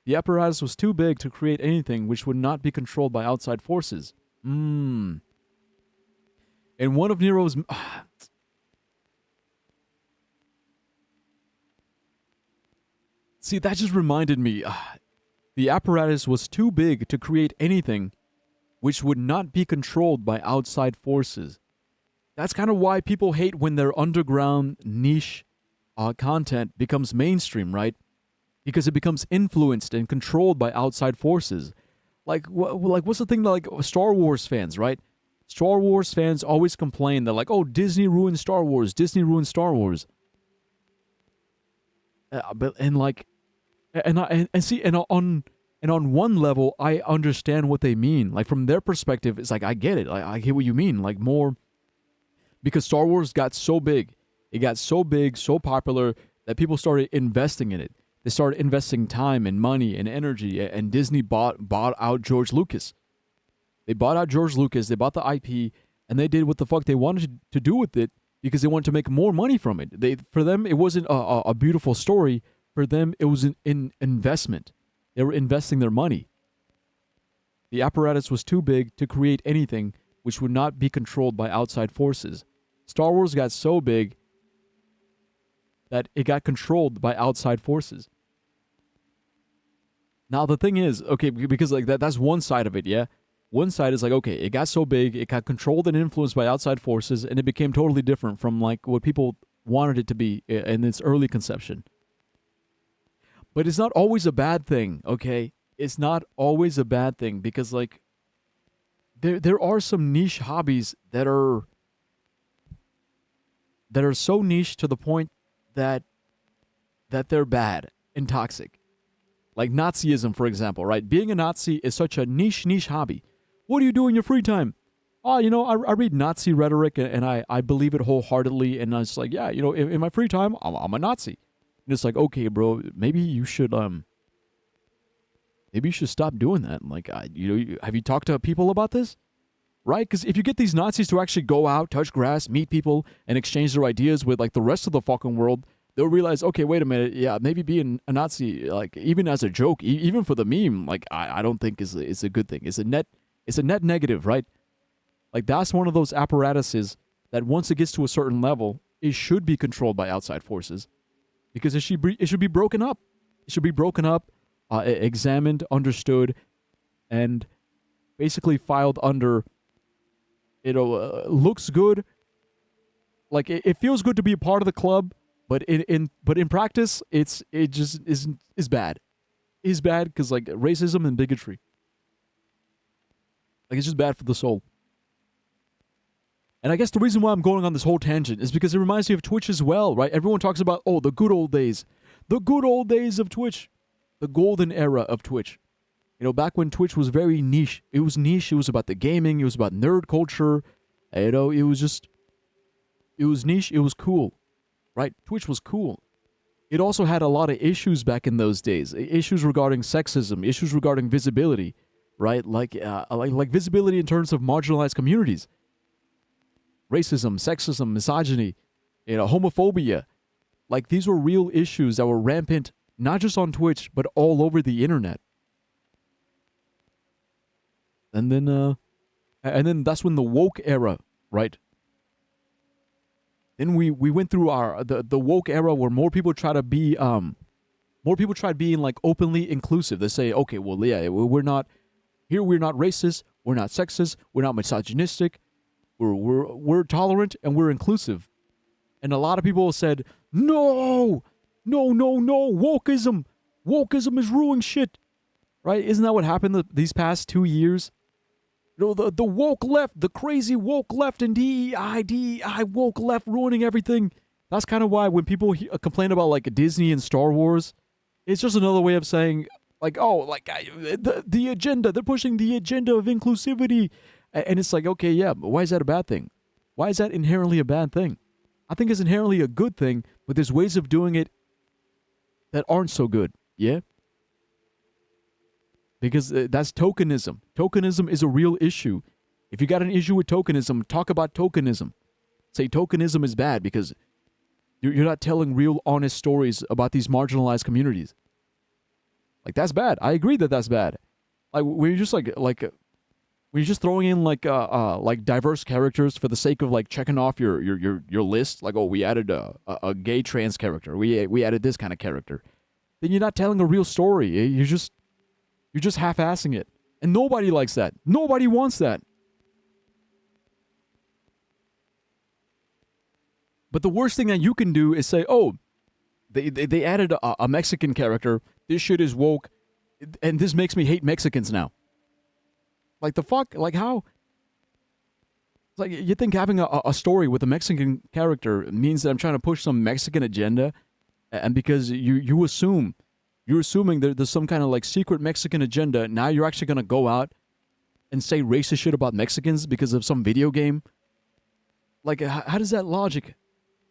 The apparatus was too big to create anything which would not be controlled by outside forces. And one of Nero's see, that just reminded me. The apparatus was too big to create anything which would not be controlled by outside forces. That's kind of why people hate when their underground niche content becomes mainstream, right? because it becomes influenced and controlled by outside forces. Like what's the thing that like Star Wars fans, right? Star Wars fans always complain that like, oh, Disney ruined Star Wars. Disney ruined Star Wars. But and like, and see, and on one level, I understand what they mean. Like from their perspective, it's like I get it. I get what you mean. Like more because Star Wars got so big, it got so big, so popular that people started investing in it. They started investing time and money and energy, and Disney bought out George Lucas. They bought out George Lucas. They bought the IP, and they did what the fuck they wanted to do with it because they wanted to make more money from it. For them, it wasn't a beautiful story. For them, it was an investment. They were investing their money. The apparatus was too big to create anything which would not be controlled by outside forces. Star Wars got so big that it got controlled by outside forces. Now the thing is, okay, because like that's one side of it, yeah? One side is like, okay, it got so big, it got controlled and influenced by outside forces, and it became totally different from like what people wanted it to be in its early conception. But it's not always a bad thing, okay? It's not always a bad thing because like there are some niche hobbies that are so niche to the point that they're bad and toxic. Like Nazism, for example, right? Being a Nazi is such a niche hobby. What do you do in your free time? Oh, I read Nazi rhetoric and I believe it wholeheartedly. And I was like, yeah, in my free time, I'm a Nazi. And it's like, okay, bro, maybe you should stop doing that. And like, have you talked to people about this? Right? Because if you get these Nazis to actually go out, touch grass, meet people, and exchange their ideas with like the rest of the fucking world, they'll realize, okay, wait a minute, yeah, maybe being a Nazi, like even as a joke, even for the meme, like I don't think is a good thing. It's a net negative, right? Like that's one of those apparatuses that once it gets to a certain level, it should be controlled by outside forces, because it should be broken up. It should be broken up, examined, understood, and basically filed under. Looks good. Like it feels good to be a part of the club, but in practice, it just is bad. Is bad because like racism and bigotry. Like it's just bad for the soul. And I guess the reason why I'm going on this whole tangent is because it reminds me of Twitch as well, right? Everyone talks about, oh, the good old days. The good old days of Twitch. The golden era of Twitch. Back when Twitch was very niche. It was niche. It was about the gaming. It was about nerd culture. It was niche. It was cool, right? Twitch was cool. It also had a lot of issues back in those days. Issues regarding sexism. Issues regarding visibility, right? Like visibility in terms of marginalized communities. Racism, sexism, misogyny, homophobia. Like these were real issues that were rampant, not just on Twitch, but all over the internet. And then that's when the woke era, right? Then we went through the woke era where more people tried being like openly inclusive. They say, okay, well, yeah, we're not racist, we're not sexist, we're not misogynistic, we're tolerant and we're inclusive. And a lot of people said, no, wokeism is ruining shit, right? Isn't that what happened these past 2 years? The woke left, the crazy woke left, and DEI woke left ruining everything. That's kind of why when people complain about like Disney and Star Wars, it's just another way of saying like, oh, like the agenda, they're pushing the agenda of inclusivity. And it's like, okay, yeah, but why is that a bad thing? Why is that inherently a bad thing? I think it's inherently a good thing, but there's ways of doing it that aren't so good, yeah? Because that's tokenism. Tokenism is a real issue. If you got an issue with tokenism, talk about tokenism. Say tokenism is bad because you're not telling real, honest stories about these marginalized communities. Like, that's bad. I agree that that's bad. Like, when you're just when you're just throwing in like diverse characters for the sake of like checking off your list, like, oh, we added a gay trans character, we added this kind of character, then you're not telling a real story. You're just half-assing it. And nobody likes that. Nobody wants that. But the worst thing that you can do is say, oh, They added a Mexican character. This shit is woke, and this makes me hate Mexicans now. Like the fuck? Like how? It's like you think having a story with a Mexican character means that I'm trying to push some Mexican agenda, and because you're assuming there's some kind of like secret Mexican agenda. Now you're actually gonna go out and say racist shit about Mexicans because of some video game. Like how does that logic?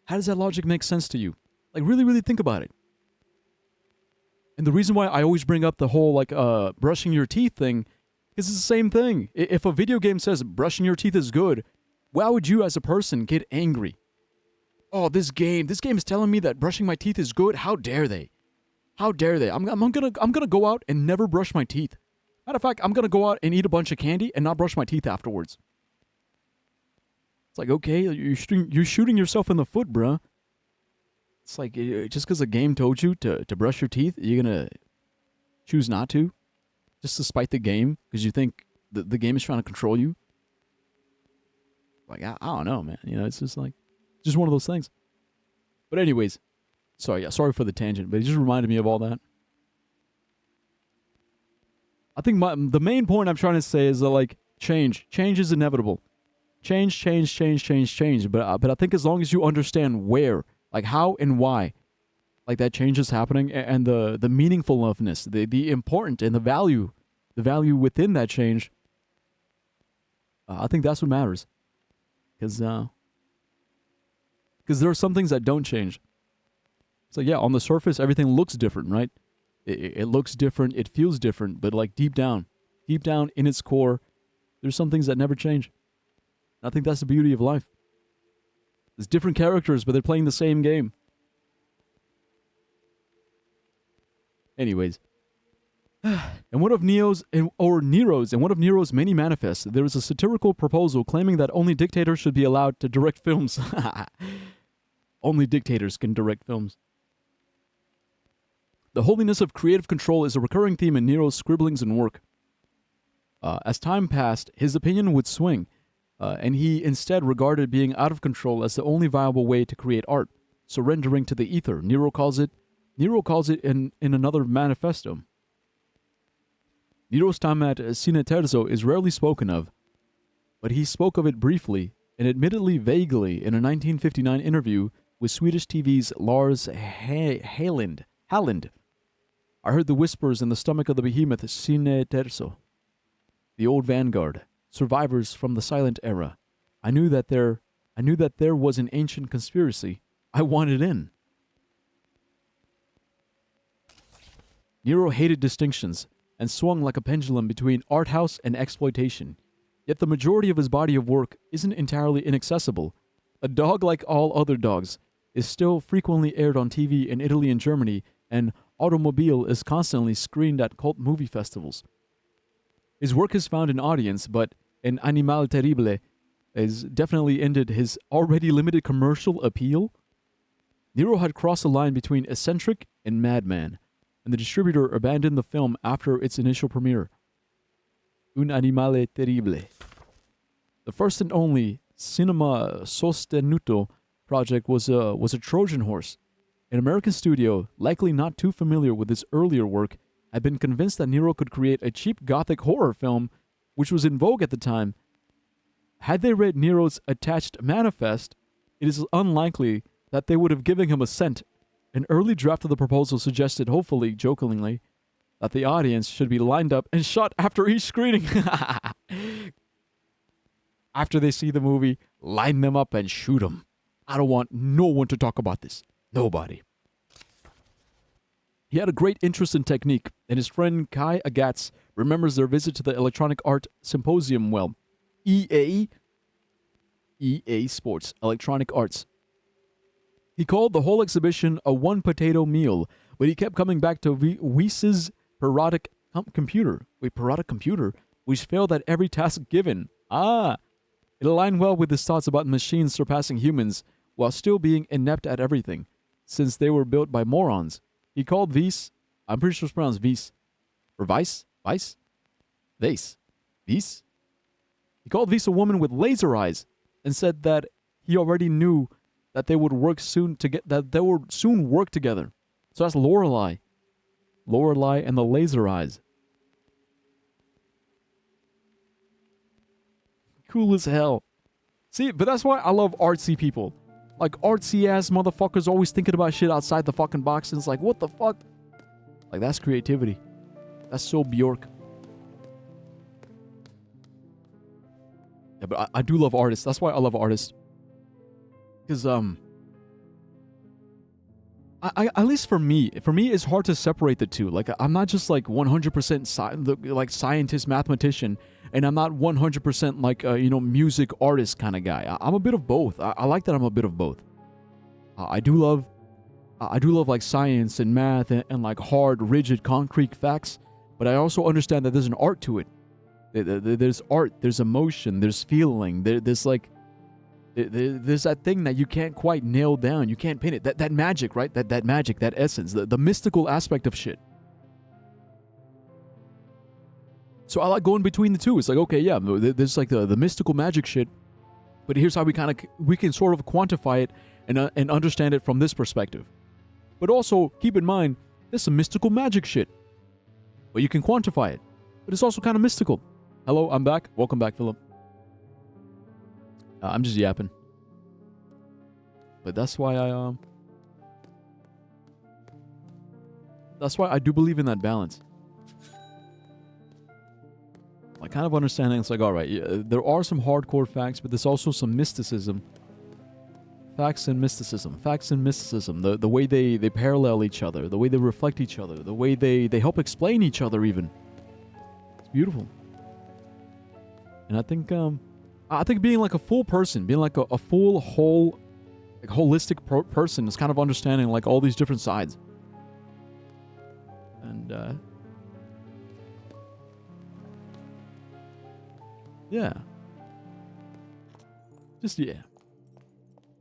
How does that logic make sense to you? Like really, really think about it. And the reason why I always bring up the whole like brushing your teeth thing is it's the same thing. If a video game says brushing your teeth is good, why would you as a person get angry? Oh, this game is telling me that brushing my teeth is good. How dare they? How dare they? I'm gonna go out and never brush my teeth. Matter of fact, I'm gonna go out and eat a bunch of candy and not brush my teeth afterwards. It's like, okay, you're shooting yourself in the foot, bruh. It's like, just because a game told you to brush your teeth, you're going to choose not to? Just to spite the game? Because you think the game is trying to control you? Like, I don't know, man. You know, it's just like, just one of those things. But anyways, sorry for the tangent, but it just reminded me of all that. I think the main point I'm trying to say is that, like, change is inevitable. Change. But I think as long as you understand where, like how and why, like that change is happening, and the meaningfulness, the important and the value within that change, I think that's what matters. Because there are some things that don't change. It's like, yeah, on the surface, everything looks different, right? It looks different, it feels different, but like deep down in its core, there's some things that never change. I think that's the beauty of life. There's different characters, but they're playing the same game. Anyways. And one of Nero's many manifests, there was a satirical proposal claiming that only dictators should be allowed to direct films. Only dictators can direct films. The holiness of creative control is a recurring theme in Nero's scribblings and work. As time passed, his opinion would swing. And he instead regarded being out of control as the only viable way to create art, surrendering to the ether. Nero calls it in another manifesto. Nero's time at Cine Terzo is rarely spoken of, but he spoke of it briefly and admittedly vaguely in a 1959 interview with Swedish TV's Lars Halland. I heard the whispers in the stomach of the behemoth Cine Terzo, the old vanguard. Survivors from the silent era. I knew that there was an ancient conspiracy. I wanted in. Nero hated distinctions and swung like a pendulum between art house and exploitation. Yet the majority of his body of work isn't entirely inaccessible. A Dog Like All Other Dogs is still frequently aired on TV in Italy and Germany, and Automobile is constantly screened at cult movie festivals. His work has found an audience, but an Animal Terrible has definitely ended his already limited commercial appeal. Nero had crossed the line between eccentric and madman, and the distributor abandoned the film after its initial premiere. Un Animale Terrible. The first and only Cinema Sostenuto project was a Trojan horse. An American studio, likely not too familiar with his earlier work, had been convinced that Nero could create a cheap gothic horror film, which was in vogue at the time. Had they read Nero's attached manifest, it is unlikely that they would have given him a cent. An early draft of the proposal suggested, hopefully, jokingly, that the audience should be lined up and shot after each screening. After they see the movie, line them up and shoot them. I don't want no one to talk about this. Nobody. He had a great interest in technique, and his friend Kai Agatz remembers their visit to the Electronic Art Symposium well. EA Sports, Electronic Arts. He called the whole exhibition a one-potato meal, but he kept coming back to Wyss's parodic computer, which failed at every task given. It aligned well with his thoughts about machines surpassing humans, while still being inept at everything, since they were built by morons. He called Weiss, I'm pretty sure it's pronounced Weiss, or Weiss? Weiss? He called Weiss a woman with laser eyes, and said that he already knew that they would work soon to get that they would soon work together. So that's Lorelei. Lorelei and the laser eyes. Cool as hell. See, but that's why I love artsy people. Like artsy ass motherfuckers always thinking about shit outside the fucking box, and it's like, what the fuck? Like, that's creativity. That's so Bjork. Yeah, but I do love artists. That's why I love artists. Because, at least for me, it's hard to separate the two. Like, I'm not just like 100% like scientist, mathematician, and I'm not 100% like, music artist kind of guy. I'm a bit of both. I like that I'm a bit of both. I do love like science and math and like hard, rigid, concrete facts, but I also understand that there's an art to it. There's art, there's emotion, there's feeling, there's that thing that you can't quite nail down. You can't pin it. That magic, right? That magic, that essence, the mystical aspect of shit. So I like going between the two. It's like, okay, yeah, there's like the mystical magic shit, but here's how we can sort of quantify it and understand it from this perspective. But also keep in mind, there's some mystical magic shit, but you can quantify it. But it's also kind of mystical. Hello, I'm back. Welcome back, Philip. I'm just yapping. But that's why I do believe in that balance. Like, kind of understanding, it's like, all right, yeah, there are some hardcore facts, but there's also some mysticism. Facts and mysticism. The way they parallel each other, the way they reflect each other, the way they help explain each other even. It's beautiful. And I think being like a full person, being like a full, whole, like holistic person is kind of understanding like all these different sides. And, yeah. Just, yeah.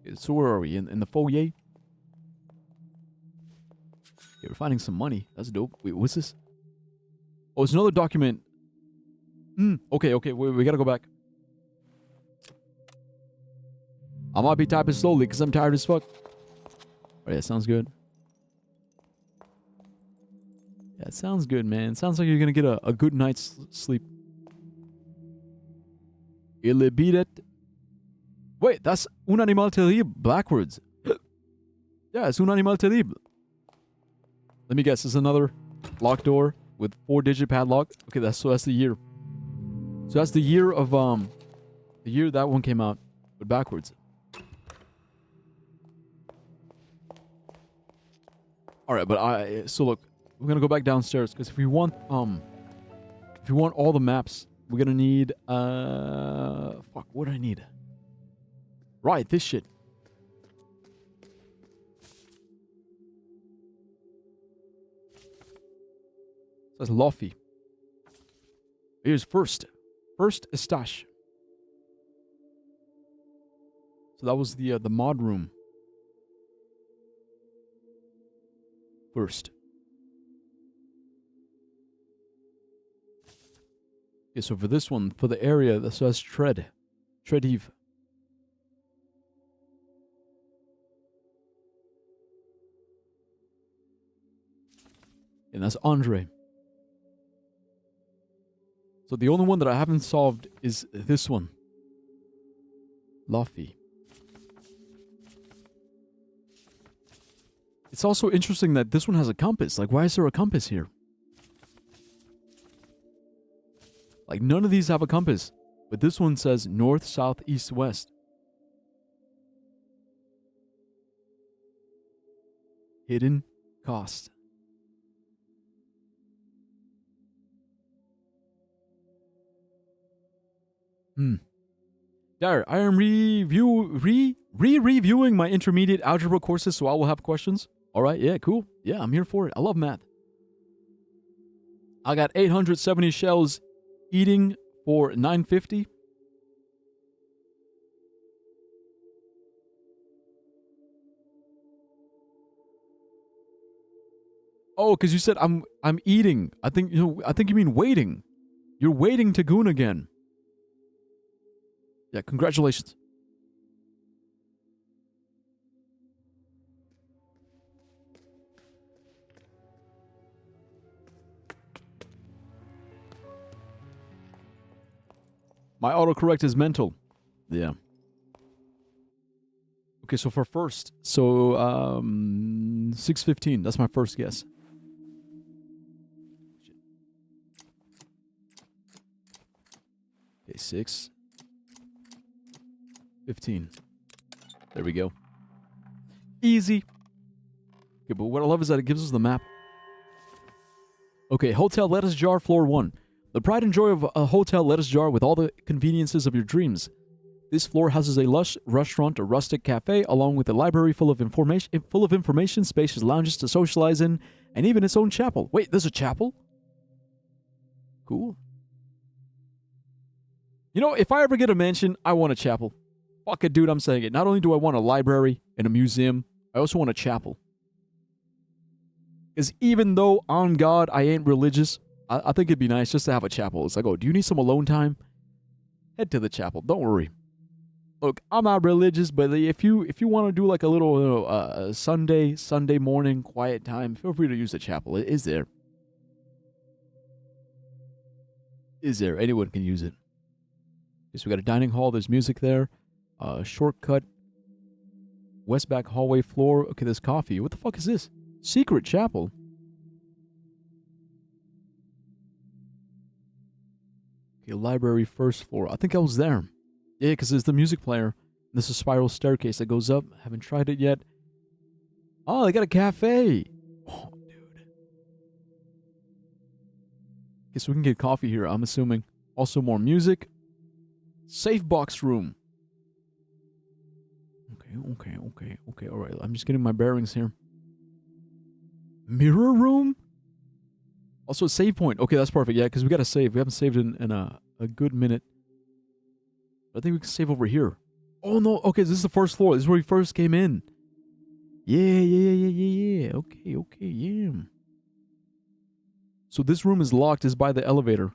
Okay, so where are we? In the foyer? Yeah, we're finding some money. That's dope. Wait, what's this? Oh, it's another document. Okay, we gotta go back. I might be typing slowly because I'm tired as fuck. Oh, yeah, sounds good. Yeah, it sounds good, man. It sounds like you're gonna get a good night's sleep. Wait, that's un animal terrible backwards. Yeah, it's un animal terrible. Let me guess, it's another locked door with 4-digit padlock. Okay, that's the year. So that's the year of the year that one came out, but backwards. All right, but so look, we're gonna go back downstairs because if we want all the maps, we're gonna need fuck, what do I need? Right, this shit. Says Lofi. Here's first Estache. So that was the mod room. First. Okay, so for this one, for the area, that says Tredive. And that's Andre. So the only one that I haven't solved is this one. Luffy. It's also interesting that this one has a compass. Like, why is there a compass here? Like, none of these have a compass. But this one says north, south, east, west. Hidden cost. There, I am reviewing my intermediate algebra courses, so I will have questions. All right, yeah, cool. Yeah, I'm here for it. I love math. I got 870 shells eating for 950. Oh, because you said I'm eating. I think you mean waiting. You're waiting to goon again. Yeah, congratulations. My autocorrect is mental. Yeah. Okay, so for first, 6:15. That's my first guess. Okay, 6:15. There we go. Easy. Okay, but what I love is that it gives us the map. Okay, hotel lettuce jar, floor 1. The pride and joy of a hotel lettuce jar with all the conveniences of your dreams. This floor houses a lush restaurant, a rustic cafe, along with a library full of information, spacious lounges to socialize in, and even its own chapel. Wait, there's a chapel? Cool. You know, if I ever get a mansion, I want a chapel. Fuck it, dude, I'm saying it. Not only do I want a library and a museum, I also want a chapel. Because even though, on God, I ain't religious, I think it'd be nice just to have a chapel. It's like, oh, do you need some alone time? Head to the chapel. Don't worry. Look, I'm not religious, but if you want to do like a little Sunday morning quiet time, feel free to use the chapel. It is there. Is there? Anyone can use it. Okay, so we got a dining hall. There's music there. Shortcut. West back hallway floor. Okay, there's coffee. What the fuck is this? Secret chapel. Okay, library first floor. I think I was there. Yeah, because there's the music player. There's a spiral staircase that goes up. Haven't tried it yet. Oh, they got a cafe. Oh, dude. Okay, so we can get coffee here, I'm assuming. Also more music. Safe box room. Okay. All right, I'm just getting my bearings here. Mirror room? Also a save point. Okay, that's perfect. Yeah, because we got to save. We haven't saved in a good minute. I think we can save over here. Oh, no. Okay, this is the first floor. This is where we first came in. Yeah. Okay, yeah. So this room is locked. Is by the elevator.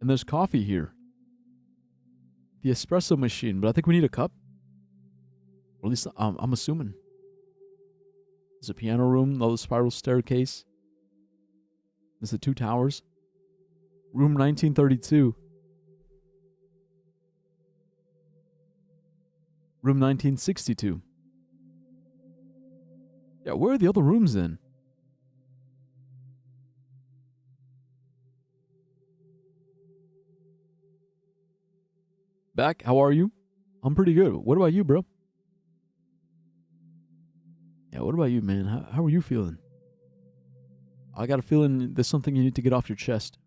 And there's coffee here. The espresso machine. But I think we need a cup. Or at least I'm assuming. There's a piano room. Another spiral staircase. There's the 2 towers. Room 1932. Room 1962. Yeah, where are the other rooms then? Back, how are you? I'm pretty good. What about you, bro? Yeah, what about you, man? How are you feeling? I got a feeling there's something you need to get off your chest.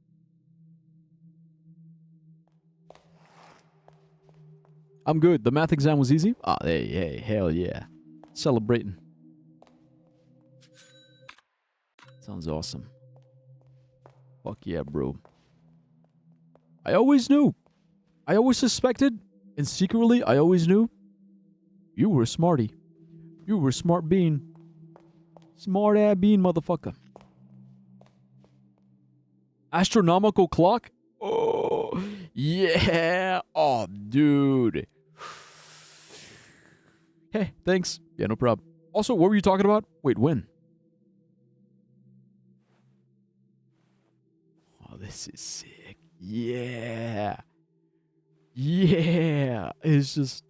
I'm good. The math exam was easy? Ah, hey, hell yeah. Celebrating. Sounds awesome. Fuck yeah, bro. I always knew. I always suspected, and secretly, I always knew. You were a smarty. You were a smart bean. Smart ass bean, motherfucker. Astronomical clock? Oh, yeah. Oh, dude. Hey, thanks. Yeah, no problem. Also, what were you talking about? Wait, when? Oh, this is sick. Yeah. Yeah. It's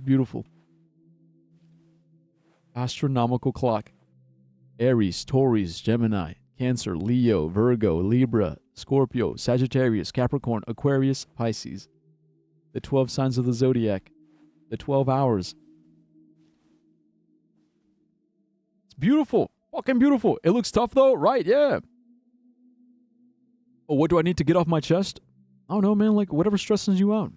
beautiful. Astronomical clock. Aries, Taurus, Gemini, Cancer, Leo, Virgo, Libra, Scorpio, Sagittarius, Capricorn, Aquarius, Pisces. The 12 signs of the zodiac. The 12 hours. It's beautiful. Fucking beautiful. It looks tough though, right? Yeah. Oh, what do I need to get off my chest? I don't know, man. Like, whatever stresses you out.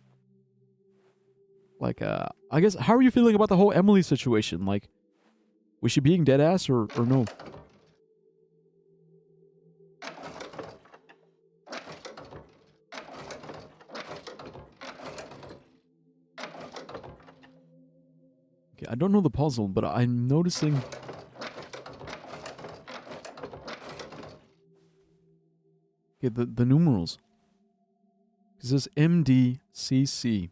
Like, I guess, how are you feeling about the whole Emily situation? Like, was she being dead ass or no? Okay, I don't know the puzzle, but I'm noticing. Okay, the numerals. Because this MDCC.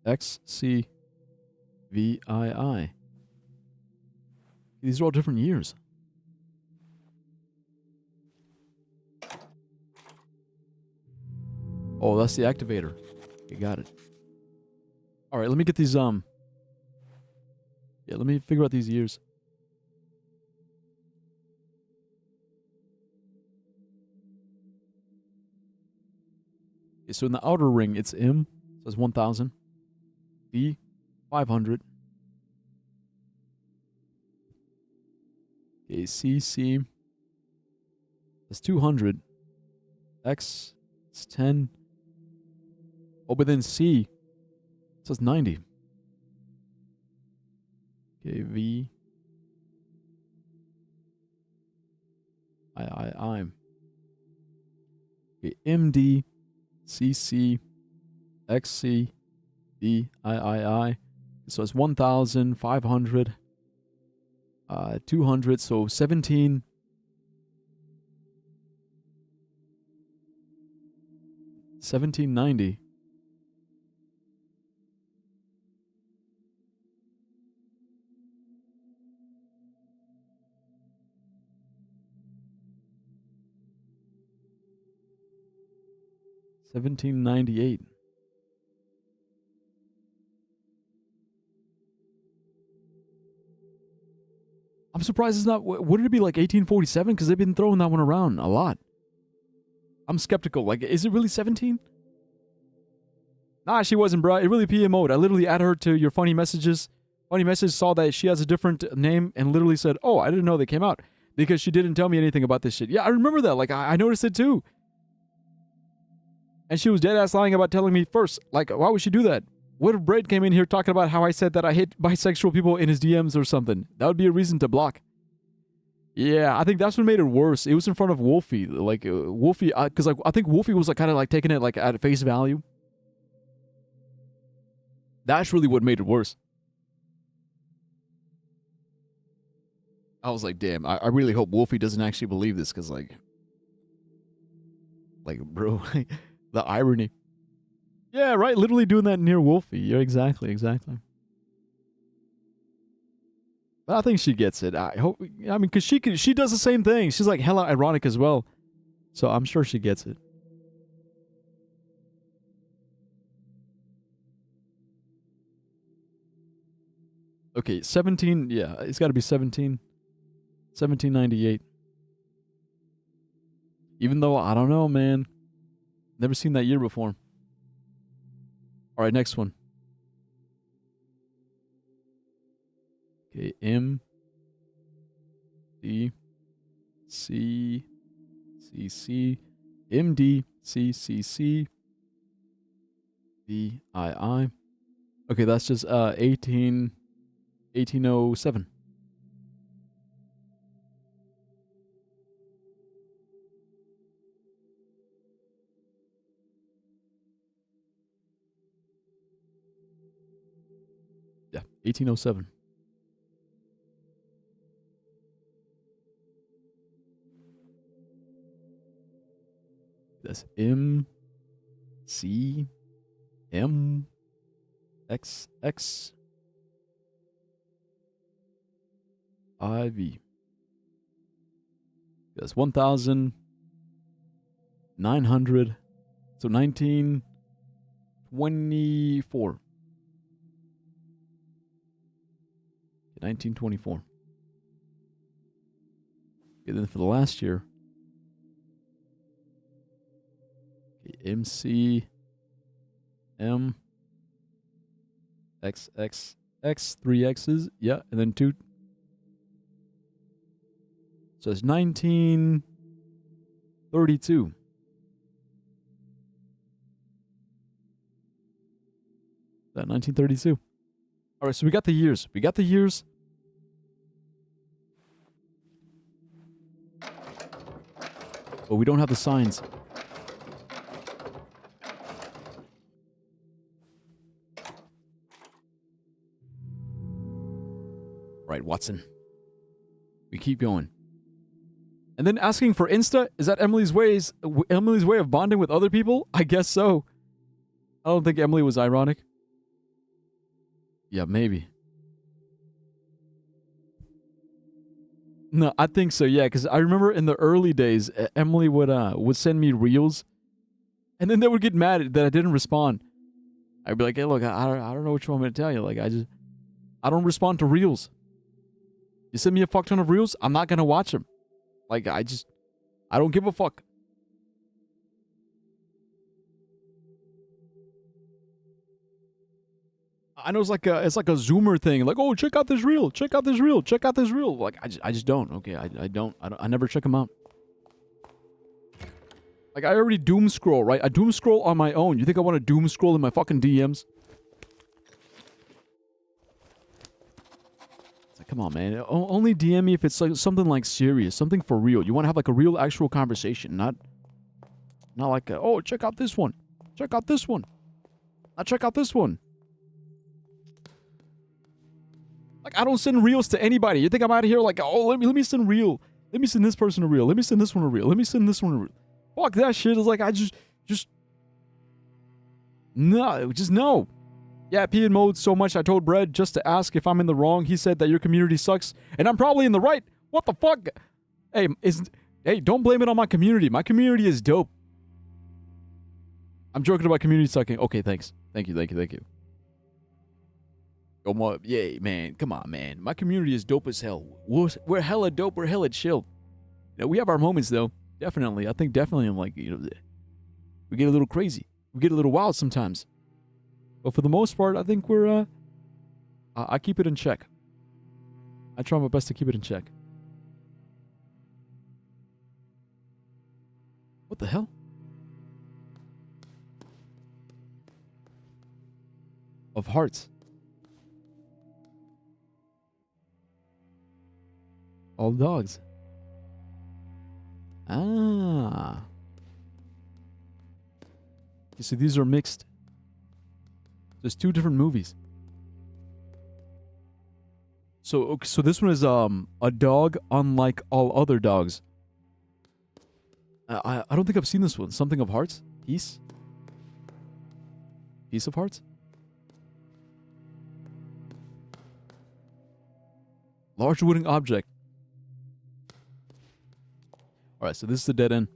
XCVII. These are all different years. Oh, that's the activator. You got it. All right, let me get these, yeah, let me figure out these years. Okay, so in the outer ring, it's M, says 1,000. D, 500. Okay, C, that's 200. X, it's 10. Oh, but then C, it says 90. Okay, V, I'm. Okay, MD, CC, XC, D, I. So it's 1,500, 200, so 17. 1790. $17.98. I'm surprised it's not. Would it be like 1847? Because they've been throwing that one around a lot. I'm skeptical. Like, is it really 17? Nah, she wasn't, bro. It really PMO'd. I literally added her to your funny messages. Funny message, saw that she has a different name and literally said, oh, I didn't know they came out. Because she didn't tell me anything about this shit. Yeah, I remember that. Like, I noticed it too. And she was dead ass lying about telling me first. Like, why would she do that? What if Braid came in here talking about how I said that I hate bisexual people in his DMs or something? That would be a reason to block. Yeah, I think that's what made it worse. It was in front of Wolfie. Like, Wolfie, because like, I think Wolfie was like kind of like taking it like at face value. That's really what made it worse. I was like, damn, I really hope Wolfie doesn't actually believe this, because like, bro, the irony. Yeah, right, literally doing that near Wolfie. Yeah, exactly. But I think she gets it. I hope. I mean, because she does the same thing. She's like hella ironic as well. So I'm sure she gets it. Okay, 17. Yeah, it's got to be 17. 1798. Even though, I don't know, man. Never seen that year before. All right, next one. Okay, M, D, C, C, C, M, D, C, C, C, D, I. Okay, that's just 1807. Yeah, 1807. That's M, C, M, X, X, I, V. That's 1,900. So 1924. 1924. Okay, then for the last year. Okay, MC, M, X, X, X, 3 X's. Yeah, and then 2. So it's 1932. That 1932. All right, so we got the years. But we don't have the signs. Right, Watson. We keep going. And then asking for Insta, is that Emily's way of bonding with other people? I guess so. I don't think Emily was ironic. Yeah, maybe. No, I think so. Yeah, because I remember in the early days, Emily would send me reels, And then they would get mad that I didn't respond. I'd be like, hey, look, I don't know what you want me to tell you. Like, I don't respond to reels. You send me a fuck ton of reels, I'm not gonna watch them. Like, I don't give a fuck. I know it's like a Zoomer thing. Like, oh, check out this reel, check out this reel, check out this reel. Like, I just don't. Okay, I never check them out. Like, I already doom scroll, right? I doom scroll on my own. You think I want to doom scroll in my fucking DMs? It's like, come on, man. Only DM me if it's like something like serious, something for real. You want to have like a real, actual conversation, not like, oh, check out this one, check out this one, check out this one. Like, I don't send reels to anybody. You think I'm out of here like, oh, let me send reel. Let me send this person a reel. Let me send this one a reel. Let me send this one a reel. Fuck that shit. It's like, I just no, just no. Yeah, P in mode so much I told Brad just to ask if I'm in the wrong. He said that your community sucks, and I'm probably in the right. What the fuck? Hey, don't blame it on my community. My community is dope. I'm joking about community sucking. Okay, thanks. Thank you. Yay, man. Come on, man. My community is dope as hell. We're hella dope. We're hella chill. You know, we have our moments, though. Definitely. I think definitely I'm like, you know, we get a little crazy. We get a little wild sometimes. But for the most part, I think we're, I keep it in check. I try my best to keep it in check. What the hell? Of hearts. All dogs. Ah. Okay, so these are mixed. There's two different movies. So this one is a dog unlike all other dogs. I don't think I've seen this one. Something of Hearts? Piece of Hearts? Large wooden object. Alright, so this is the dead end.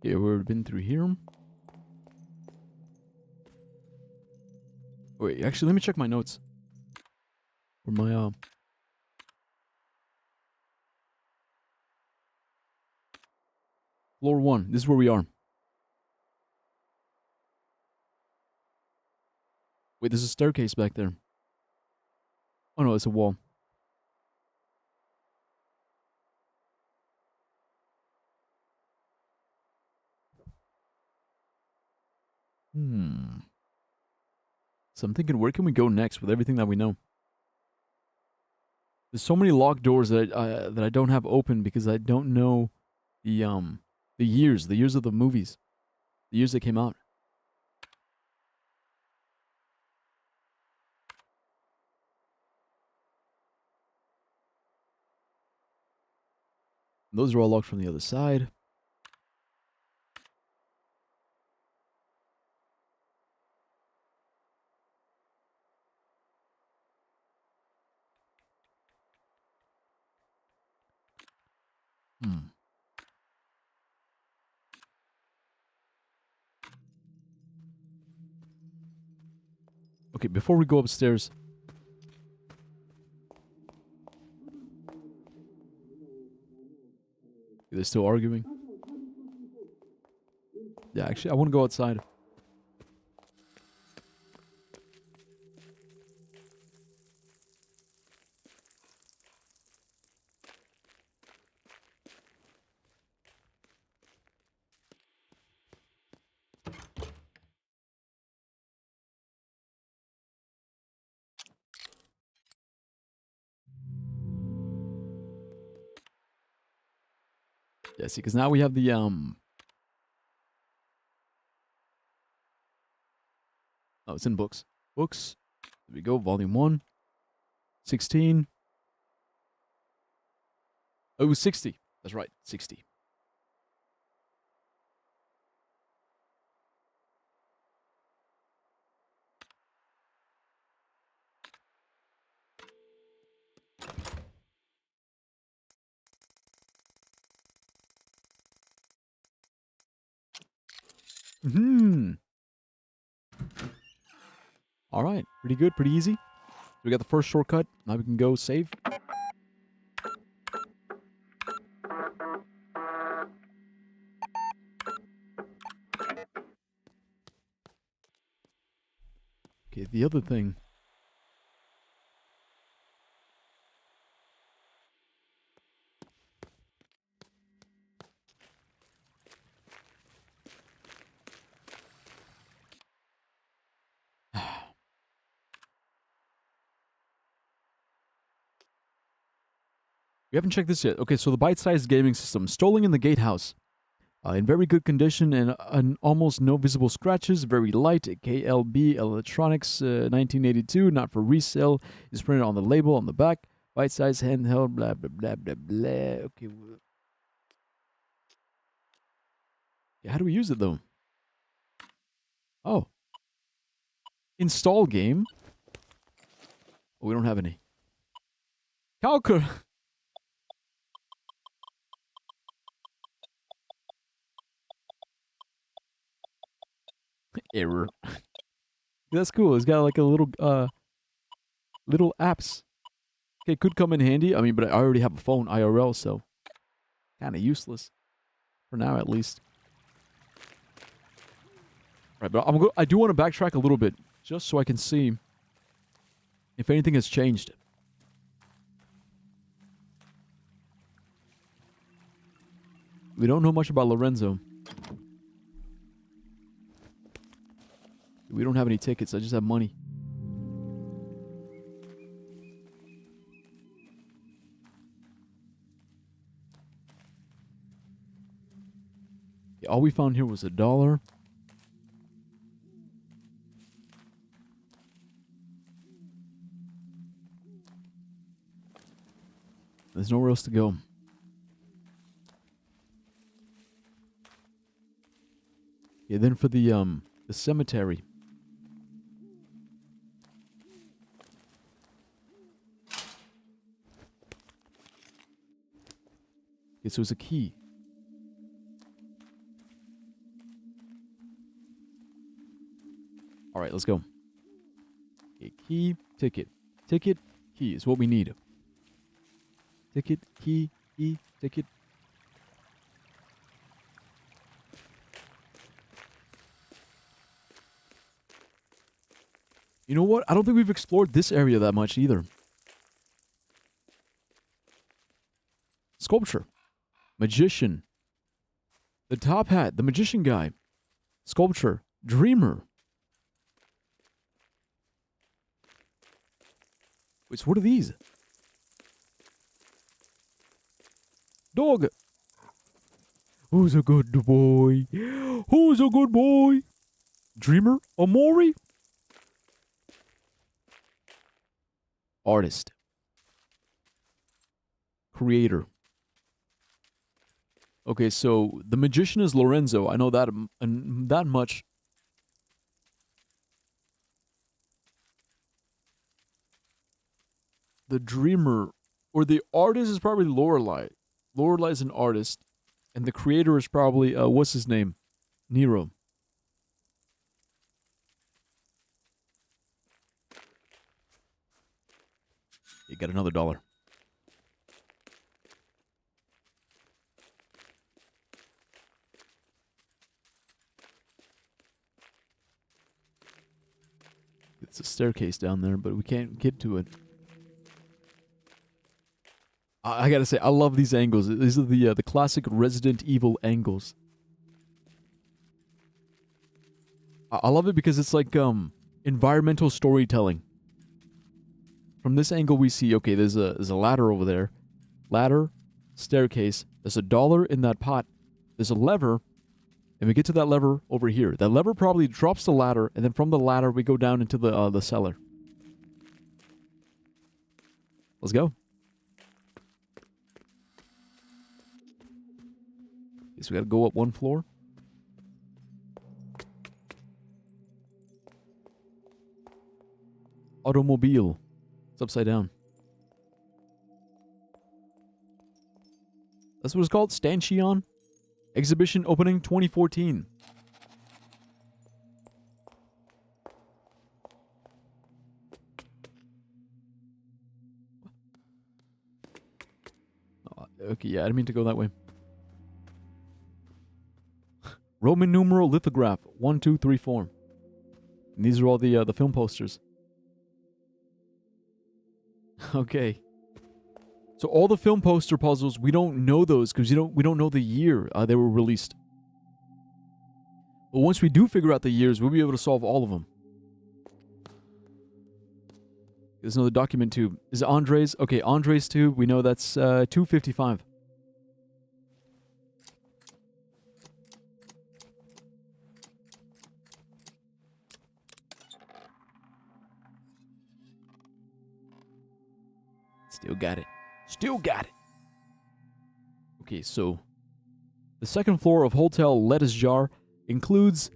Okay, we've been through here. Wait, actually, let me check my notes. Or my, Floor 1. This is where we are. Wait, there's a staircase back there. Oh no, it's a wall. So I'm thinking, where can we go next with everything that we know? There's so many locked doors that I don't have open because I don't know the years of the movies, the years that came out. Those are all locked from the other side. Okay, before we go upstairs. They're still arguing. Yeah, actually, I want to go outside. Yeah, see, because now we have the oh, it's in books. Books. There we go. Volume 1. 16. Oh, it was 60. That's right. 60. Hmm. All right. Pretty good. Pretty easy. We got the first shortcut. Now we can go save. Okay, the other thing. We haven't checked this yet. Okay, so the bite-sized gaming system. Stolen in the gatehouse. In very good condition and almost no visible scratches. Very light. KLB Electronics 1982. Not for resale. Is printed on the label on the back. Bite-sized handheld. Blah, blah, blah, blah, blah. Okay. Yeah, how do we use it, though? Oh. Install game. Oh, we don't have any. Calculator. Error. That's cool. It's got like a little apps. Okay, could come in handy. I mean, but I already have a phone IRL, so kind of useless for now, at least. Right, but I do want to backtrack a little bit just so I can see if anything has changed. We don't know much about Lorenzo. We don't have any tickets. I just have money. Yeah, all we found here was $1. There's nowhere else to go. Yeah, then for the cemetery. Okay, so it's a key. All right, let's go. Okay, key, ticket. Ticket, key is what we need. Ticket, key, ticket. You know what? I don't think we've explored this area that much either. Sculpture. Magician. The top hat. The magician guy. Sculpture. Dreamer. Wait, so what are these? Dog. Who's a good boy? Who's a good boy? Dreamer? Amori? Artist. Creator. Okay, so the magician is Lorenzo. I know that much. The dreamer or the artist is probably Lorelei. Lorelei is an artist, and the creator is probably what's his name? Nero. You got another $1. It's a staircase down there, but we can't get to it. I gotta say, I love these angles. These are the classic Resident Evil angles. I love it because it's like environmental storytelling. From this angle, we see there's a ladder over there, ladder, staircase. There's $1 in that pot. There's a lever, and we get to that lever over here. That lever probably drops the ladder, and then from the ladder we go down into the cellar. Let's go. Okay, so we gotta go up one floor. Automobile. It's upside down. That's what it's called? Stanchion? Exhibition opening 2014. Okay, yeah, I didn't mean to go that way. Roman numeral lithograph 1, 2, 3, 4. And these are all the film posters. Okay. So all the film poster puzzles, we don't know those because we don't know the year they were released. But once we do figure out the years, we'll be able to solve all of them. There's another document tube. Is it Andres? Okay, Andres tube. We know that's 255. Still got it. Still got it. Okay, so the second floor of Hotel Lettuce Jar includes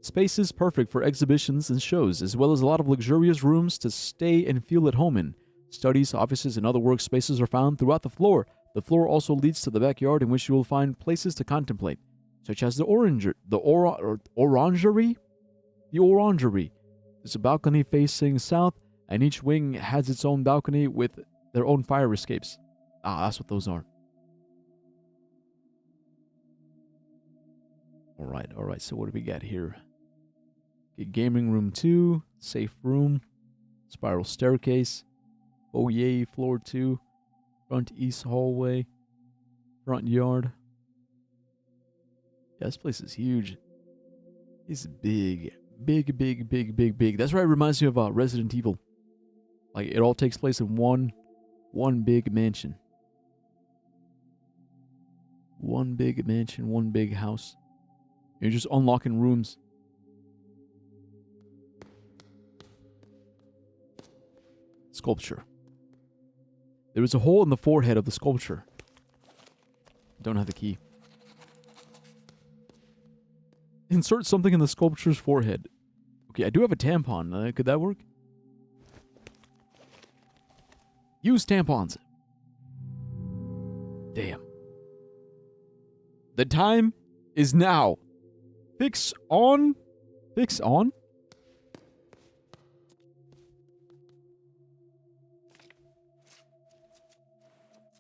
spaces perfect for exhibitions and shows, as well as a lot of luxurious rooms to stay and feel at home in. Studies, offices, and other workspaces are found throughout the floor. The floor also leads to the backyard, in which you will find places to contemplate, such as the orangery. The orangery. There's a balcony facing south, and each wing has its own balcony with their own fire escapes. Ah, that's what those are. All right. So what do we got here? Okay, gaming room 2, safe room, spiral staircase, foyer floor 2, front east hallway, front yard. Yeah, this place is huge. It's big. That's right. It reminds me of Resident Evil. Like, it all takes place in one big mansion. One big mansion, one big house. You're just unlocking rooms. Sculpture. There is a hole in the forehead of the sculpture. Don't have the key. Insert something in the sculpture's forehead. Okay, I do have a tampon. Could that work? Use tampons. Damn. The time is now. Fix on? Fix on?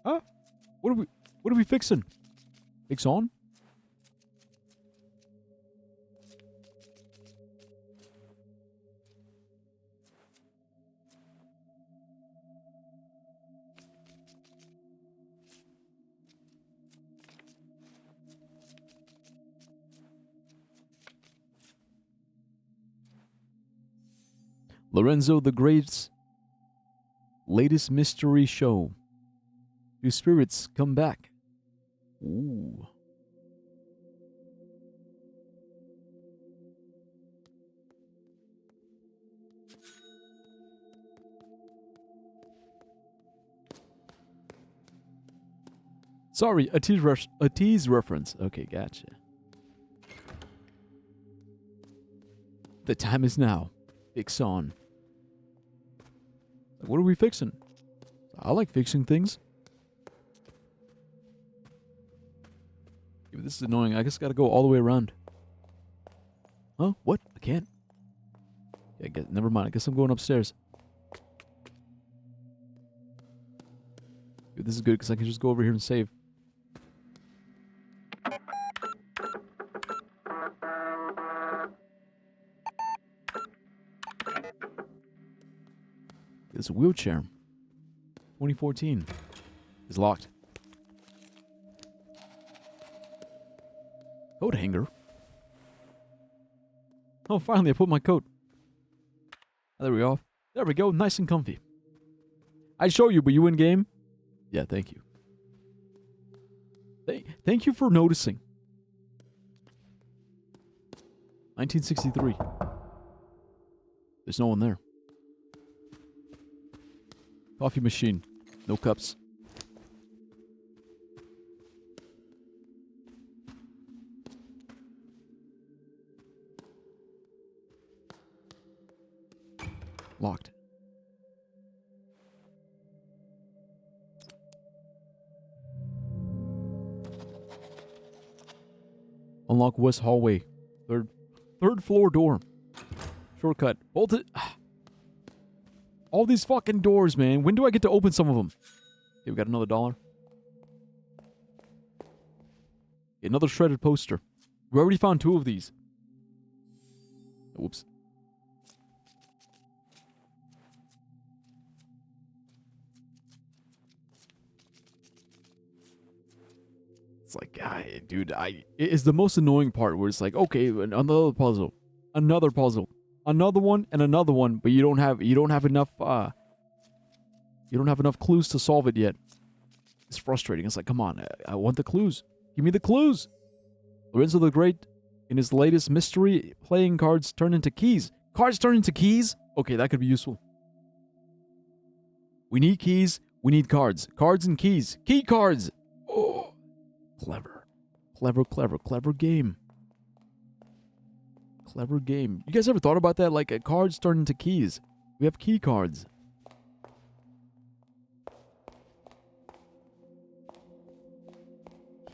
Huh? What are we fixing? Fix on? Lorenzo the Great's latest mystery show. Do spirits come back? Ooh. Sorry, a tease reference. Okay, gotcha. The time is now. Fix on. What are we fixing? I like fixing things. Yeah, this is annoying. I guess I gotta go all the way around. Huh? What? I can't. Yeah, never mind. I guess I'm going upstairs. Dude, this is good because I can just go over here and save. There's a wheelchair. 2014. It's locked. Coat hanger. Oh, finally, I put my coat. There we go. There we go. Nice and comfy. I'd show you, but you in game? Yeah, thank you. Thank you for noticing. 1963. There's no one there. Coffee machine. No cups. Locked. Unlock west hallway. Third floor door. Shortcut. Bolted. All these fucking doors, man. When do I get to open some of them? Okay, we got another $1. Another shredded poster. We already found 2 of these. Whoops. It's like, dude, it's the most annoying part where it's like, okay, another puzzle, another puzzle, another one, and another one, but you don't have enough clues to solve it yet. It's frustrating. It's like, come on, I want the clues. Give me the clues. Lorenzo the Great, in his latest mystery, playing cards turn into keys. Cards turn into keys? Okay, that could be useful. We need keys. We need cards. Cards and keys. Key cards. Oh, clever. Clever game. Clever game. You guys ever thought about that? Like, cards turn into keys. We have key cards.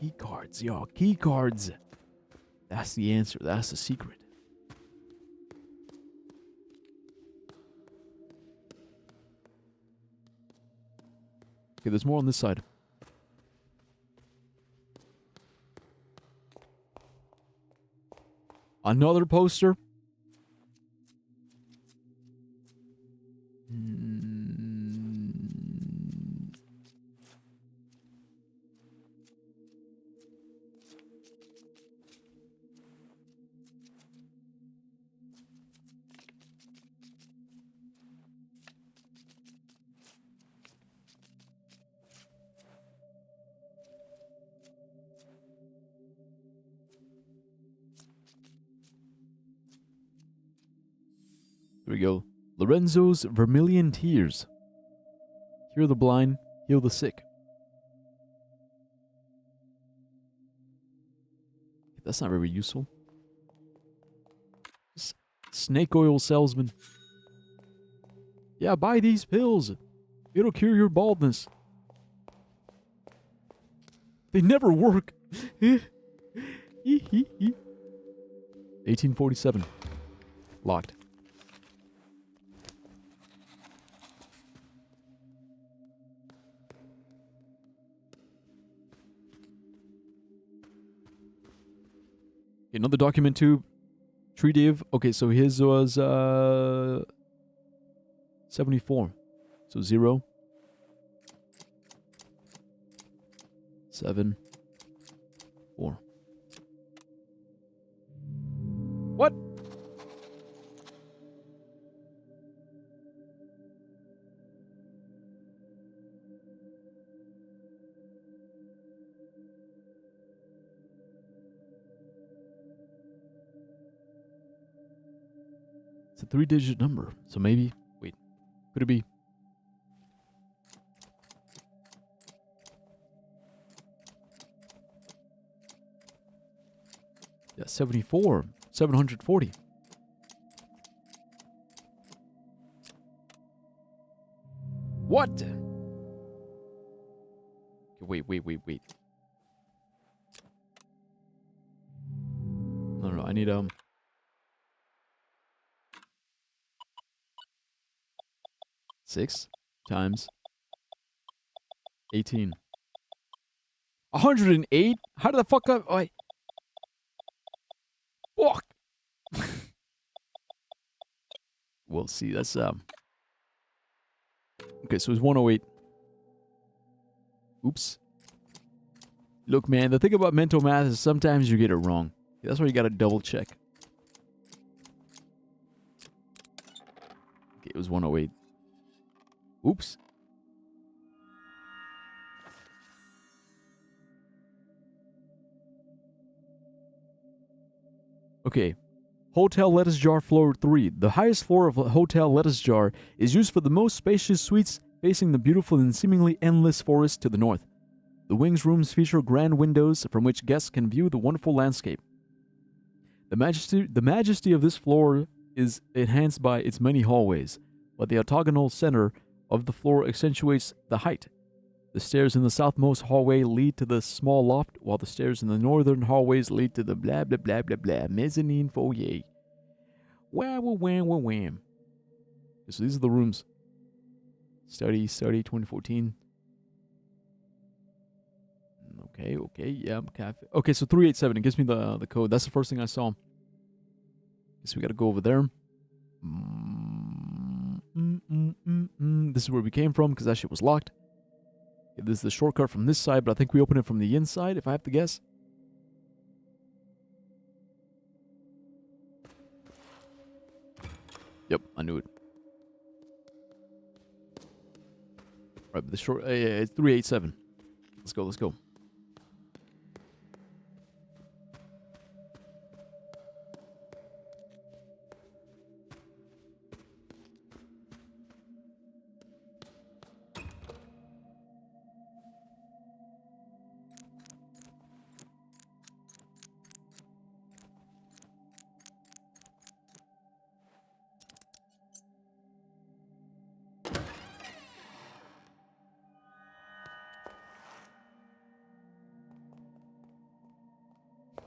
Key cards, y'all. Key cards. That's the answer. That's the secret. Okay, there's more on this side. Another poster. Here we go. Lorenzo's Vermilion Tears. Cure the blind, heal the sick. That's not very useful. Snake oil salesman. Yeah, buy these pills. It'll cure your baldness. They never work. 1847. Locked. Another document tube. Tree div. Okay, so his was 74. So 0. 7. 4. What? It's a 3-digit number. So maybe. Wait. Could it be? Yeah, 74. 740. What? Okay, wait. No, I need 6 times 18. 108? How did the fuck up? Oh, fuck. We'll see. That's okay, so it's 108. Oops. Look, man, the thing about mental math is sometimes you get it wrong. That's why you gotta double check. Okay, it was 108. Oops. Okay. Hotel Lettuce Jar Floor 3. The highest floor of a Hotel Lettuce Jar is used for the most spacious suites facing the beautiful and seemingly endless forest to the north. The wings rooms feature grand windows from which guests can view the wonderful landscape. The majesty of this floor is enhanced by its many hallways, but the octagonal center of the floor accentuates the height. The stairs in the southmost hallway lead to the small loft, while the stairs in the northern hallways lead to the blah blah blah blah blah mezzanine foyer. Wham. So these are the rooms. Study 2014. Okay, yeah, cafe. Okay, so 387. It gives me the code. That's the first thing I saw. Guess we gotta go over there. This is where we came from because that shit was locked. Okay, this is the shortcut from this side, but I think we open it from the inside, if I have to guess. Yep, I knew it. Right, but the short, yeah, it's 387. Let's go, let's go.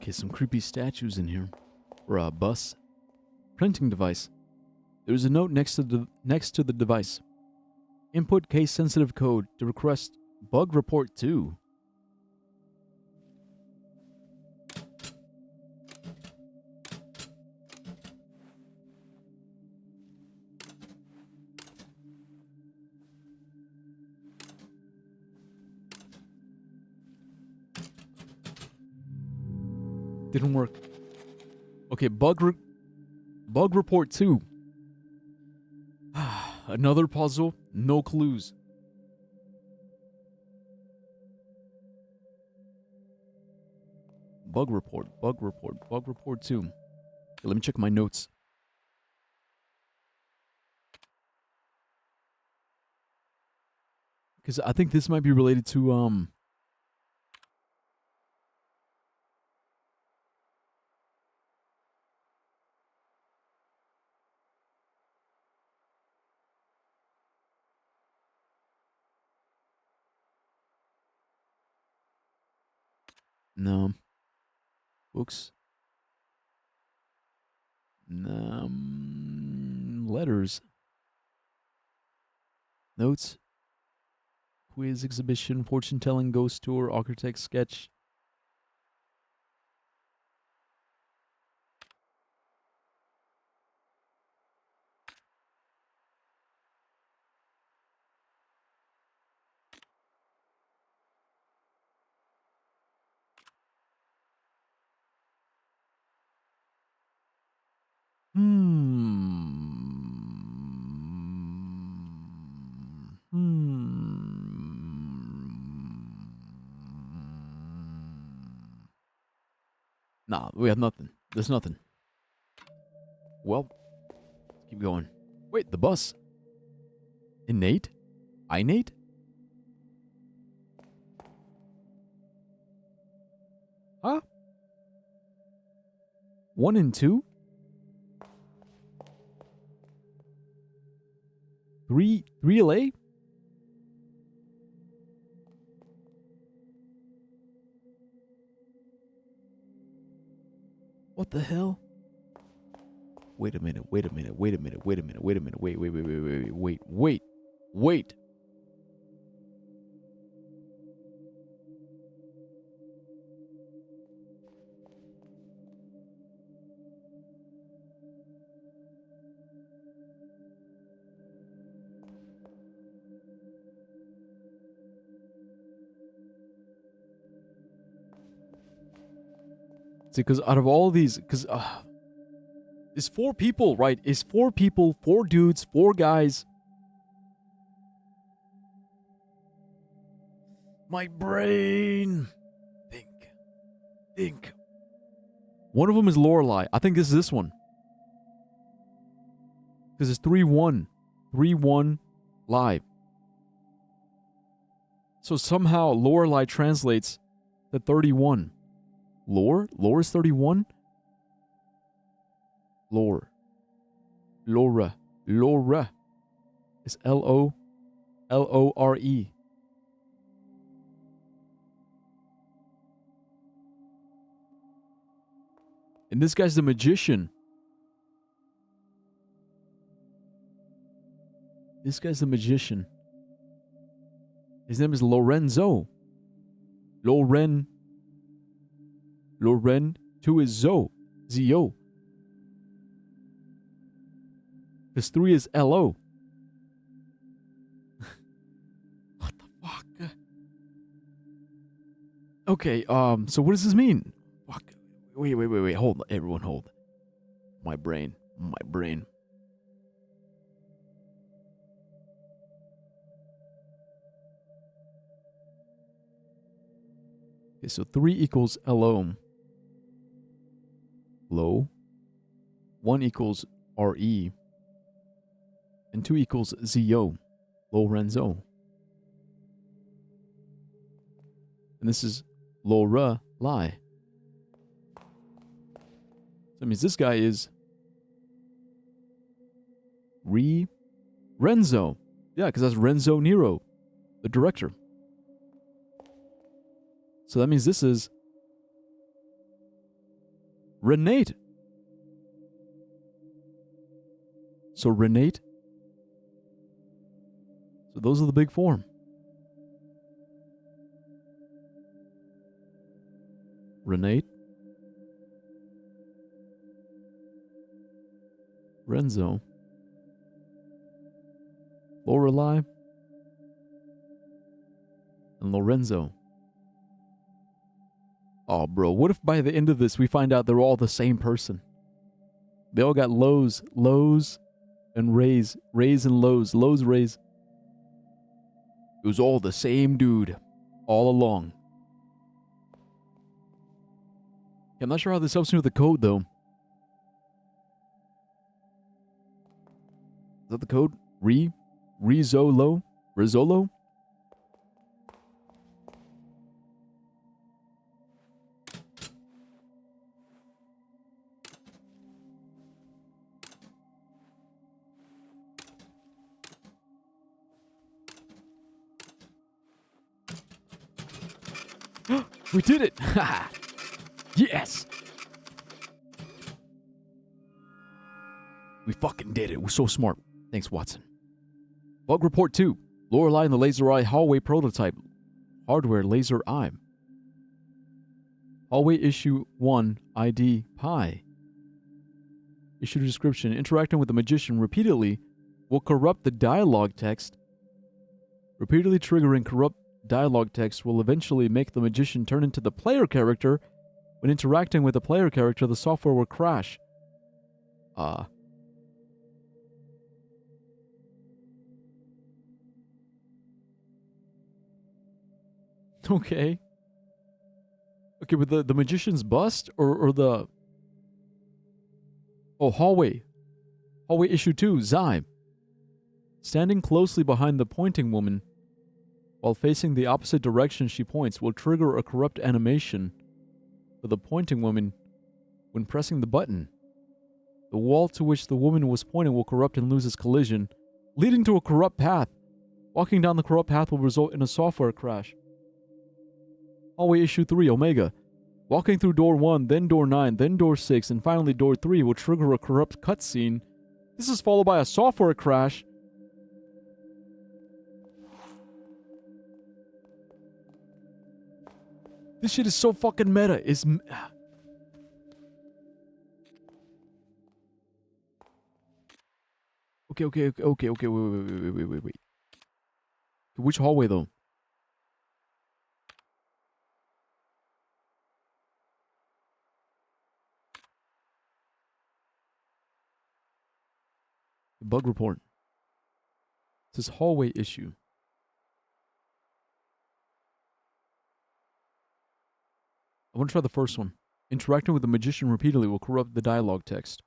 Okay, some creepy statues in here. Or a bus. Printing device. There's a note next to the device. Input case sensitive code to request bug report 2. Didn't work. Okay, bug report 2. Another puzzle, no clues. Bug report 2. Okay, let me check my notes. Because I think this might be related to, no. Books. Letters. Notes. Quiz, exhibition, fortune telling, ghost tour, architect sketch. Nah, we have nothing. There's nothing. Well, let's keep going. Wait, the bus. Innate? Innate? Huh? 1 and 2? 3 LA? What the hell? Wait a minute. Wait. See, because out of all these, because it's 4 people, right? It's 4 people, 4 dudes, 4 guys. My brain. Think. One of them is Lorelei. I think this is this one. Because it's 3-1. 3-1 live. So somehow Lorelei translates to 31. Lore? Lore is 31? Lore. Laura. It's Lore. And this guy's the magician. His name is Lorenzo. Loren. Loren. 2 is Zo. Zio. Because 3 is LO. What the fuck? Okay, so what does this mean? Fuck. Wait. Hold. Everyone hold. My brain. Okay, so 3 equals LO. Low. 1 equals RE. And 2 equals ZO. Lorenzo. And this is Laura Lie. So that means this guy is Renzo. Yeah, because that's Renzo Nero, the director. So that means this is Renate. So Renate. So those are the big form. Renate. Renzo. Lorelei. And Lorenzo. Oh, bro, what if by the end of this we find out they're all the same person? They all got lows and rays and lows, rays. It was all the same dude, all along. I'm not sure how this helps me with the code, though. Is that the code? Rizzolo? We did it! Yes! We fucking did it. We're so smart. Thanks, Watson. Bug report 2. Lorelei and the laser eye hallway prototype. Hardware laser eye. Hallway issue 1 ID pi. Issue description. Interacting with the magician repeatedly will corrupt the dialogue text. Repeatedly triggering corrupt dialogue text will eventually make the magician turn into the player character. When interacting with the player character, the software will crash. Okay. Okay, with the magician's bust or the... Oh, hallway. Hallway issue 2, Zy. Standing closely behind the pointing woman while facing the opposite direction she points will trigger a corrupt animation for the pointing woman when pressing the button. The wall to which the woman was pointing will corrupt and lose its collision, leading to a corrupt path. Walking down the corrupt path will result in a software crash. Hallway issue 3, Omega. Walking through door 1, then door 9, then door 6, and finally door 3 will trigger a corrupt cutscene. This is followed by a software crash. This shit is so fucking meta. Okay, wait. Which hallway, though? The bug report. It says hallway issue. I want to try the first one. Interacting with the magician repeatedly will corrupt the dialogue text.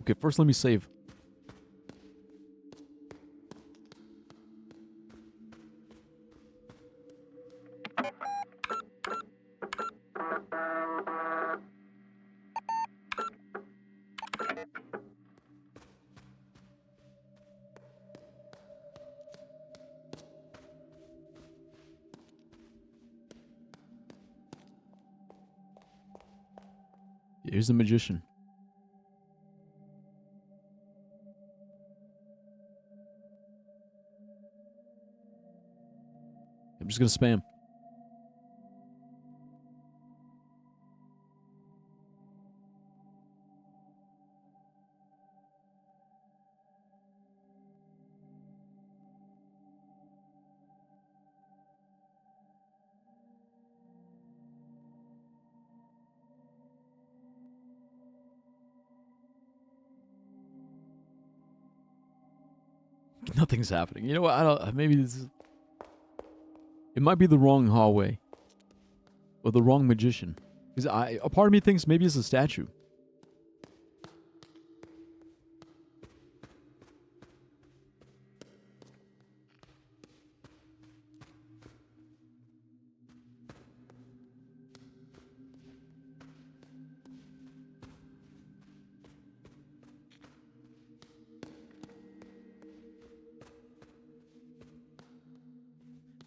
Okay, first let me save. Here's the magician. I'm just gonna spam. Nothing's happening. You know what? I don't. Maybe this is. It might be the wrong hallway, or the wrong magician. Because a part of me thinks maybe it's a statue.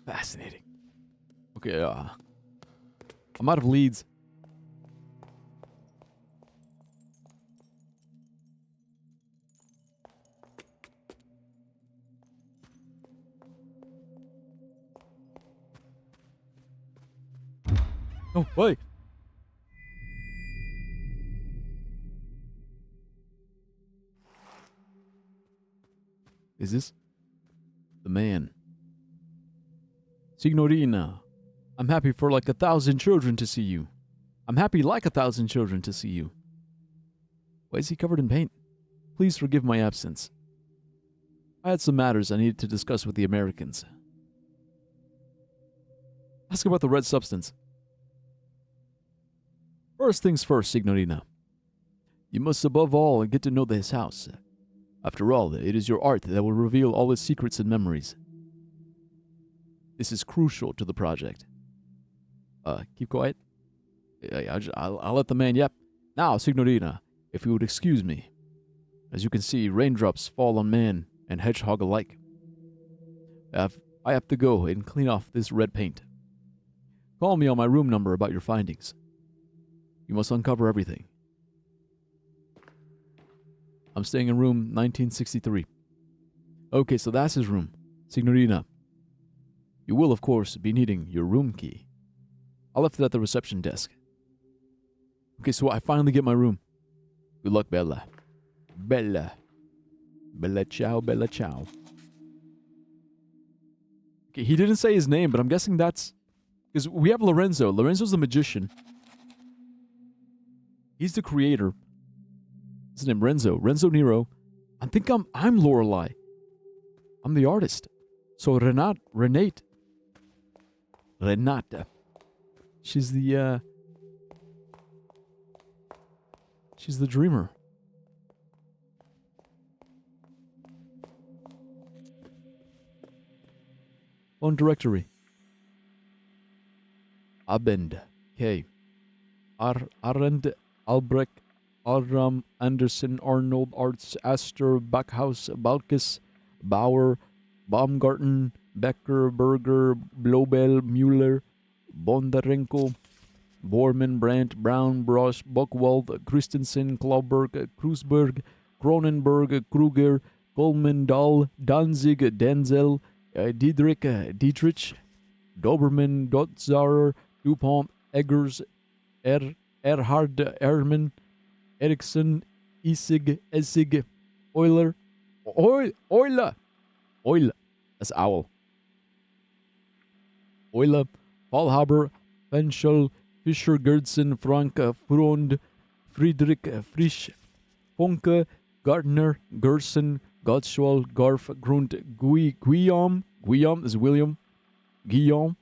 Fascinating. Okay, I'm out of leads. Oh, wait. Is this the man? Signorina, I'm happy for like 1,000 children to see you. I'm happy like 1,000 children to see you. Why is he covered in paint? Please forgive my absence. I had some matters I needed to discuss with the Americans. Ask about the red substance. First things first, Signorina. You must above all get to know this house. After all, it is your art that will reveal all its secrets and memories. This is crucial to the project. Keep quiet. I'll let the man yep. Now, Signorina, if you would excuse me. As you can see, raindrops fall on man and hedgehog alike. I have to go and clean off this red paint. Call me on my room number about your findings. You must uncover everything. I'm staying in room 1963. Okay, so that's his room. Signorina, you will, of course, be needing your room key. I left it at the reception desk. Okay, so I finally get my room. Good luck, Bella. Bella. Bella ciao, Bella ciao. Okay, he didn't say his name, but I'm guessing that's... Because we have Lorenzo. Lorenzo's the magician. He's the creator. What's his name? Renzo. Renzo Nero. I think I'm Lorelei. I'm the artist. So Renata. She's the dreamer. Phone directory. Abend. K. Arend. Albrecht. Alram. Anderson. Arnold. Arts. Astor. Backhaus. Balkis. Bauer. Baumgarten. Becker. Berger. Blobel. Mueller. Bondarenko. Borman. Brandt. Brown. Brosh. Buchwald. Christensen. Klauberg. Kreuzberg. Cronenberg. Kruger. Coleman. Dahl. Danzig. Denzel. Dietrich. Doberman. Dotzarer. Dupont. Eggers. Erhard. Ehrman. Eriksson. Essig. Euler. Euler. That's owl. Euler. Fallhaber. Fenschel. Fischer. Gerdsen. Frank. Frond. Friedrich. Frisch. Funke. Gardner. Gerson. Gottschall. Garf. Grunt. Guillaume. Guillaume is William. Guillaume.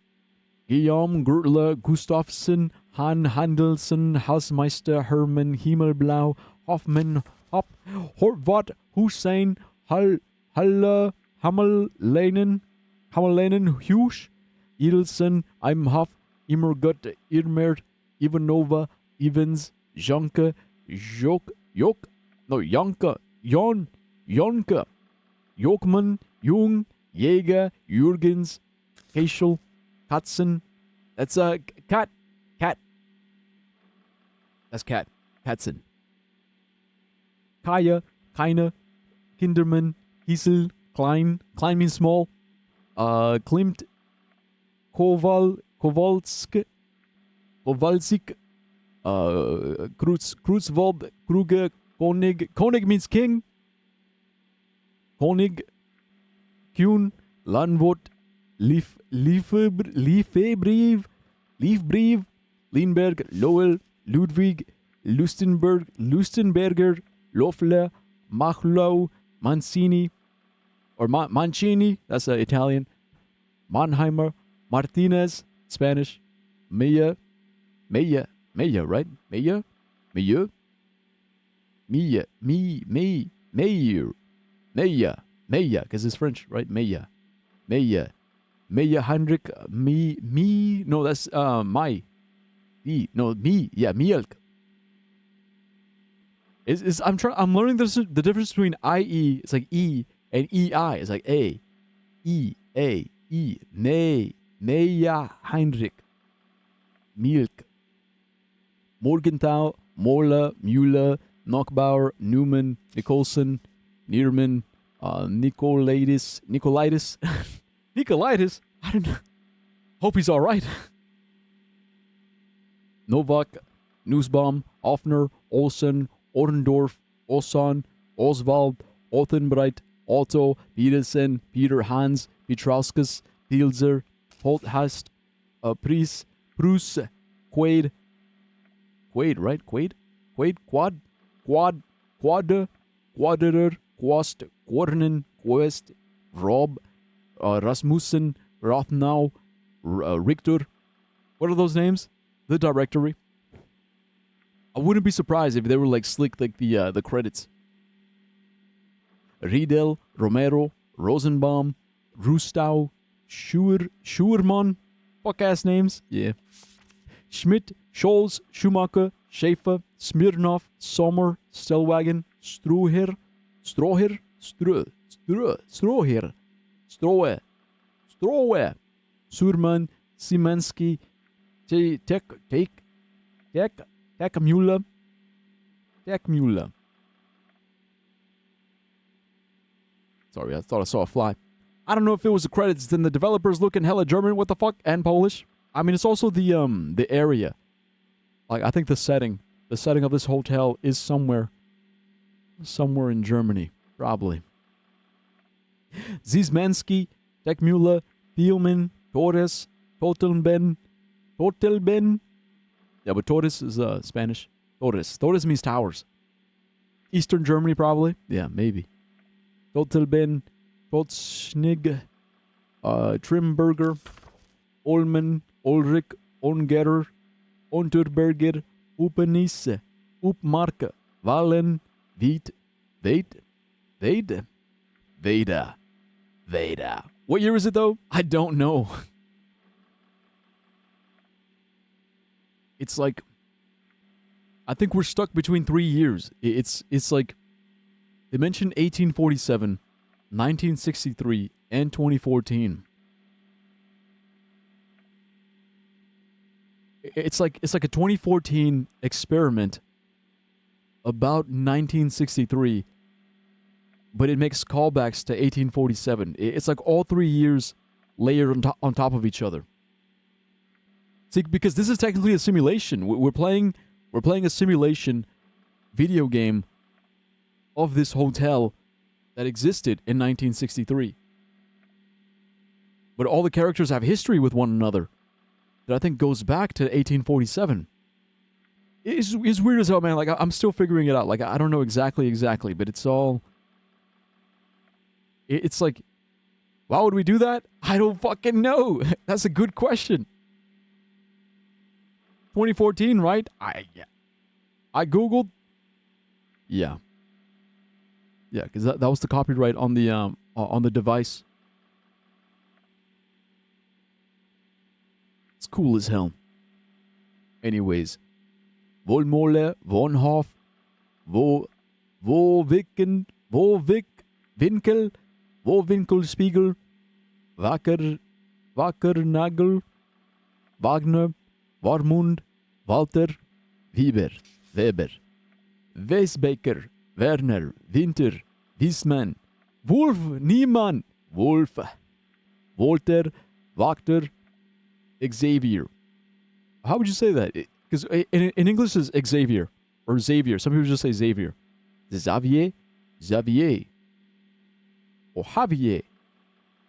Gertler. Gustafsson. Han Handelsen. Hausmeister. Hermann. Himmelblau. Hoffmann. Hopp. Horvath. Hussein. Halle. Hammerleinen. Husch. Edelson. Imhoff. Immergut. Irmer. Ivanova. Evans. Jonke. Jonke. Jokman. Jung. Jäger. Jürgens. Keschel. Katzen. That's a cat. Cat. That's cat. Katzen. Kaya, Keine, Kinderman, Kiesel, Klein. Klein means small. Klimt, Kowalsik, Kruzwald, Kruge, Konig. Konig means king. Konig, Kuhn, Landwort, Liefbrief, Lindberg, Lowell, Ludwig, Lustenberger, Loeffler, Machlau, Mancini, or Mancini, that's Italian, Mannheimer, Martinez, Spanish, Meyer, right? Meyer, because it's French, right? Meyer, Heinrich, no, that's my, Mielk. I'm learning the difference between IE, it's like E, and EI, it's like A, Meyer, Heinrich, Mielk, Morgenthau, Moller, Müller, Knockbauer, Newman, Nicholson, Neerman, Nicolaitis. Nicolaitis? I don't know. Hope he's all right. Novak, Nussbaum, Offner, Olsen, Orendorf, Olson, Oswald, Othenbreit, Otto, Petersen, Peter Hans, Petrauskas, Pilzer, Holthast, Pries, Bruce, Quaid, right? Quaid, Quad, Quaderer, Quast, Quarnen, Quest, Rob, Rasmussen, Rothnau, Richter. What are those names? The directory. I wouldn't be surprised if they were like slick like the credits. Riedel, Romero, Rosenbaum, Rustau, Schurmann. Fuck ass names. Yeah. Schmidt, Scholz, Schumacher, Schaefer, Smirnov, Sommer, Stellwagen, Stroher, Stroher, Surman, Szymanski, Müller. Sorry, I thought I saw a fly. I don't know if it was the credits, then the developers looking hella German, what the fuck, and Polish. I mean, it's also the area. Like, I think the setting of this hotel is somewhere in Germany, probably. Zizmansky, Tekmüller, Thielmann, Torres, Totelben. Yeah, but Torres is Spanish. Torres means towers. Eastern Germany, probably. Yeah, maybe. Totelben, Totschnig, Trimberger, Ullmann, Ulrich, Ungerer, Unterberger, Upenisse, Upmarke, Wallen, Veda. What year is it though? I don't know. It's like, I think we're stuck between 3 years. It's like, they mentioned 1847, 1963, and 2014. It's like a 2014 experiment about 1963, but it makes callbacks to 1847. It's like all 3 years layered on top of each other. See, because this is technically a simulation. We're playing a simulation video game of this hotel that existed in 1963. But all the characters have history with one another that I think goes back to 1847. It's weird as hell, man. Like, I'm still figuring it out. Like, I don't know exactly, but it's all... It's like, why would we do that? I don't fucking know. That's a good question. 2014, right? I Googled. Yeah, because that was the copyright on the device. It's cool as hell. Anyways, Wohlmohle, Wohnhof, Winkel, Winkelspiegel, Wackernagel, Wagner, Warmund, Walter, Weber. Weisbecker, Werner, Winter, Wiesmann, Wolf, Niemann, Wolf, Walter, Wachter, Xavier. How would you say that? Because in English it's Xavier or Xavier. Some people just say Xavier. Xavier, Xavier, or Javier,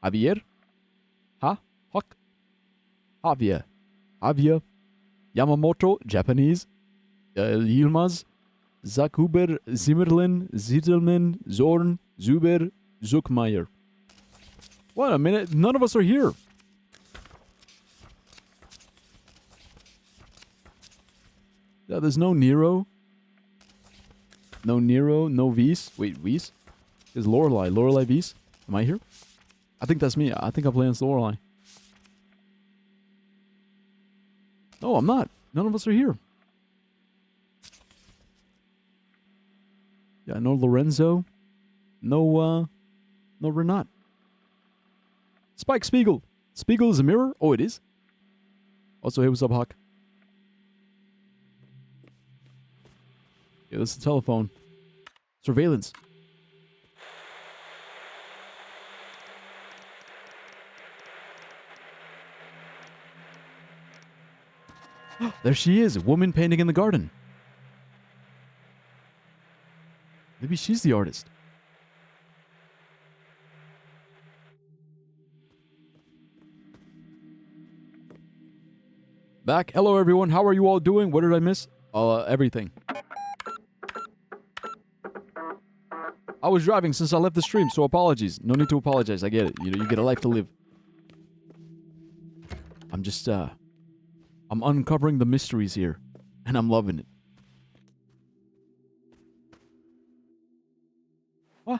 Javier, Huck, Javier, Javier, Yamamoto, Japanese, Yilmaz, Zakuber, Zimmerlin, Zittelman, Zorn, Zuber, Zuckmeyer. Wait a minute, none of us are here. Yeah, there's no Nero. No Nero, no Wies. Wait, Wies? There's Lorelei. Lorelei Wies? Am I here? I think that's me. I think I'm playing as Lorelei. No, I'm not. None of us are here. Yeah, no Lorenzo. No Renat. Spike Spiegel. Spiegel is a mirror? Oh, it is? Also, hey, what's up, Hawk? Yeah, this is the telephone. Surveillance. There she is, a woman painting in the garden. Maybe she's the artist. Back. Hello, everyone. How are you all doing? What did I miss? Everything. I was driving since I left the stream, so apologies. No need to apologize. I get it. You know, you get a life to live. I'm just, I'm uncovering the mysteries here, and I'm loving it. What?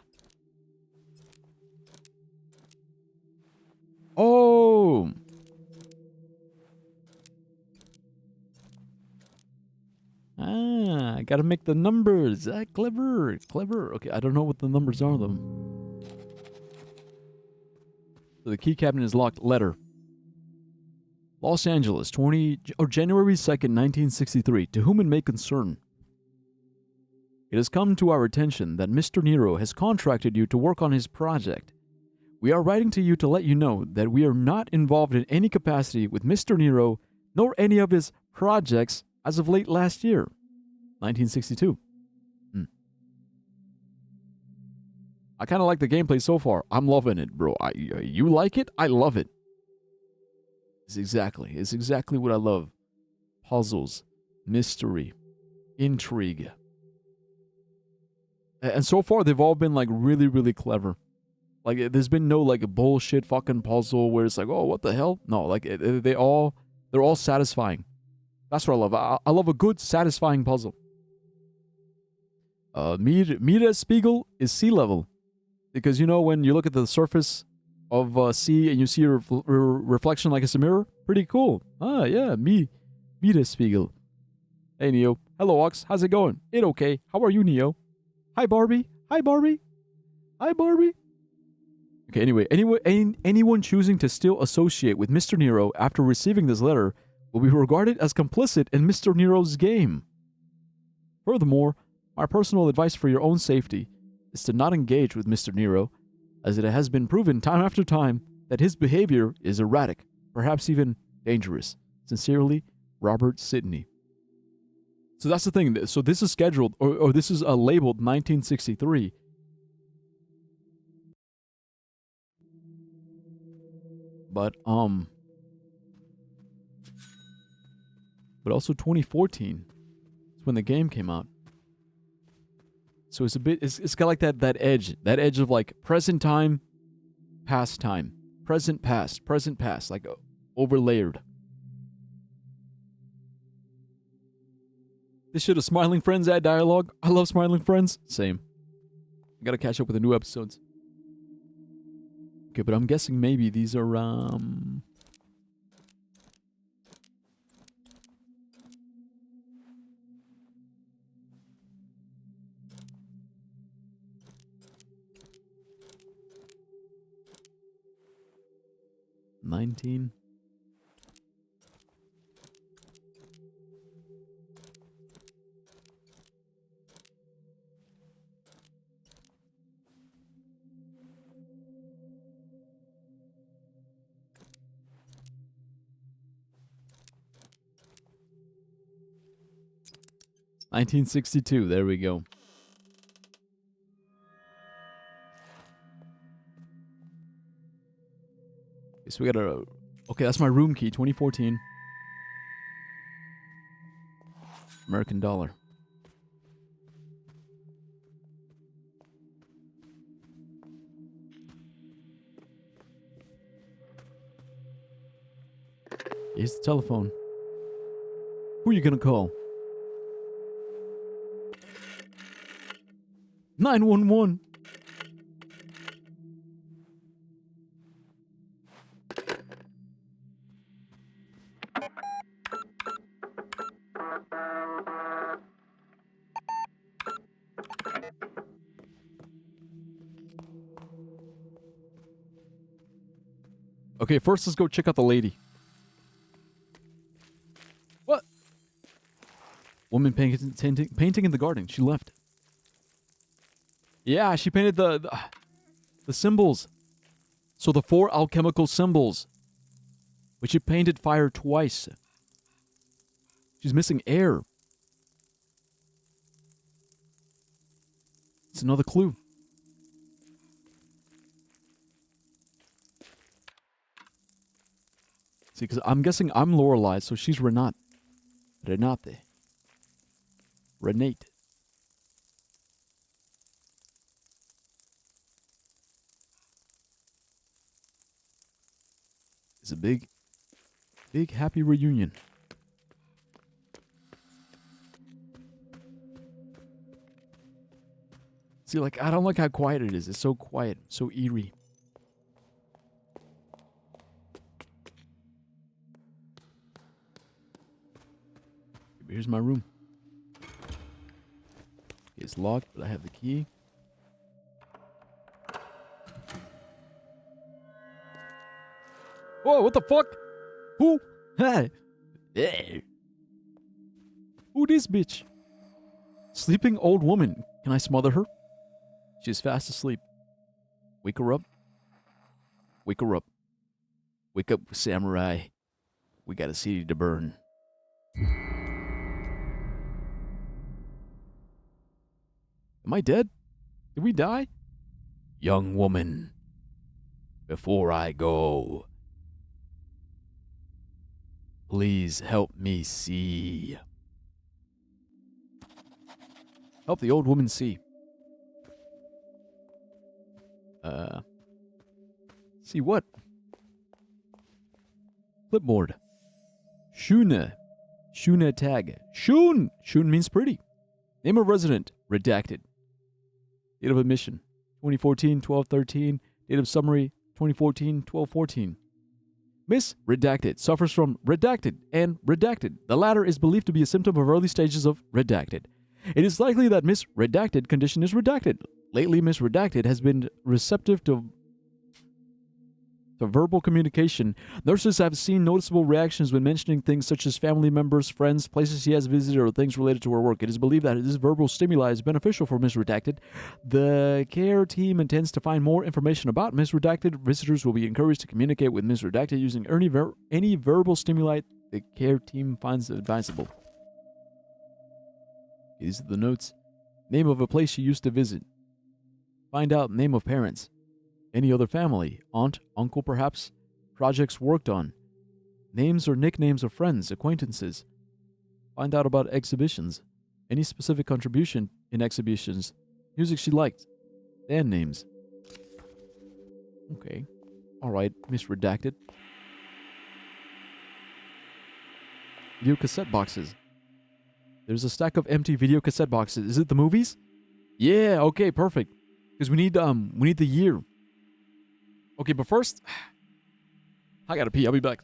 Oh! I gotta make the numbers. Clever, clever. Okay, I don't know what the numbers are, though. So the key cabinet is locked. Letter. Los Angeles, January 2nd, 1963. To whom it may concern. It has come to our attention that Mr. Nero has contracted you to work on his project. We are writing to you to let you know that we are not involved in any capacity with Mr. Nero, nor any of his projects as of late last year. 1962. I kind of like the gameplay so far. I'm loving it, bro. You like it? I love it. It's exactly what I love. Puzzles, mystery, intrigue. And so far, they've all been, like, really, really clever. Like, there's been no, like, a bullshit fucking puzzle where it's like, oh, what the hell? No, like, they're all satisfying. That's what I love. I love a good, satisfying puzzle. Meeresspiegel is sea level. Because, you know, when you look at the surface of sea and you see a reflection like it's a mirror, pretty cool. Ah, yeah, Meeresspiegel. Hey, Neo. Hello, Ox. How's it going? It okay. How are you, Neo? Hi, Barbie. Hi, Barbie. Hi, Barbie. Okay, anyway, anyone choosing to still associate with Mr. Nero after receiving this letter will be regarded as complicit in Mr. Nero's game. Furthermore, my personal advice for your own safety is to not engage with Mr. Nero, as it has been proven time after time that his behavior is erratic, perhaps even dangerous. Sincerely, Robert Sidney. So that's the thing. So this is scheduled, or this is labeled 1963. But also 2014 is when the game came out. So it's a bit, it's got like that edge of like present time, past time, present past, like overlayered. This shit is Smiling Friends add dialogue. I love Smiling Friends. Same. I gotta catch up with the new episodes. Okay, but I'm guessing maybe these are 19. 1962. There we go. Okay, so we got a... Okay, that's my room key, 2014. American dollar. Here's the telephone. Who are you gonna call? 911. Okay, first let's go check out the lady. What? Woman painting in the garden. She left. Yeah, she painted the symbols. So the 4 alchemical symbols. But she painted fire twice. She's missing air. It's another clue. See, because I'm guessing I'm Lorelei, so she's Renate. Renate. Renate. It's a big happy reunion. See, like, I don't like how quiet it is. It's so quiet, so eerie. Here's my room. It's locked, but I have the key. Whoa, what the fuck? Who? Hey. Hey. Who this bitch? Sleeping old woman. Can I smother her? She's fast asleep. Wake her up. Wake her up. Wake up, samurai. We got a city to burn. Am I dead? Did we die? Young woman, before I go, please help me see. Help the old woman see. See what? Clipboard. Shuna. Shuna tag. Shun. Shun means pretty. Name of resident. Redacted. Date of admission. 2014, 12/13. Date of summary. 2014, 12/14. Miss Redacted suffers from redacted and redacted. The latter is believed to be a symptom of early stages of redacted. It is likely that Miss Redacted condition is redacted. Lately, Miss Redacted has been receptive to verbal communication. Nurses have seen noticeable reactions when mentioning things such as family members, friends, places she has visited, or things related to her work. It is believed that this verbal stimuli is beneficial for Miss Redacted. The care team intends to find more information about Miss Redacted. Visitors will be encouraged to communicate with Miss Redacted using any verbal stimuli the care team finds advisable. These are the notes. Name of a place she used to visit. Find out name of parents. Any other family, aunt, uncle perhaps, projects worked on, names or nicknames of friends, acquaintances. Find out about exhibitions, any specific contribution in exhibitions, music she liked, band names. Okay, alright, Miss Redacted. Video cassette boxes. There's a stack of empty video cassette boxes. Is it the movies? Yeah, okay, perfect. Because we need the year. Okay, but first, I gotta pee. I'll be back.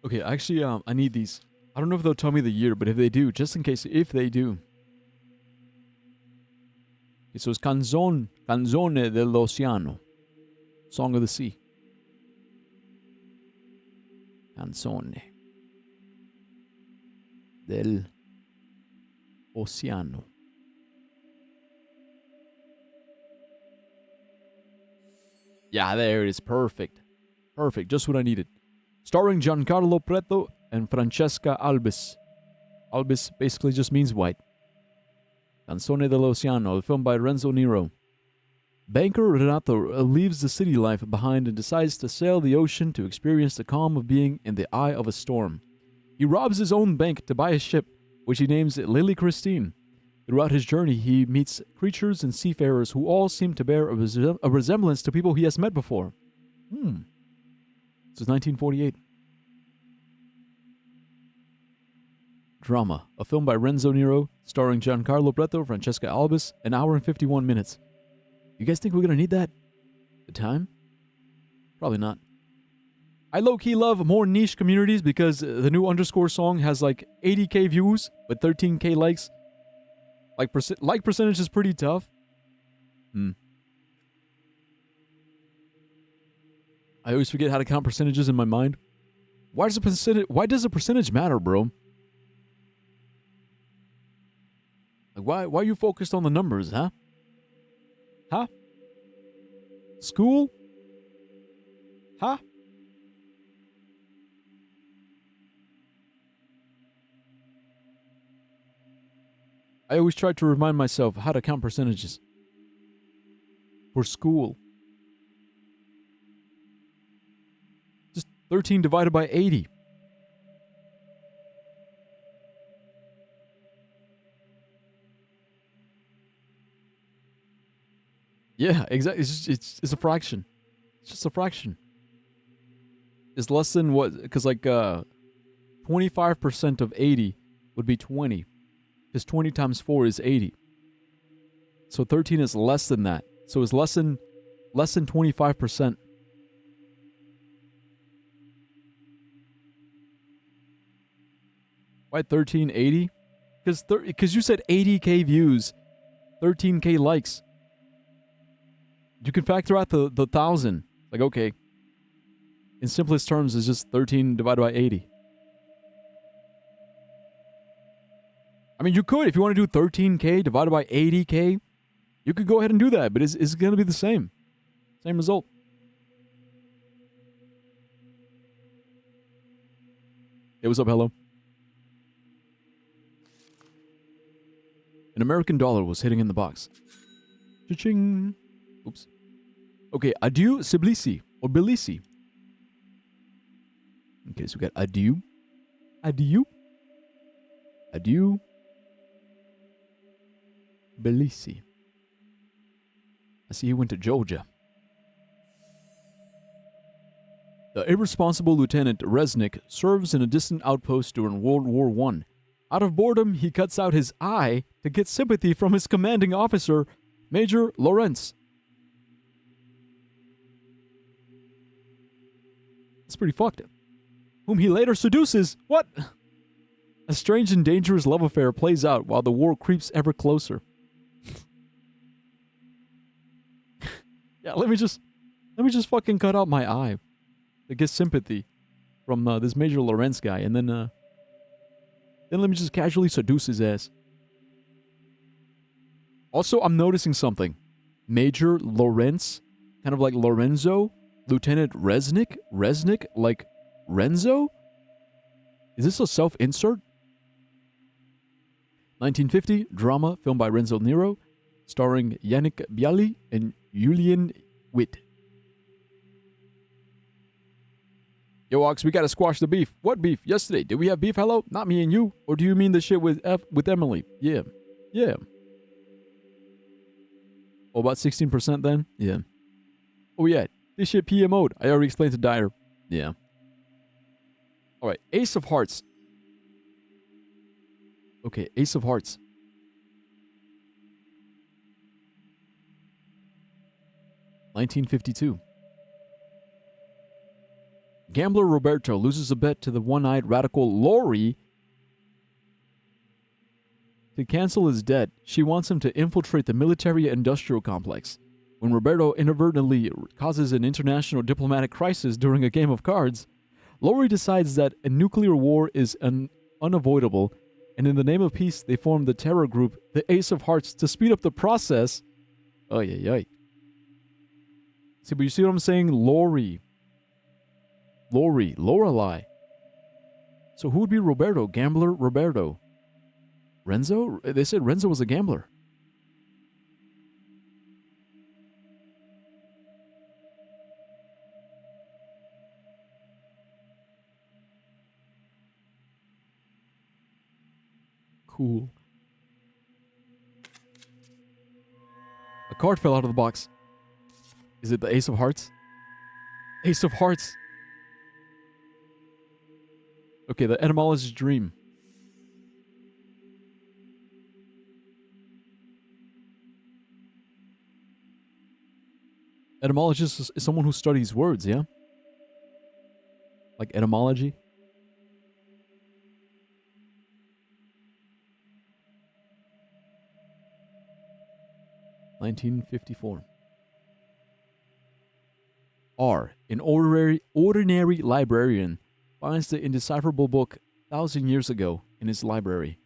Okay, actually, I need these. I don't know if they'll tell me the year, but if they do, just in case, if they do. Okay, so it's Canzone dell'Oceano. Song of the Sea. Canzone dell'Oceano. Yeah, there it is. Perfect. Perfect. Just what I needed. Starring Giancarlo Preto and Francesca Albis. Albis basically just means white. Canzone dell'Oceano, a film by Renzo Nero. Banker Renato leaves the city life behind and decides to sail the ocean to experience the calm of being in the eye of a storm. He robs his own bank to buy a ship, which he names Lily Christine. Throughout his journey, he meets creatures and seafarers who all seem to bear a resemblance to people he has met before. This is 1948. Drama, a film by Renzo Nero, starring Giancarlo Preto, Francesca Albis, an hour and 51 minutes. You guys think we're gonna need that? The time? Probably not. I low-key love more niche communities because the new underscore song has like 80k views with 13k likes. Like percentage is pretty tough. I always forget how to count percentages in my mind. Why does a percentage matter, bro? Like why are you focused on the numbers, huh? Huh? School? Huh? I always try to remind myself how to count percentages. For school. Just 13 divided by 80. Yeah, exactly. It's a fraction. It's just a fraction. It's less than what? Because like 25% of 80 would be 20. Because 20 times 4 is 80. So 13 is less than that. So it's less than 25%. Why 1380? Because you said 80k views, 13k likes. You can factor out the 1,000. Like, okay. In simplest terms, it's just 13 divided by 80. I mean, you could, if you want to do 13k divided by 80k, you could go ahead and do that, but it's going to be the same. Same result. Hey, what's up, hello? An American dollar was hitting in the box. Cha-ching. Oops. Okay, adieu, Siblisi, or Belisi. Okay, so we got adieu. Adieu. Adieu. Belisi. I see he went to Georgia. The irresponsible Lieutenant Resnick serves in a distant outpost during World War I. Out of boredom, he cuts out his eye to get sympathy from his commanding officer, Major Lawrence. It's pretty fucked up. Whom he later seduces. What? A strange and dangerous love affair plays out while the war creeps ever closer. Yeah, let me just fucking cut out my eye to get sympathy from this Major Lawrence guy, and then let me just casually seduce his ass. Also, I'm noticing something. Major Lawrence, kind of like Lorenzo. Lieutenant Resnick, like Renzo? Is this a self-insert? 1950, drama, filmed by Renzo Nero, starring Yannick Bialy and Julien Witt. Yo, Ox, we gotta squash the beef. What beef? Yesterday. Did we have beef, hello? Not me and you. Or do you mean the shit with Emily? Yeah. Oh, about 16% then? Yeah. Oh, yeah. This shit PMO'd. I already explained to Dyer. Yeah. Alright, Ace of Hearts. Okay, Ace of Hearts. $1952. Gambler Roberto loses a bet to the one-eyed radical Lori to cancel his debt. She wants him to infiltrate the military-industrial complex. When Roberto inadvertently causes an international diplomatic crisis during a game of cards, Lori decides that a nuclear war is unavoidable, and in the name of peace, they form the terror group, the Ace of Hearts, to speed up the process. Ay, ay, ay. See, but you see what I'm saying? Lorelei. So who would be Roberto? Gambler Roberto. Renzo? They said Renzo was a gambler. Cool. A card fell out of the box. Is it the Ace of Hearts? Ace of Hearts. Okay, the etymologist's dream. Etymologist is someone who studies words, yeah? Like etymology? (1954). R. An ordinary librarian finds the indecipherable book 1,000 years ago in his library.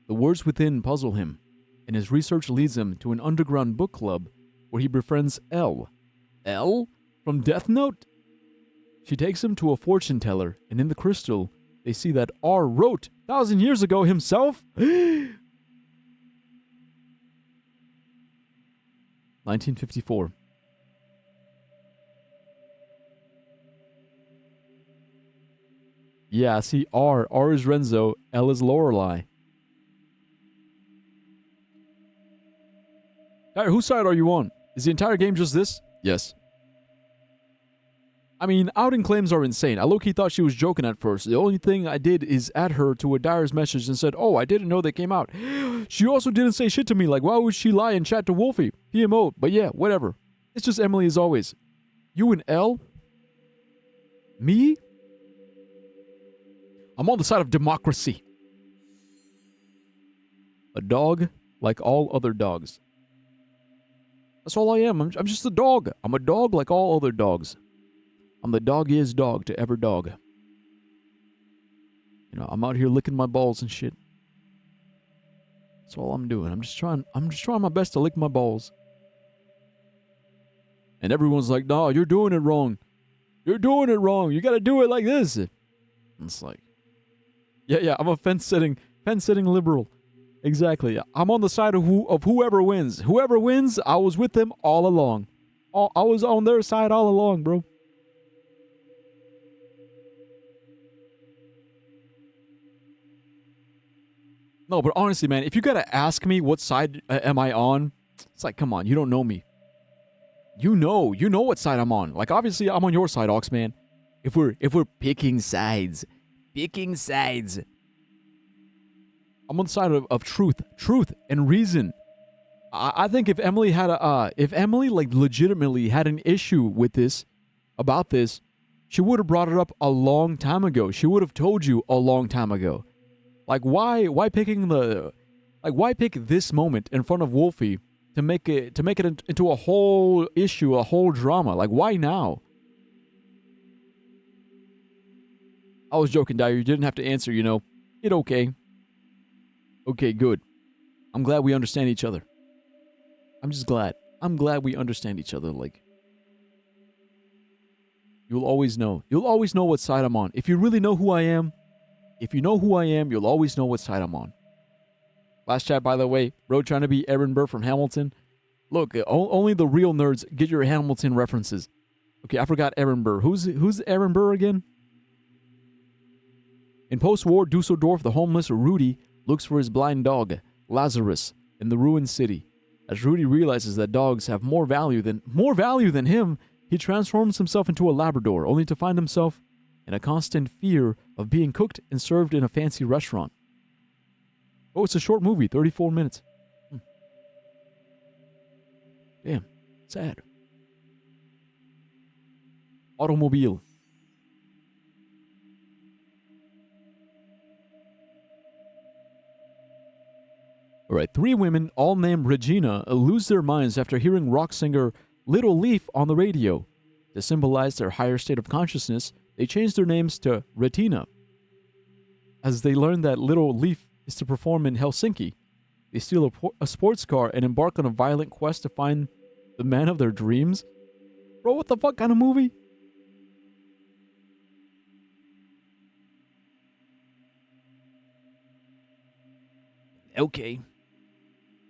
The words within puzzle him, and his research leads him to an underground book club where he befriends L. L? From Death Note? She takes him to a fortune teller, and in the crystal, they see that R wrote 1,000 years ago himself? 1954. Yeah, see, R is Renzo, L is Lorelei. Alright, whose side are you on? Is the entire game just this? Yes. I mean, outing claims are insane. I low-key thought she was joking at first. The only thing I did is add her to a Dyer's message and said, oh, I didn't know they came out. She also didn't say shit to me, like, why would she lie and chat to Wolfie? PMO, but yeah, whatever. It's just Emily as always. You and L? Me? I'm on the side of democracy. A dog like all other dogs. That's all I am. I'm just a dog. I'm a dog like all other dogs. I'm the doggiest dog to ever dog. You know, I'm out here licking my balls and shit. That's all I'm doing. I'm just trying my best to lick my balls. And everyone's like, no, you're doing it wrong. You're doing it wrong. You gotta do it like this. And it's like, yeah, I'm a fence-sitting liberal. Exactly. I'm on the side of whoever wins. Whoever wins, I was with them all along. I was on their side all along, bro. No, but honestly, man, if you gotta ask me what side am I on, it's like, come on, you don't know me. You know what side I'm on. Like, obviously, I'm on your side, Oxman. If we're picking sides, I'm on the side of truth and reason. I think if Emily like legitimately had an issue with this, about this, she would have brought it up a long time ago. She would have told you a long time ago. Like, why pick this moment in front of Wolfie to make it into a whole issue, a whole drama? Like, why now? I was joking, Dyer. You didn't have to answer, you know. It okay. Okay, good. I'm glad we understand each other. I'm just glad. I'm glad we understand each other. Like, you'll always know. You'll always know what side I'm on. If you really know who I am, you'll always know what side I'm on. Last chat, by the way, bro, trying to be Aaron Burr from Hamilton. Look, only the real nerds get your Hamilton references. Okay, I forgot Aaron Burr. Who's Aaron Burr again? In post-war Dusseldorf, the homeless Rudy looks for his blind dog, Lazarus, in the ruined city. As Rudy realizes that dogs have more value than him, he transforms himself into a Labrador, only to find himself in a constant fear of being cooked and served in a fancy restaurant. Oh, it's a short movie, 34 minutes. Damn, sad. Automobile. All right, three women, all named Regina, lose their minds after hearing rock singer Little Leaf on the radio. To symbolize their higher state of consciousness, they change their names to Retina. As they learn that Little Leaf is to perform in Helsinki, they steal a sports car and embark on a violent quest to find the man of their dreams. Bro, what the fuck kind of movie? Okay.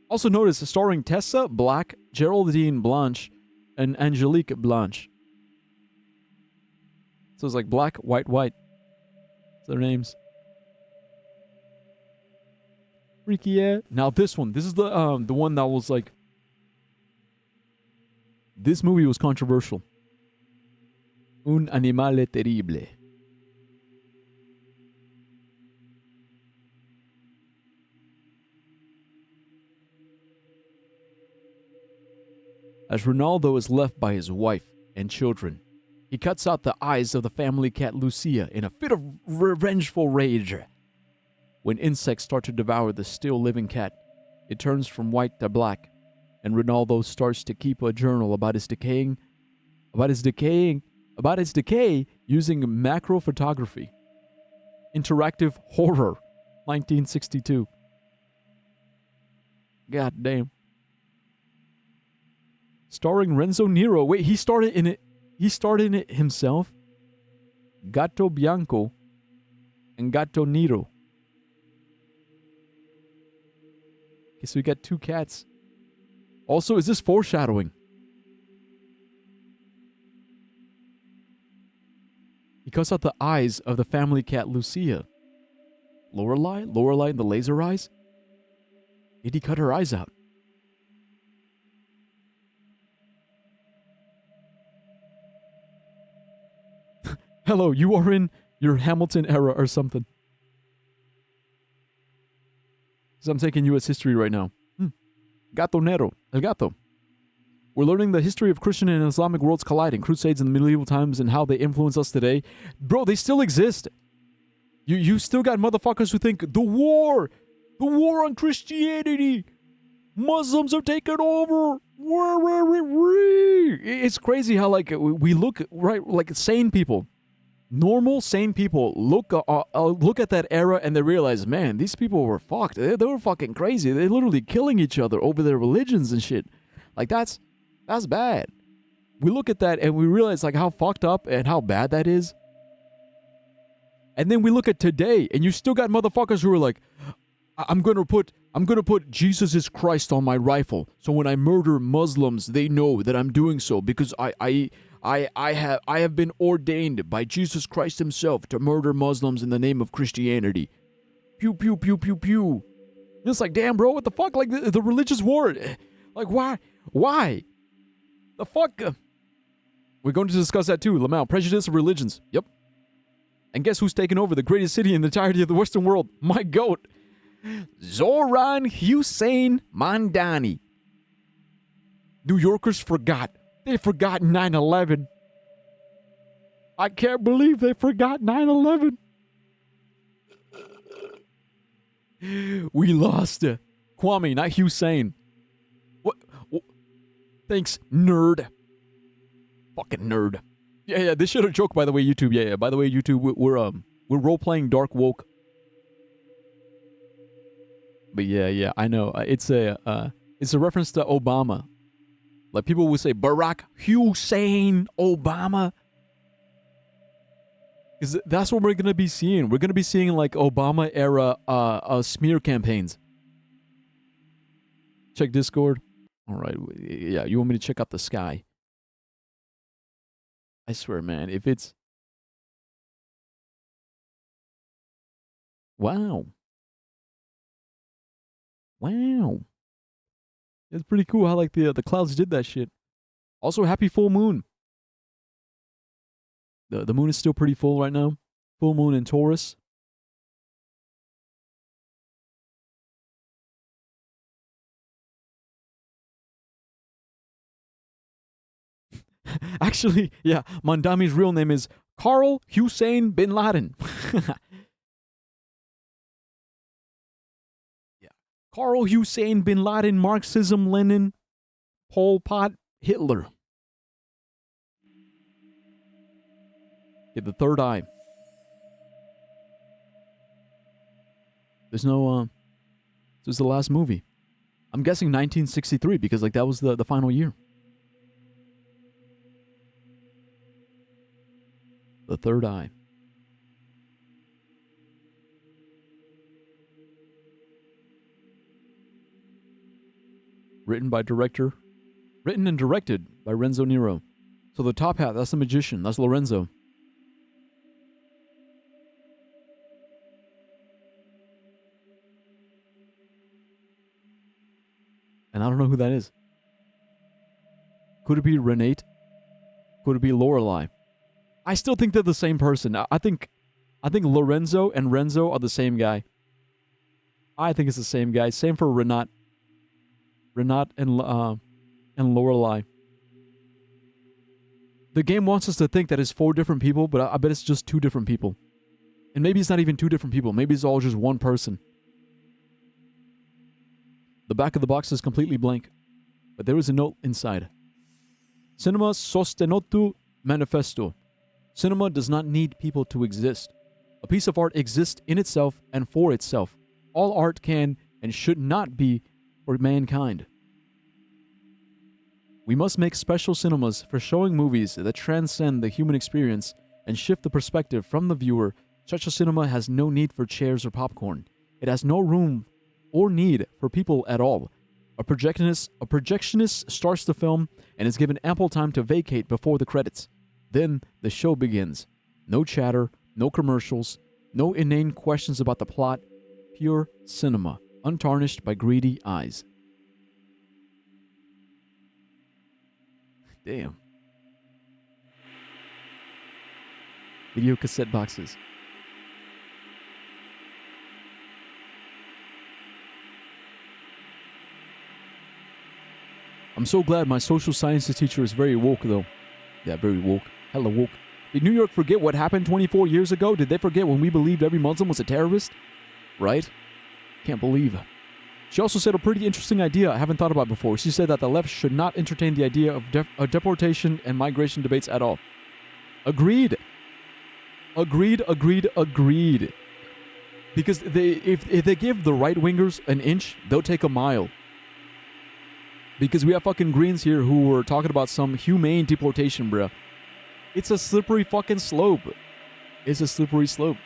Also notice starring Tessa Black, Geraldine Blanche, and Angelique Blanche. So it's like black, white, white. That's their names. Freaky, yeah. Now this one. This is the one that was like... This movie was controversial. Un animale terrible. As Ronaldo is left by his wife and children, he cuts out the eyes of the family cat Lucia in a fit of revengeful rage. When insects start to devour the still living cat, it turns from white to black, and Ronaldo starts to keep a journal about its decay using macro photography. Interactive horror, 1962. God damn. Starring Renzo Nero. Wait, he started in it. He starred in it himself. Gatto Bianco and Gatto Nero. Okay, so we got two cats. Also, is this foreshadowing? He cuts out the eyes of the family cat Lucia. Lorelei? Lorelei and the laser eyes? Did he cut her eyes out? Hello, you are in your Hamilton era or something. Because I'm taking U.S. history right now. Gato Nero, El Gato. We're learning the history of Christian and Islamic worlds colliding, crusades in the medieval times and how they influence us today. Bro, they still exist. You still got motherfuckers who think the war on Christianity, Muslims are taking over. It's crazy how like we look right like sane people. Normal, sane people look at that era and they realize, man, these people were fucked. They were fucking crazy. They're literally killing each other over their religions and shit. Like, that's bad. We look at that and we realize, like, how fucked up and how bad that is. And then we look at today and you still got motherfuckers who are like, I'm gonna put Jesus is Christ on my rifle. So when I murder Muslims, they know that I'm doing so because I have been ordained by Jesus Christ himself to murder Muslims in the name of Christianity. Pew, pew, pew, pew, pew. It's like, damn, bro, what the fuck? Like, the religious war. Like, why? Why? The fuck? We're going to discuss that too, Lamau. Prejudice of religions. Yep. And guess who's taken over the greatest city in the entirety of the Western world? My goat. Zoran Hussein Mandani. New Yorkers forgot. They forgot 9/11. I can't believe they forgot 9/11. We lost. Kwame, not Hussein. What? Thanks, nerd. Fucking nerd. Yeah, this shit a joke, by the way, YouTube. Yeah. By the way, YouTube, we're role-playing Dark Woke. But yeah, I know. It's a reference to Obama. Like, people would say Barack Hussein Obama. Because that's what we're going to be seeing. We're going to be seeing, like, Obama-era smear campaigns. Check Discord. All right. Yeah, you want me to check out the sky? I swear, man, if it's... Wow. It's pretty cool how, like, the clouds did that shit. Also, happy full moon. The moon is still pretty full right now. Full moon in Taurus. Actually, yeah, Mandami's real name is Carl Hussein bin Laden. Yeah. Carl Hussein bin Laden, Marxism, Lenin, Pol Pot, Hitler. Get the third eye. There's no, this was the last movie. I'm guessing 1963 because like that was the final year. The third eye. Written and directed by Renzo Nero. So the top hat, that's the magician. That's Lorenzo. And I don't know who that is. Could it be Renate? Could it be Lorelei? I still think they're the same person. I think Lorenzo and Renzo are the same guy. I think it's the same guy. Same for Renat. Renat and Lorelei. The game wants us to think that it's 4 different people, but I bet it's just 2 different people. And maybe it's not even 2 different people. Maybe it's all just one person. The back of the box is completely blank, but there is a note inside. Cinema sostenuto manifesto. Cinema does not need people to exist. A piece of art exists in itself and for itself. All art can and should not be for mankind. We must make special cinemas for showing movies that transcend the human experience and shift the perspective from the viewer. Such a cinema has no need for chairs or popcorn. It has no room or need for people at all. A projectionist starts the film and is given ample time to vacate before the credits. Then the show begins. No chatter, no commercials, no inane questions about the plot. Pure cinema, untarnished by greedy eyes. Damn. Video cassette boxes. I'm so glad my social sciences teacher is very woke, though. Yeah, very woke. Hella woke. Did New York forget what happened 24 years ago? Did they forget when we believed every Muslim was a terrorist? Right? Can't believe. She also said a pretty interesting idea I haven't thought about before. She said that the left should not entertain the idea of deportation and migration debates at all. Agreed. Agreed. Because if they give the right-wingers an inch, they'll take a mile. Because we have fucking Greens here who were talking about some humane deportation, bruh. It's a slippery fucking slope. It's a slippery slope.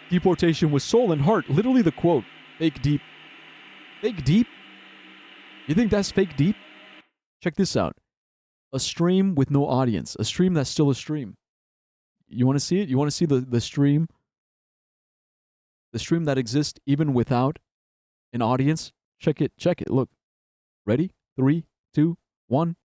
Deportation with soul and heart. Literally the quote. Fake deep. Fake deep? You think that's fake deep? Check this out. A stream with no audience. A stream that's still a stream. You want to see it? You want to see the stream? The stream that exists even without an audience? Check it. Look. Ready? 3, 2, 1.